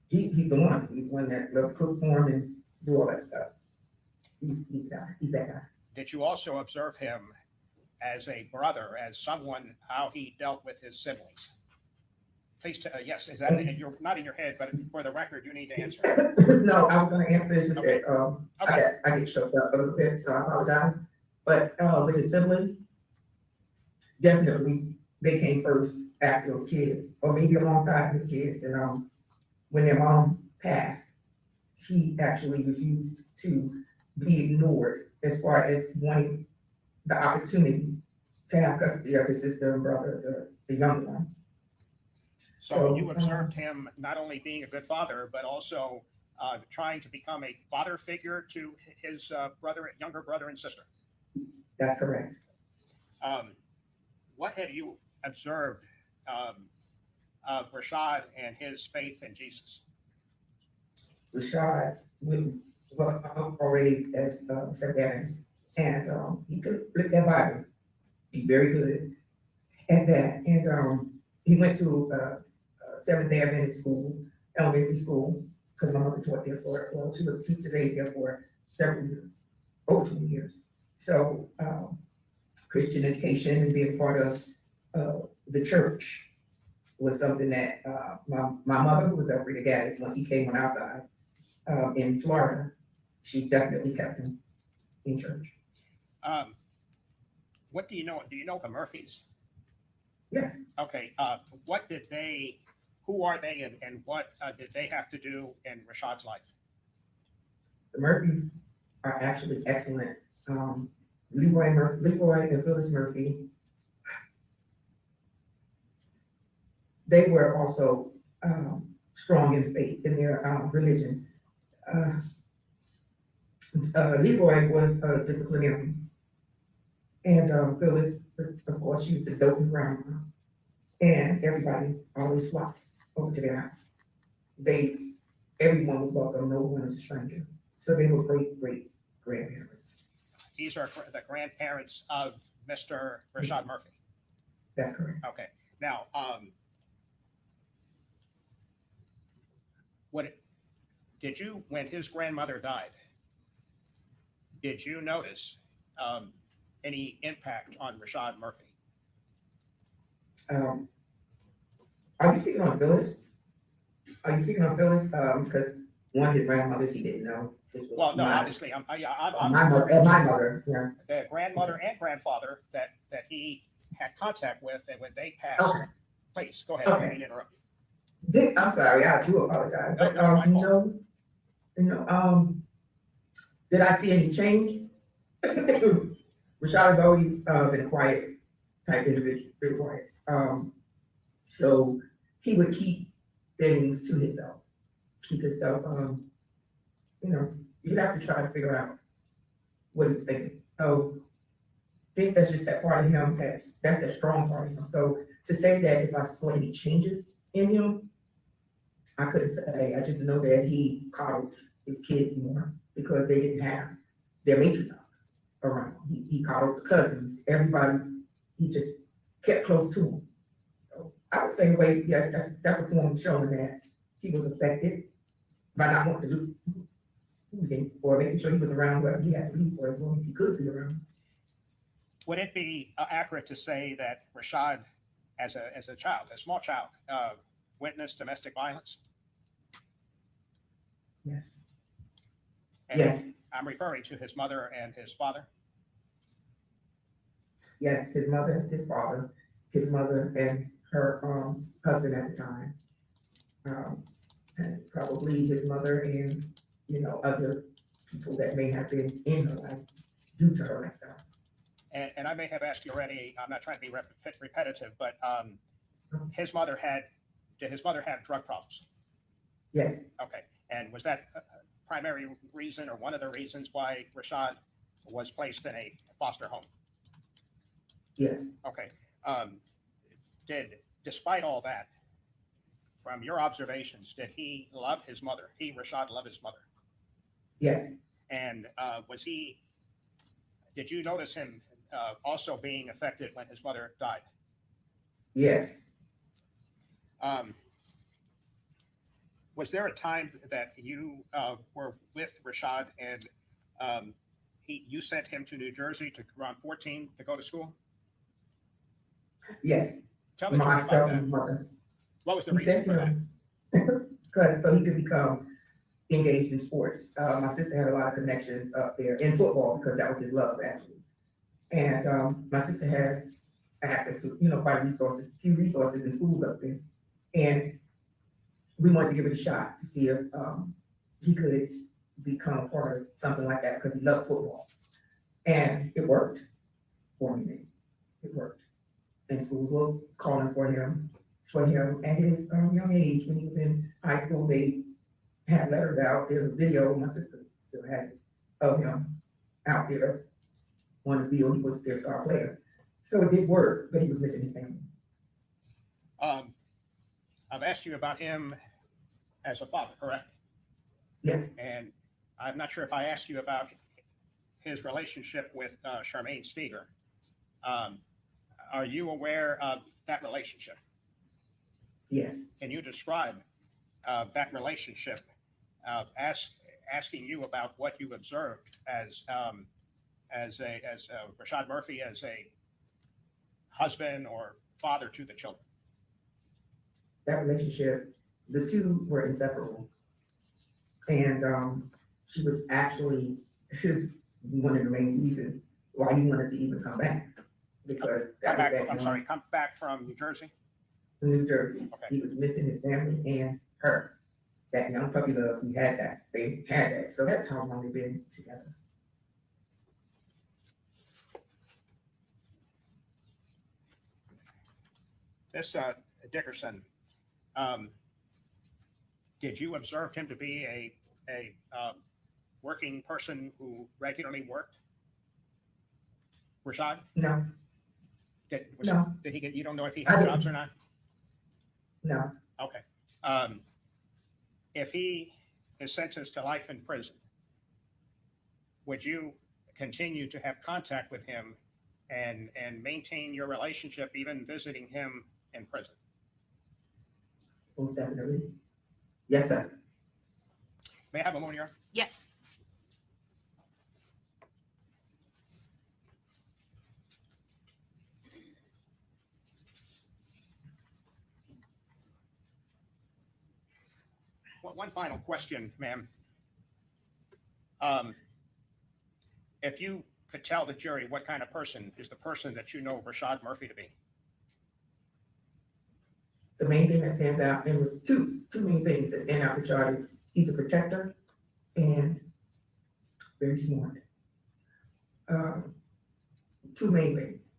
he's the one. He's one that loved to cook for him and do all that stuff. He's that guy. Did you also observe him as a brother, as someone, how he dealt with his siblings? Please, yes, is that, you're not in your head, but for the record, you need to answer. No, I was gonna answer, it's just Okay. that, Okay. I get choked up a little bit, so I apologize. But, with his siblings, definitely, they came first after those kids, or maybe alongside his kids, and, when their mom passed, he actually refused to be ignored as far as wanting the opportunity to have custody of his sister and brother, the young ones. So you observed him not only being a good father, but also trying to become a father figure to his younger brother and sister. That's correct. What have you observed of Rashad and his faith in Jesus? Rashad was raised as Sabbathist, and he could flip that Bible. He's very good at that. And he went to Seventh-day Adventist school, elementary school, because my mother taught there well, she was a teacher's aide there for several years, over 20 years. So Christian education and being part of the church was something that my mother, who was Elfrida Gaddis, once he came on our side in Florida, she definitely kept him in church. What do you know? Do you know the Murphys? Yes. Okay. Who are they and what did they have to do in Rashad's life? The Murphys are actually excellent. Leroy and Phyllis Murphy, they were also strong in faith, in their religion. Leroy was a disciplinarian. And Phyllis, of course, she was the dope grandma. And everybody always flocked over to their house. Everyone was welcome, no one was a stranger. So they were great, great grandparents. These are the grandparents of Mr. Rashad Murphy. That's correct. Okay. Now, when his grandmother died, did you notice any impact on Rashad Murphy? Are you speaking on Phyllis? Because one of his grandmothers he didn't know. which was Well, no, my, obviously, my mother, and my mother, yeah. the grandmother and grandfather that he had contact with, and when they passed. Okay. Please, go ahead. I Okay. didn't mean to interrupt. I'm sorry, I do apologize, No, but, no, my fault. did I see any change? Rashad has always, been a quiet type individual, very quiet. So he would keep things to himself, keep himself, you'd have to try to figure out what he was thinking. Oh, I think that's just that part of him, that's that strong part of him. So to say that if I saw any changes in him, I couldn't say. I just know that he coddled his kids more because they didn't have their matriarch around. He coddled the cousins, everybody, he just kept close to them. So I would say, wait, yes, that's a form of showing that he was affected by not wanting to do losing or making sure he was around where he had to be for as long as he could be around. Would it be accurate to say that Rashad, as a child, a small child, witnessed domestic violence? Yes. And Yes. I'm referring to his mother and his father. Yes, his mother, his father, his mother, and her husband at the time. And probably his mother and, other people that may have been in her life due to her lifestyle. And I may have asked you already, I'm not trying to be repetitive, but did his mother have drug problems? Yes. Okay. And was that a primary reason or one of the reasons why Rashad was placed in a foster home? Yes. Okay. Despite all that, from your observations, did he love his mother? Rashad, love his mother? Yes. And did you notice him also being affected when his mother died? Yes. Was there a time that you were with Rashad and you sent him to New Jersey to around 14 to go to school? Yes. Tell me about Myself that. and mother. What was the He reason sent for that? him because so he could become engaged in sports. My sister had a lot of connections up there in football because that was his love actually. And my sister has access to, quite a few resources in schools up there. And we wanted to give it a shot to see if he could become part of something like that because he loved football. And it worked for me. It worked. And schools were calling for him at his young age. When he was in high school, they had letters out. There's a video, my sister still has it, of him out there on the field. He was their star player. So it did work, but he was missing his family. I've asked you about him as a father, correct? Yes. And I'm not sure if I asked you about his relationship with Charmaine Steger. Are you aware of that relationship? Yes. Can you describe that relationship? Asking you about what you observed as Rashad Murphy as a husband or father to the children. That relationship, the two were inseparable. And she was actually one of the main reasons why he wanted to even come back. Because that was that come back from New Jersey? From New Jersey. Okay. He was missing his family and her. That young puppy love, he had that. They had that. So that's how long they've been together. This Dickerson, did you observe him to be a working person who regularly worked? Rashad? No. No. Did he get? You don't know if he had jobs or not? No. Okay. If he is sentenced to life in prison, would you continue to have contact with him and maintain your relationship, even visiting him in prison? Most definitely. Yes, sir. May I have a moment here? Yes. One final question, ma'am. If you could tell the jury what kind of person is the person that you know Rashad Murphy to be. The main thing that stands out, and two main things that stand out with Rashad is he's a protector and very smart. Two main things,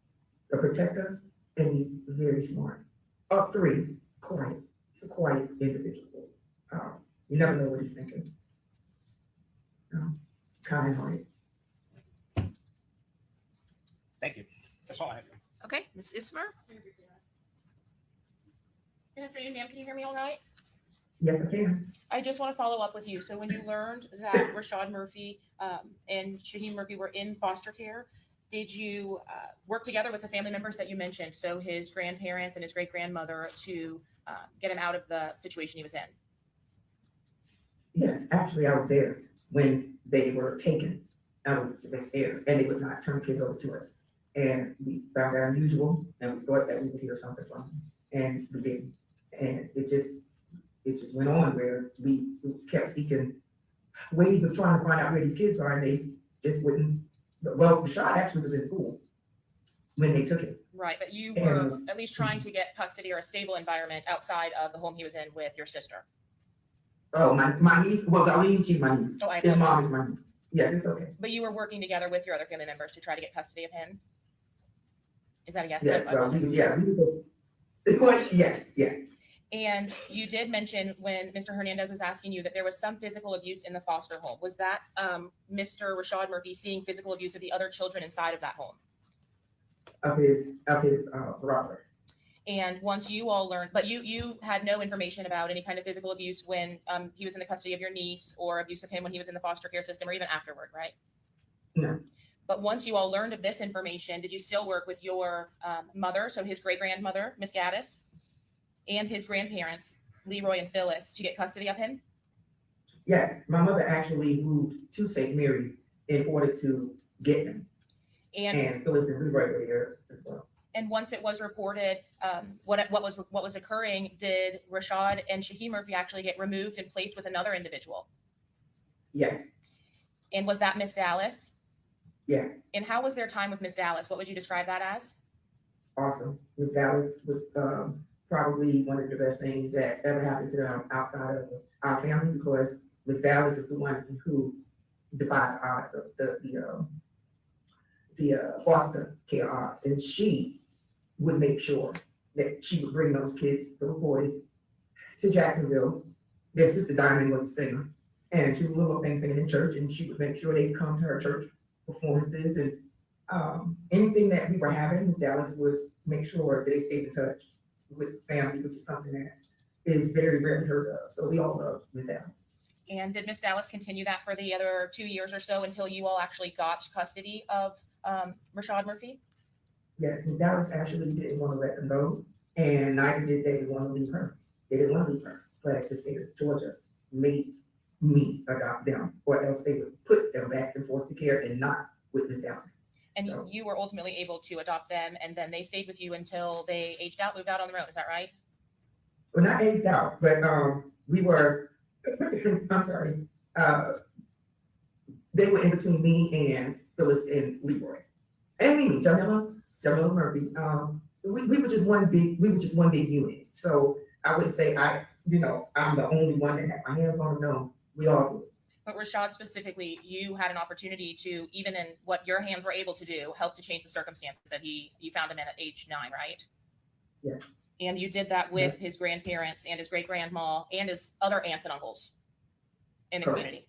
a protector and he's very smart. All three, quiet. He's a quiet individual. You never know what he's thinking. Kind-hearted. Thank you. That's all I have. Okay, Ms. Ismer? Good afternoon, ma'am. Can you hear me all right? Yes, I can. I just want to follow up with you. So when you learned that Rashad Murphy and Shaheem Murphy were in foster care, did you work together with the family members that you mentioned? So his grandparents and his great-grandmother to get him out of the situation he was in? Yes, actually, I was there when they were taken. I was there, and they would not turn kids over to us. And we found that unusual, and we thought that we would hear something from them, and we didn't. And it just went on where we kept seeking ways of trying to find out where these kids are, and they just wouldn't. Well, Rashad actually was in school when they took him. Right, but you were at least trying to get custody or a stable environment outside of the home he was in with your sister. Oh, my niece. Well, Darlene, she's my niece. Oh, I His apologize. mom is my niece. Yes, it's okay. But you were working together with your other family members to try to get custody of him? Is that a yes? Yes, I apologize. Yes. And you did mention when Mr. Hernandez was asking you that there was some physical abuse in the foster home. Was that Mr. Rashad Murphy seeing physical abuse of the other children inside of that home? Of his brother. And once you all learned, but you had no information about any kind of physical abuse when he was in the custody of your niece, or abuse of him when he was in the foster care system, or even afterward, right? No. But once you all learned of this information, did you still work with your mother, so his great-grandmother, Miss Gaddis, and his grandparents, Leroy and Phyllis, to get custody of him? Yes, my mother actually moved to St. Mary's in order to get him. And Phyllis and Leroy were there as well. And once it was reported what was occurring, did Rashad and Shaheem Murphy actually get removed and placed with another individual? Yes. And was that Miss Dallas? Yes. And how was their time with Miss Dallas? What would you describe that as? Awesome. Miss Dallas was probably one of the best things that ever happened to them outside of our family, because Miss Dallas is the one who defied the odds of the foster care odds, and she would make sure that she would bring those kids, those boys, to Jacksonville. Their sister Diamond was a singer, and she was a little thing singing in church, and she would make sure they'd come to her church performances, and anything that we were having, Miss Dallas would make sure that they stayed in touch with family, which is something that is very rarely heard of. So we all love Miss Dallas. And did Miss Dallas continue that for the other 2 years or so until you all actually got custody of Rashad Murphy? Yes, Miss Dallas actually didn't want to let them go, and neither did they want to leave her. They didn't want to leave her, but the state of Georgia made me adopt them, or else they would put them back in foster care and not with Miss Dallas. And you were ultimately able to adopt them, and then they stayed with you until they aged out, moved out on their own. Is that right? Well, not aged out, but we were, I'm sorry, they were in between me and Phyllis and Leroy. And me, Jamila Murphy. We were just one big unit. So I wouldn't say I'm the only one that had my hands on them. No, we all did. But Rashad specifically, you had an opportunity to, even in what your hands were able to do, help to change the circumstances that you found him in at age 9, right? Yes. And you did that with his grandparents and his great-grandma and his other aunts and uncles in the community.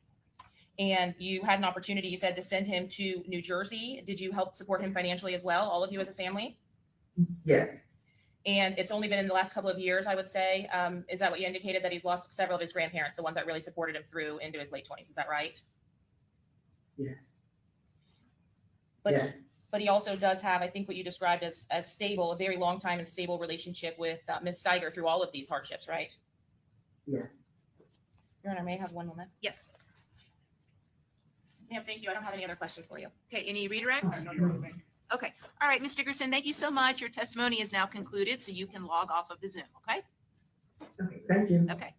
And you had an opportunity, you said, to send him to New Jersey. Did you help support him financially as well, all of you as a family? Yes. And it's only been in the last couple of years, I would say. Is that what you indicated, that he's lost several of his grandparents, the ones that really supported him through into his late 20s? Is that right? Yes. But, yes. But he also does have, I think, what you described as stable, a very long time and stable relationship with Ms. Steiger through all of these hardships, right? Yes. Your Honor, may I have one moment? Yes. Ma'am, thank you. I don't have any other questions for you. Okay, any redirect? Okay, all right, Ms. Dickerson, thank you so much. Your testimony is now concluded, so you can log off of the Zoom, okay? Okay, thank you. Okay,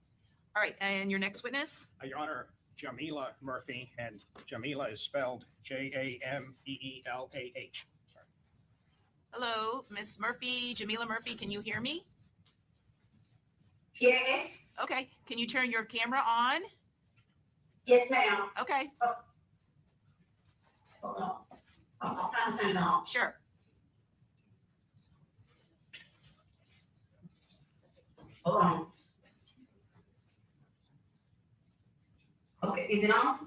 all right, and your next witness? Your Honor, Jamila Murphy, and Jamila is spelled Jameelah. Sorry. Hello, Miss Murphy, Jamila Murphy, can you hear me? Yes, Okay, can you turn your camera on? yes, ma'am. Okay, Hold on. I'm trying to turn it on. sure. Hold on. Okay, is it on?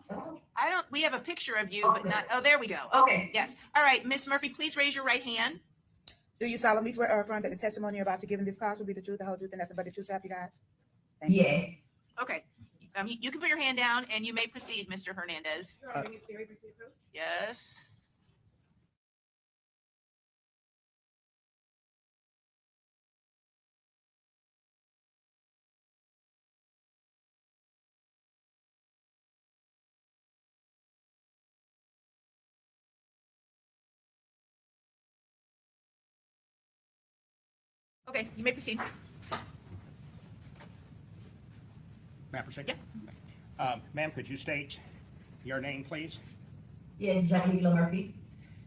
We have a picture of you, but Okay. not, oh, there we go. Okay. Yes. All right, Miss Murphy, please raise your right hand. Do you solemnly swear or affirm that the testimony you're about to give in this class will be the truth, the whole truth, and nothing but the truth, so help you God? Thank you. Yes. Okay. You can put your hand down and you may proceed, Mr. Hernandez. Yes. Okay, you may proceed. May I proceed? Yeah. Ma'am, could you state your name, please? Yes, Jamila Murphy.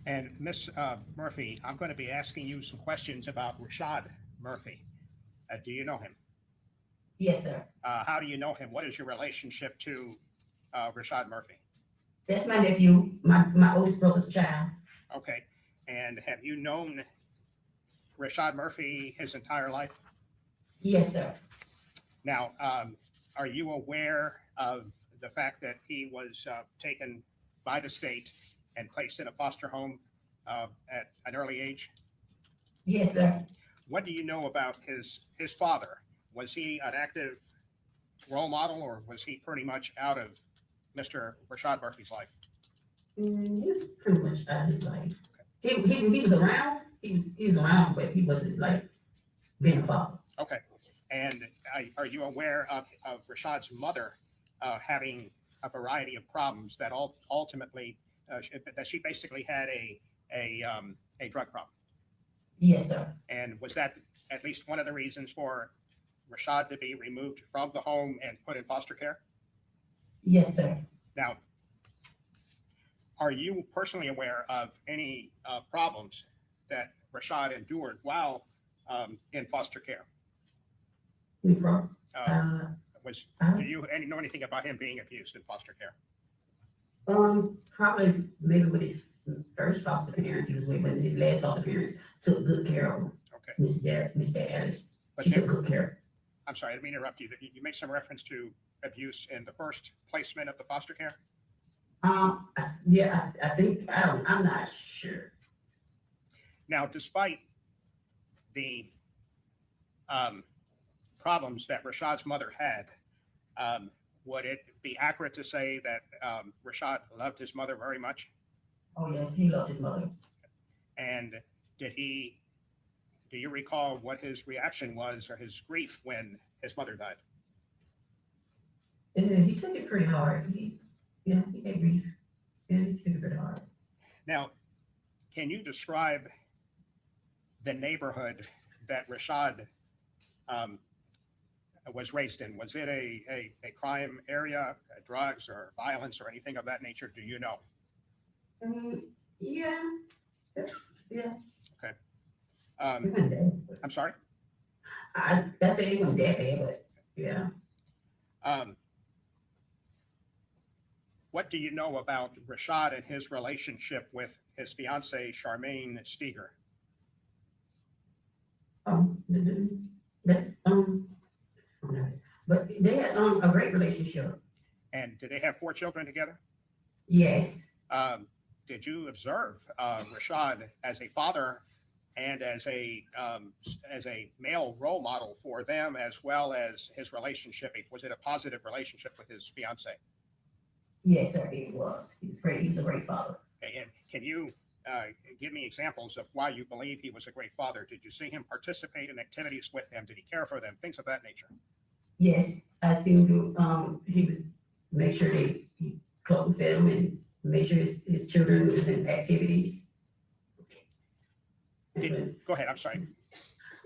And Miss Murphy, I'm going to be asking you some questions about Rashad Murphy. Do you know him? Yes, sir. How do you know him? What is your relationship to Rashad Murphy? That's my nephew, my oldest brother's child. Okay. And have you known Rashad Murphy his entire life? Yes, sir. Now, are you aware of the fact that he was taken by the state and placed in a foster home at an early age? Yes, sir. What do you know about his father? Was he an active role model, or was he pretty much out of Mr. Rashad Murphy's life? He was pretty much out of his life. He was around. He was around, but he wasn't like being a father. Okay. And are you aware of Rashad's mother having a variety of problems that ultimately that she basically had a drug problem? Yes, sir. And was that at least one of the reasons for Rashad to be removed from the home and put in foster care? Yes, sir. Now, are you personally aware of any problems that Rashad endured while in foster care? We brought, Do you know anything about him being abused in foster care? probably maybe with his first foster parents, he was with, but his last foster parents took good care of him. Okay. Miss Alice, But she then- took good care. I'm sorry, I didn't mean to interrupt you. You made some reference to abuse in the first placement of the foster care? Yeah, I think, I'm not sure. Now, despite the problems that Rashad's mother had, would it be accurate to say that Rashad loved his mother very much? Oh, yes, he loved his mother. And do you recall what his reaction was or his grief when his mother died? He took it pretty hard. He had grief. Yeah, he took it pretty hard. Now, can you describe the neighborhood that Rashad was raised in? Was it a crime area, drugs or violence or anything of that nature? Do you know? Yeah. Yeah. Okay. It wasn't bad. I'm sorry? That's it. It wasn't that bad, but yeah. What do you know about Rashad and his relationship with his fiancee, Charmaine Steger? That's but they had a great relationship. And did they have 4 children together? Yes. Did you observe Rashad as a father and as a male role model for them, as well as his relationship? Was it a positive relationship with his fiancee? Yes, sir, it was. He was great. He was a great father. Okay, and can you give me examples of why you believe he was a great father? Did you see him participate in activities with them? Did he care for them? Things of that nature. Yes, I seen him. He was make sure he clothed them and make sure his children was in activities. Go ahead. I'm sorry.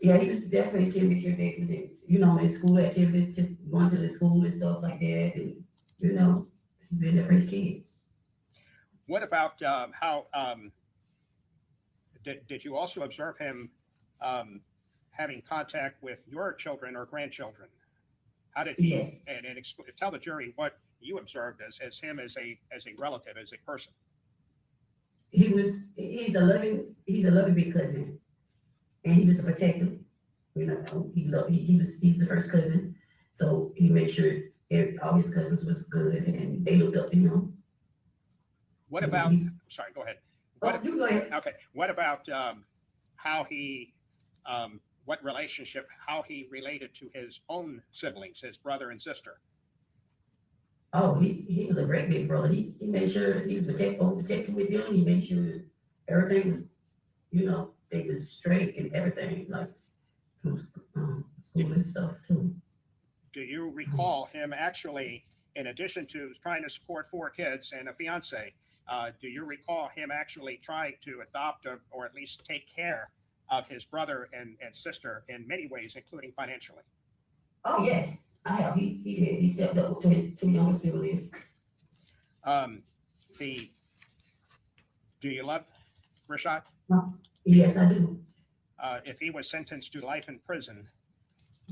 Yeah, he was definitely making sure they was in, in school activities, going to the school and stuff like that, and He's been there for his kids. What about how did you also observe him having contact with your children or grandchildren? How did he? Yes. And tell the jury what you observed as him as a relative, as a person. He's a loving big cousin, and he was a protector. You know, he's the first cousin, so he made sure all his cousins was good, and they looked up to him. What about? Sorry, go ahead. You go ahead. Okay. What about how he? What relationship? How he related to his own siblings, his brother and sister? Oh, he was a great big brother. He made sure he was overprotective with them. He made sure everything was, they was straight and everything, like from school and stuff too. Do you recall him actually, in addition to trying to support 4 kids and a fiance, do you recall him actually trying to adopt or at least take care of his brother and sister in many ways, including financially? Oh yes, I have. He did. He stepped up to his 2 younger siblings. Do you love Rashad? Yes, I do. If he was sentenced to life in prison,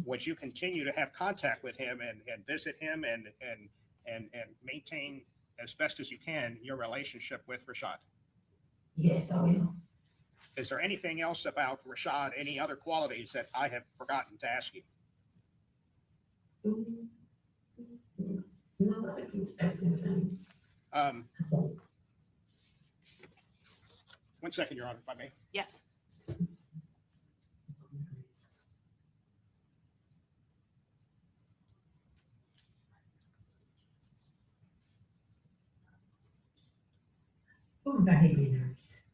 would you continue to have contact with him and visit him and maintain as best as you can your relationship with Rashad? Yes, I will. Is there anything else about Rashad, any other qualities that I have forgotten to ask you? No, I think you asked everything. 1 second, Your Honor, if I may. Yes. Ooh, I hate being nervous.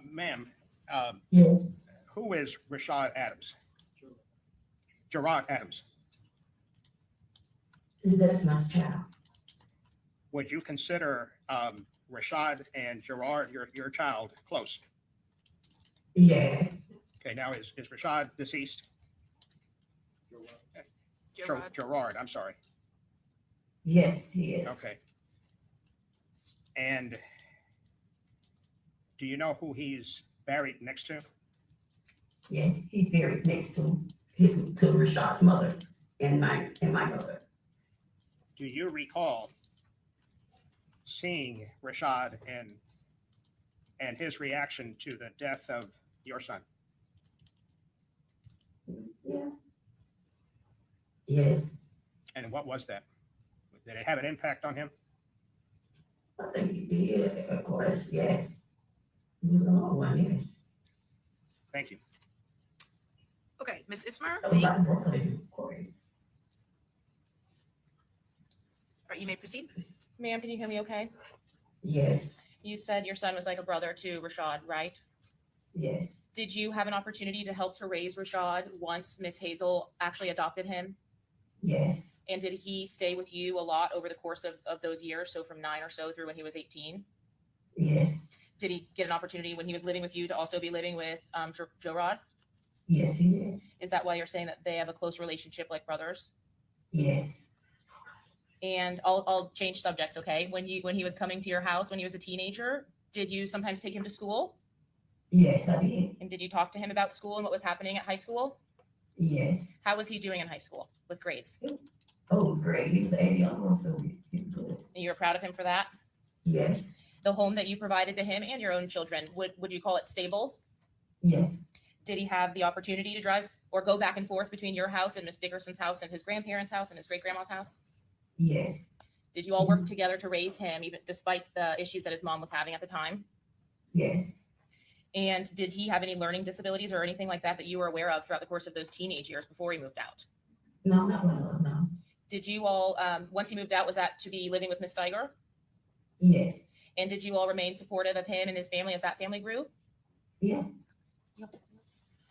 Ma'am, Yeah. who is Rashad Adams? Gerard Adams. That's my child. Would you consider Rashad and Gerard, your child, close? Yeah. Okay, now is Rashad deceased? Gerard, I'm sorry. Yes, he is. Okay. And do you know who he's buried next to? Yes, he's buried next to Rashad's mother and my mother. Do you recall seeing Rashad and his reaction to the death of your son? Yeah. Yes. And what was that? Did it have an impact on him? I think he did, of course, yes. He was the only one, yes. Thank you. Okay, Ms. Ismer, That was like both of them, of course. all right, you may proceed. Ma'am, can you hear me okay? Yes, You said your son was like a brother to Rashad, right? yes, Did you have an opportunity to help to raise Rashad once Miss Hazel actually adopted him? yes, And did he stay with you a lot over the course of those years? So from 9 or so through when he was 18? yes, Did he get an opportunity when he was living with you to also be living with Gerard? yes, he did. Is that why you're saying that they have a close relationship like brothers? Yes, And I'll change subjects, okay? When he was coming to your house when he was a teenager, did you sometimes take him to school? yes, I did. And did you talk to him about school and what was happening at high school? Yes. How was he doing in high school with grades? Oh, great. He was 80 on so he was good. And you're proud of him for that? Yes, The home that you provided to him and your own children, would you call it stable? yes, Did he have the opportunity to drive or go back and forth between your house and Miss Dickerson's house and his grandparents' house and his great grandma's house? yes, Did you all work together to raise him, even despite the issues that his mom was having at the time? Yes. And did he have any learning disabilities or anything like that that you were aware of throughout the course of those teenage years before he moved out? No, not one of them, no. Did you all, once he moved out, was that to be living with Miss Steiger? Yes. And did you all remain supportive of him and his family as that family grew? Yeah.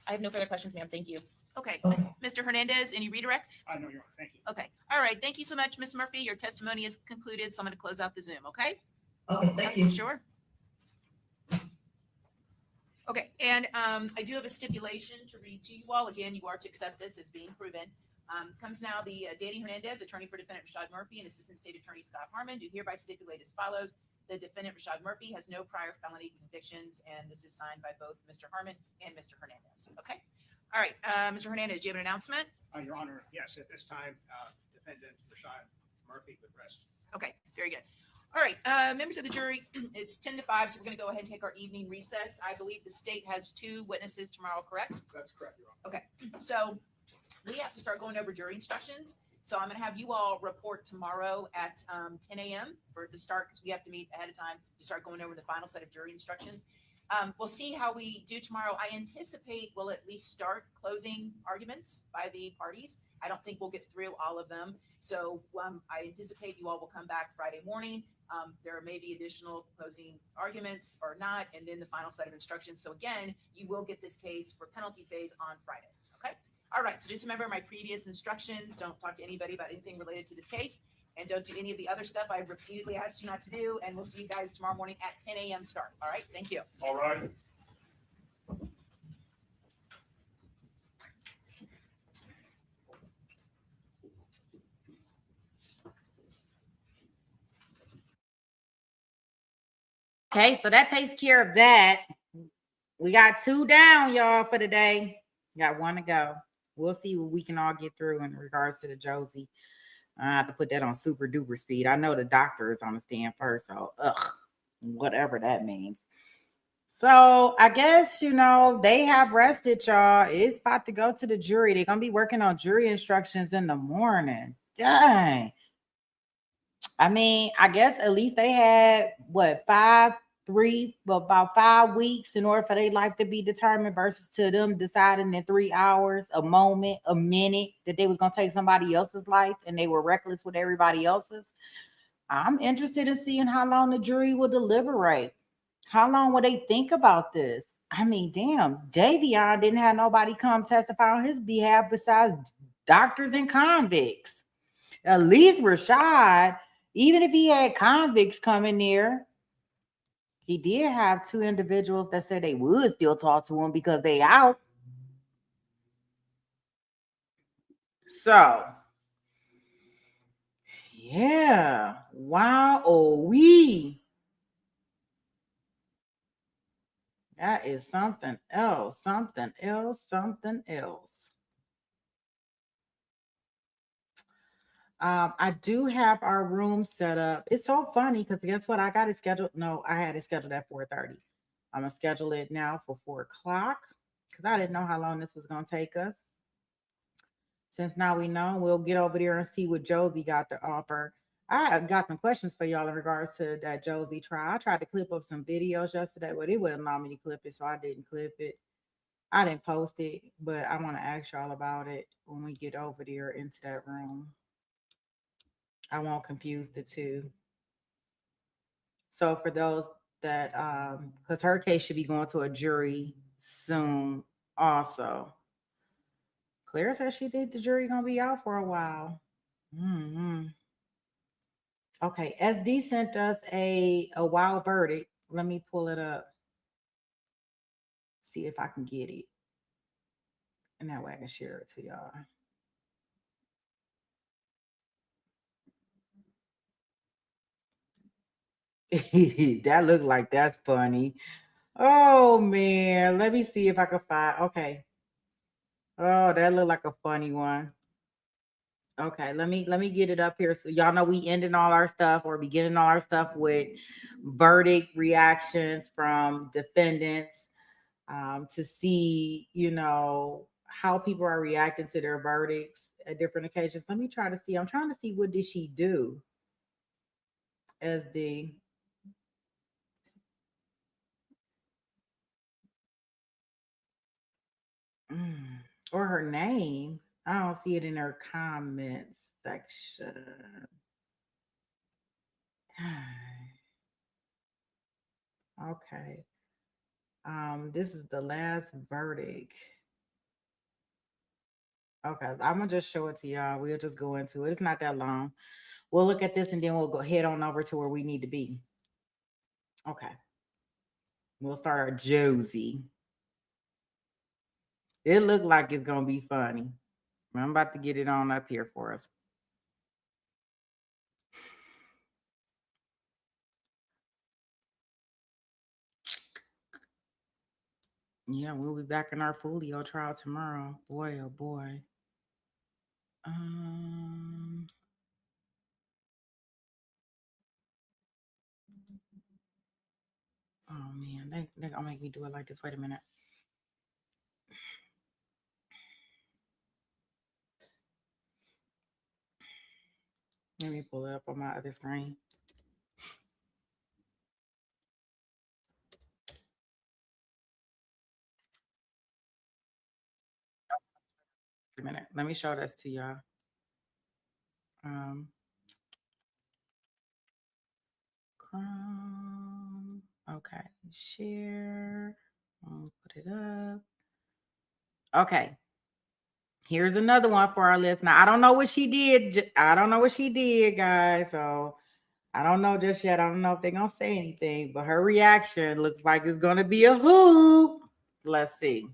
I have no further questions, ma'am. Thank you. Okay, Okay. Mr. Hernandez, any redirect? I know you're on. Thank you. Okay, all right. Thank you so much, Ms. Murphy. Your testimony is concluded, so I'm going to close out the Zoom, okay? Okay, thank you. Sure. Okay, and I do have a stipulation to read to you all. Again, you are to accept this as being proven. Comes now the Danny Hernandez, attorney for defendant Rashad Murphy, and assistant state attorney Scott Harmon, do hereby stipulate as follows. The defendant Rashad Murphy has no prior felony convictions, and this is signed by both Mr. Harmon and Mr. Hernandez. Okay. All right, Mr. Hernandez, do you have an announcement? Your Honor, yes, at this time, defendant Rashad Murphy would rest. Okay, very good. All right, members of the jury, it's 10 to 5, so we're going to go ahead and take our evening recess. I believe the state has 2 witnesses tomorrow, correct? That's correct, Your Honor. Okay, so we have to start going over jury instructions. So I'm going to have you all report tomorrow at 10 a.m. for the start, because we have to meet ahead of time to start going over the final set of jury instructions. We'll see how we do tomorrow. I anticipate we'll at least start closing arguments by the parties. I don't think we'll get through all of them. So I anticipate you all will come back Friday morning. There may be additional closing arguments or not, and then the final set of instructions. So again, you will get this case for penalty phase on Friday. Okay. All right. So just remember my previous instructions. Don't talk to anybody about anything related to this case, and don't do any of the other stuff I've repeatedly asked you not to do. And we'll see you guys tomorrow morning at 10 a.m. start. All right. Thank you. All right. Okay, so that takes care of that. We got 2 down, y'all, for the day. Got 1 to go. We'll see what we can all get through in regards to the Josie. I have to put that on super duper speed. I know the doctor is on the stand first, so whatever that means. So I guess, they have rested, y'all. It's about to go to the jury. They're going to be working on jury instructions in the morning. Dang. I mean, I guess at least they had, about 5 weeks in order for their life to be determined versus to them deciding in 3 hours, a moment, a minute that they was going to take somebody else's life and they were reckless with everybody else's. I'm interested in seeing how long the jury will deliberate. How long will they think about this? I mean, damn, Davion didn't have nobody come testify on his behalf besides doctors and convicts. At least Rashad, even if he had convicts coming there, he did have 2 individuals that said they would still talk to him because they out. So, yeah. Wow. That is something else. I do have our room set up. It's so funny because guess what? I got it scheduled. No, I had it scheduled at 4:30. I'm gonna schedule it now for 4 o'clock because I didn't know how long this was gonna take us. Since now we know, we'll get over there and see what Josie got to offer. I got some questions for y'all in regards to that Josie trial. I tried to clip up some videos yesterday, but it wouldn't allow me to clip it, so I didn't clip it. I didn't post it, but I want to ask y'all about it when we get over there into that room. I won't confuse the 2. So for those that, because her case should be going to a jury soon also. Claire said she think the jury gonna be out for a while. Okay, SD sent us a wild verdict. Let me pull it up. See if I can get it. And that way I can share it to y'all. That looked like that's funny. Oh man, let me see if I can find. Okay. Oh, that looked like a funny one. Okay, let me get it up here so y'all know we ending all our stuff or beginning all our stuff with verdict reactions from defendants to see, how people are reacting to their verdicts at different occasions. Let me try to see. I'm trying to see what did she do? SD. Or her name. I don't see it in her comments section. Okay. This is the last verdict. Okay, I'm gonna just show it to y'all. We'll just go into it. It's not that long. We'll look at this and then we'll go head on over to where we need to be. Okay. We'll start our Josie. It looked like it's gonna be funny. I'm about to get it on up here for us. Yeah, we'll be back in our Foolio trial tomorrow. Boy, oh boy. Oh man, they're gonna make me do it like this. Wait a minute. Let me pull it up on my other screen. Wait a minute. Let me show this to y'all. Okay, share. I'll put it up. Okay. Here's another one for our list. Now, I don't know what she did. I don't know what she did, guys. So I don't know just yet. I don't know if they're going to say anything, but her reaction looks like it's going to be a hoop. Let's see.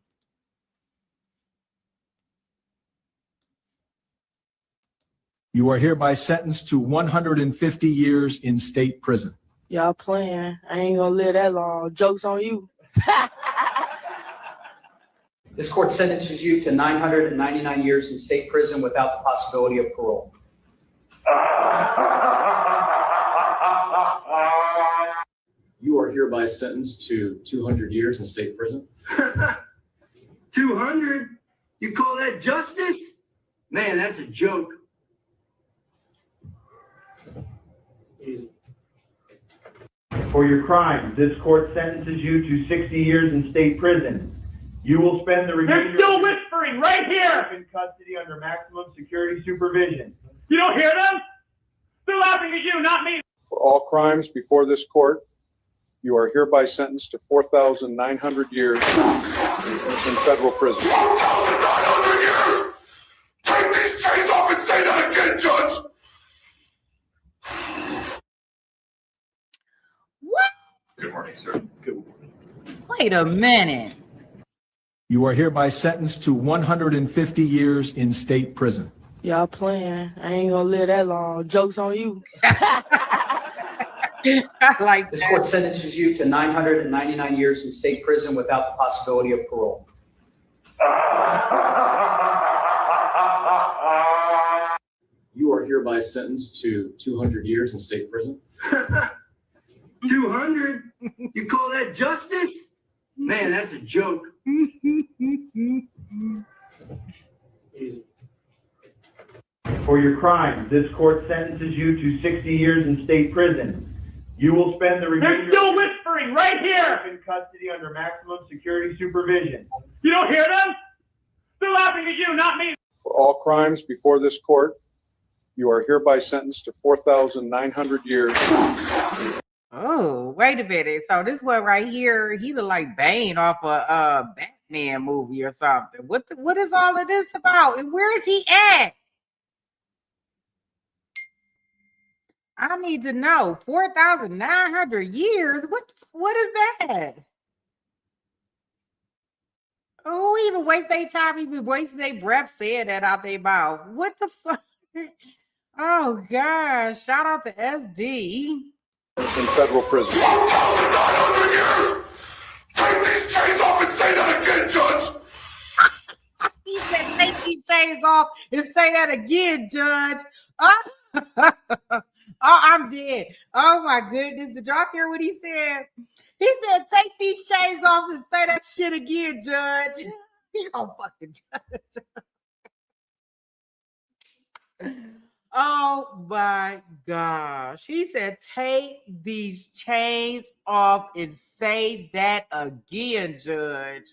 You are hereby sentenced to 150 years in state prison. Y'all playing. I ain't gonna live that long. Joke's on you. This court sentences you to 999 years in state prison without the possibility of parole. You are hereby sentenced to 200 years in state prison. 200? You call that justice? Man, that's a joke. Easy. For your crimes, this court sentences you to 60 years in state prison. You will spend the remainder They're still whispering right here! in custody under maximum security supervision. You don't hear them? They're laughing at you, not me. For all crimes before this court, you are hereby sentenced to 4,900 years in federal prison. 4,900 years! Take these chains off and say that again, Judge! What? Good morning, sir. Good morning. Wait a minute. You are hereby sentenced to 150 years in state prison. Y'all playing. I ain't gonna live that long. Joke's on you. I like This that. court sentences you to 999 years in state prison without the possibility of parole. You are hereby sentenced to 200 years in state prison. 200? You call that justice? Man, that's a joke. Easy. For your crimes, this court sentences you to 60 years in state prison. You will spend the remainder They're still whispering right here! in custody under maximum security supervision. You don't hear them? They're laughing at you, not me. For all crimes before this court, you are hereby sentenced to 4,900 years. Oh, wait a minute. So this one right here, he look like Bane off a Batman movie or something. What is all of this about? And where is he at? I need to know. 4,900 years? What is that? Oh, even waste their time, even waste their breath saying that out their mouth. What the fuck? Oh gosh. Shout out to SD. In federal prison. 4,900 years! Take these chains off and say that again, Judge! He said, take these chains off and say that again, Judge. Oh, I'm dead. Oh my goodness. Did y'all hear what he said? He said, take these chains off and say that shit again, Judge. He gonna fucking judge. Oh my gosh. He said, take these chains off and say that again, Judge.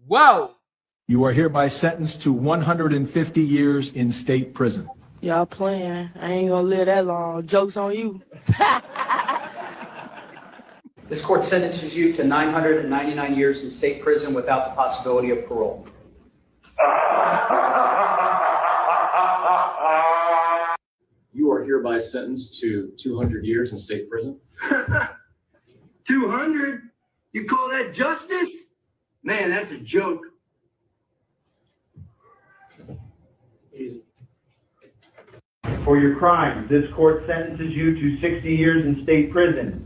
Whoa. You are hereby sentenced to 150 years in state prison. Y'all playing. I ain't gonna live that long. Joke's on you. This court sentences you to 999 years in state prison without the possibility of parole. You are hereby sentenced to 200 years in state prison. 200? You call that justice? Man, that's a joke. Easy. For your crimes, this court sentences you to 60 years in state prison.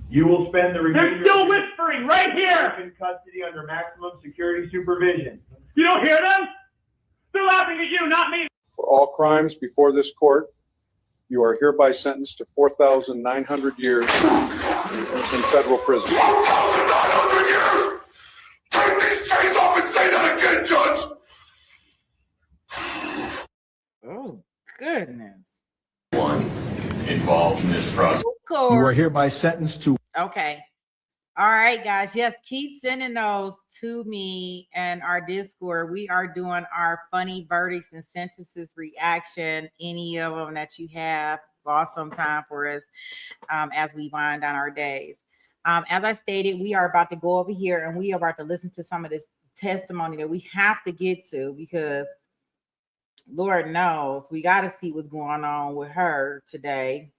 You will spend the remainder They're still of your whispering right here! life in custody under maximum security supervision. You don't hear them? They're laughing at you, not me. For all crimes before this court, you are hereby sentenced to 4,900 years in federal prison. 4,900 years! Take these chains off and say that again, Judge! Oh, goodness. One involved in this process. You are hereby sentenced to Okay. All right, guys. Yes, keep sending those to me and our Discord. We are doing our funny verdicts and sentences reaction. Any of them that you have, lost some time for us as we wind down our days. As I stated, we are about to go over here and we are about to listen to some of this testimony that we have to get to because Lord knows we got to see what's going on with her today.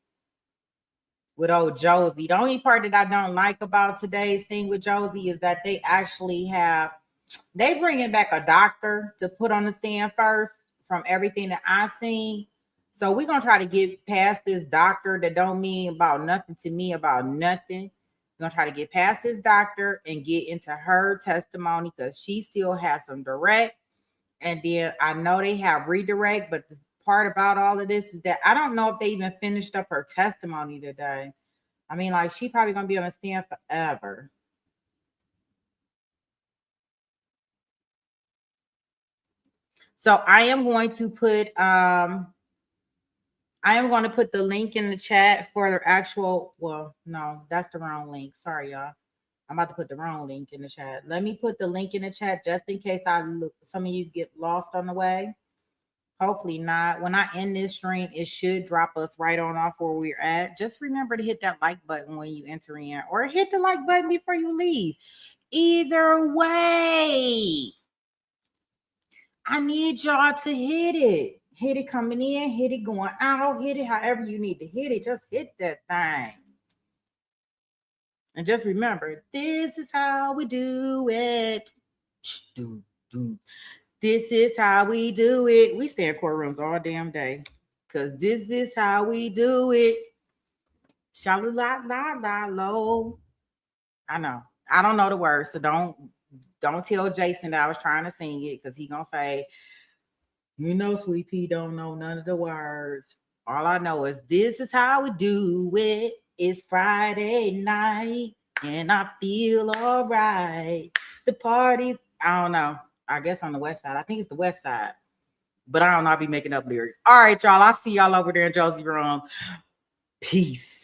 With old Josie. The only part that I don't like about today's thing with Josie is that they actually they bringing back a doctor to put on the stand first from everything that I've seen. So we're going to try to get past this doctor that don't mean about nothing to me about nothing. We're going to try to get past this doctor and get into her testimony because she still has some direct. And then I know they have redirect, but the part about all of this is that I don't know if they even finished up her testimony today. I mean, like, she probably gonna be on the stand forever. So I am going to put the link in the chat for the actual, well, no, that's the wrong link. Sorry, y'all. I'm about to put the wrong link in the chat. Let me put the link in the chat just in case some of you get lost on the way. Hopefully not. When I end this stream, it should drop us right on off where we're at. Just remember to hit that like button when you enter in or hit the like button before you leave. Either way, I need y'all to hit it. Hit it coming in, hit it going out, hit it however you need to hit it. Just hit that thing. And just remember, this is how we do it. This is how we do it. We stay in courtrooms all damn day because this is how we do it. Sha-la-la-la-la-lo. I know. I don't know the words, so don't tell Jason that I was trying to sing it because he's going to say, you know, Sweet Pea don't know none of the words. All I know is this is how we do it. It's Friday night and I feel all right. The party's, I don't know. I guess on the west side. I think it's the west side. But I don't know. I'll be making up lyrics. All right, y'all. I'll see y'all over there in Josie room. Peace.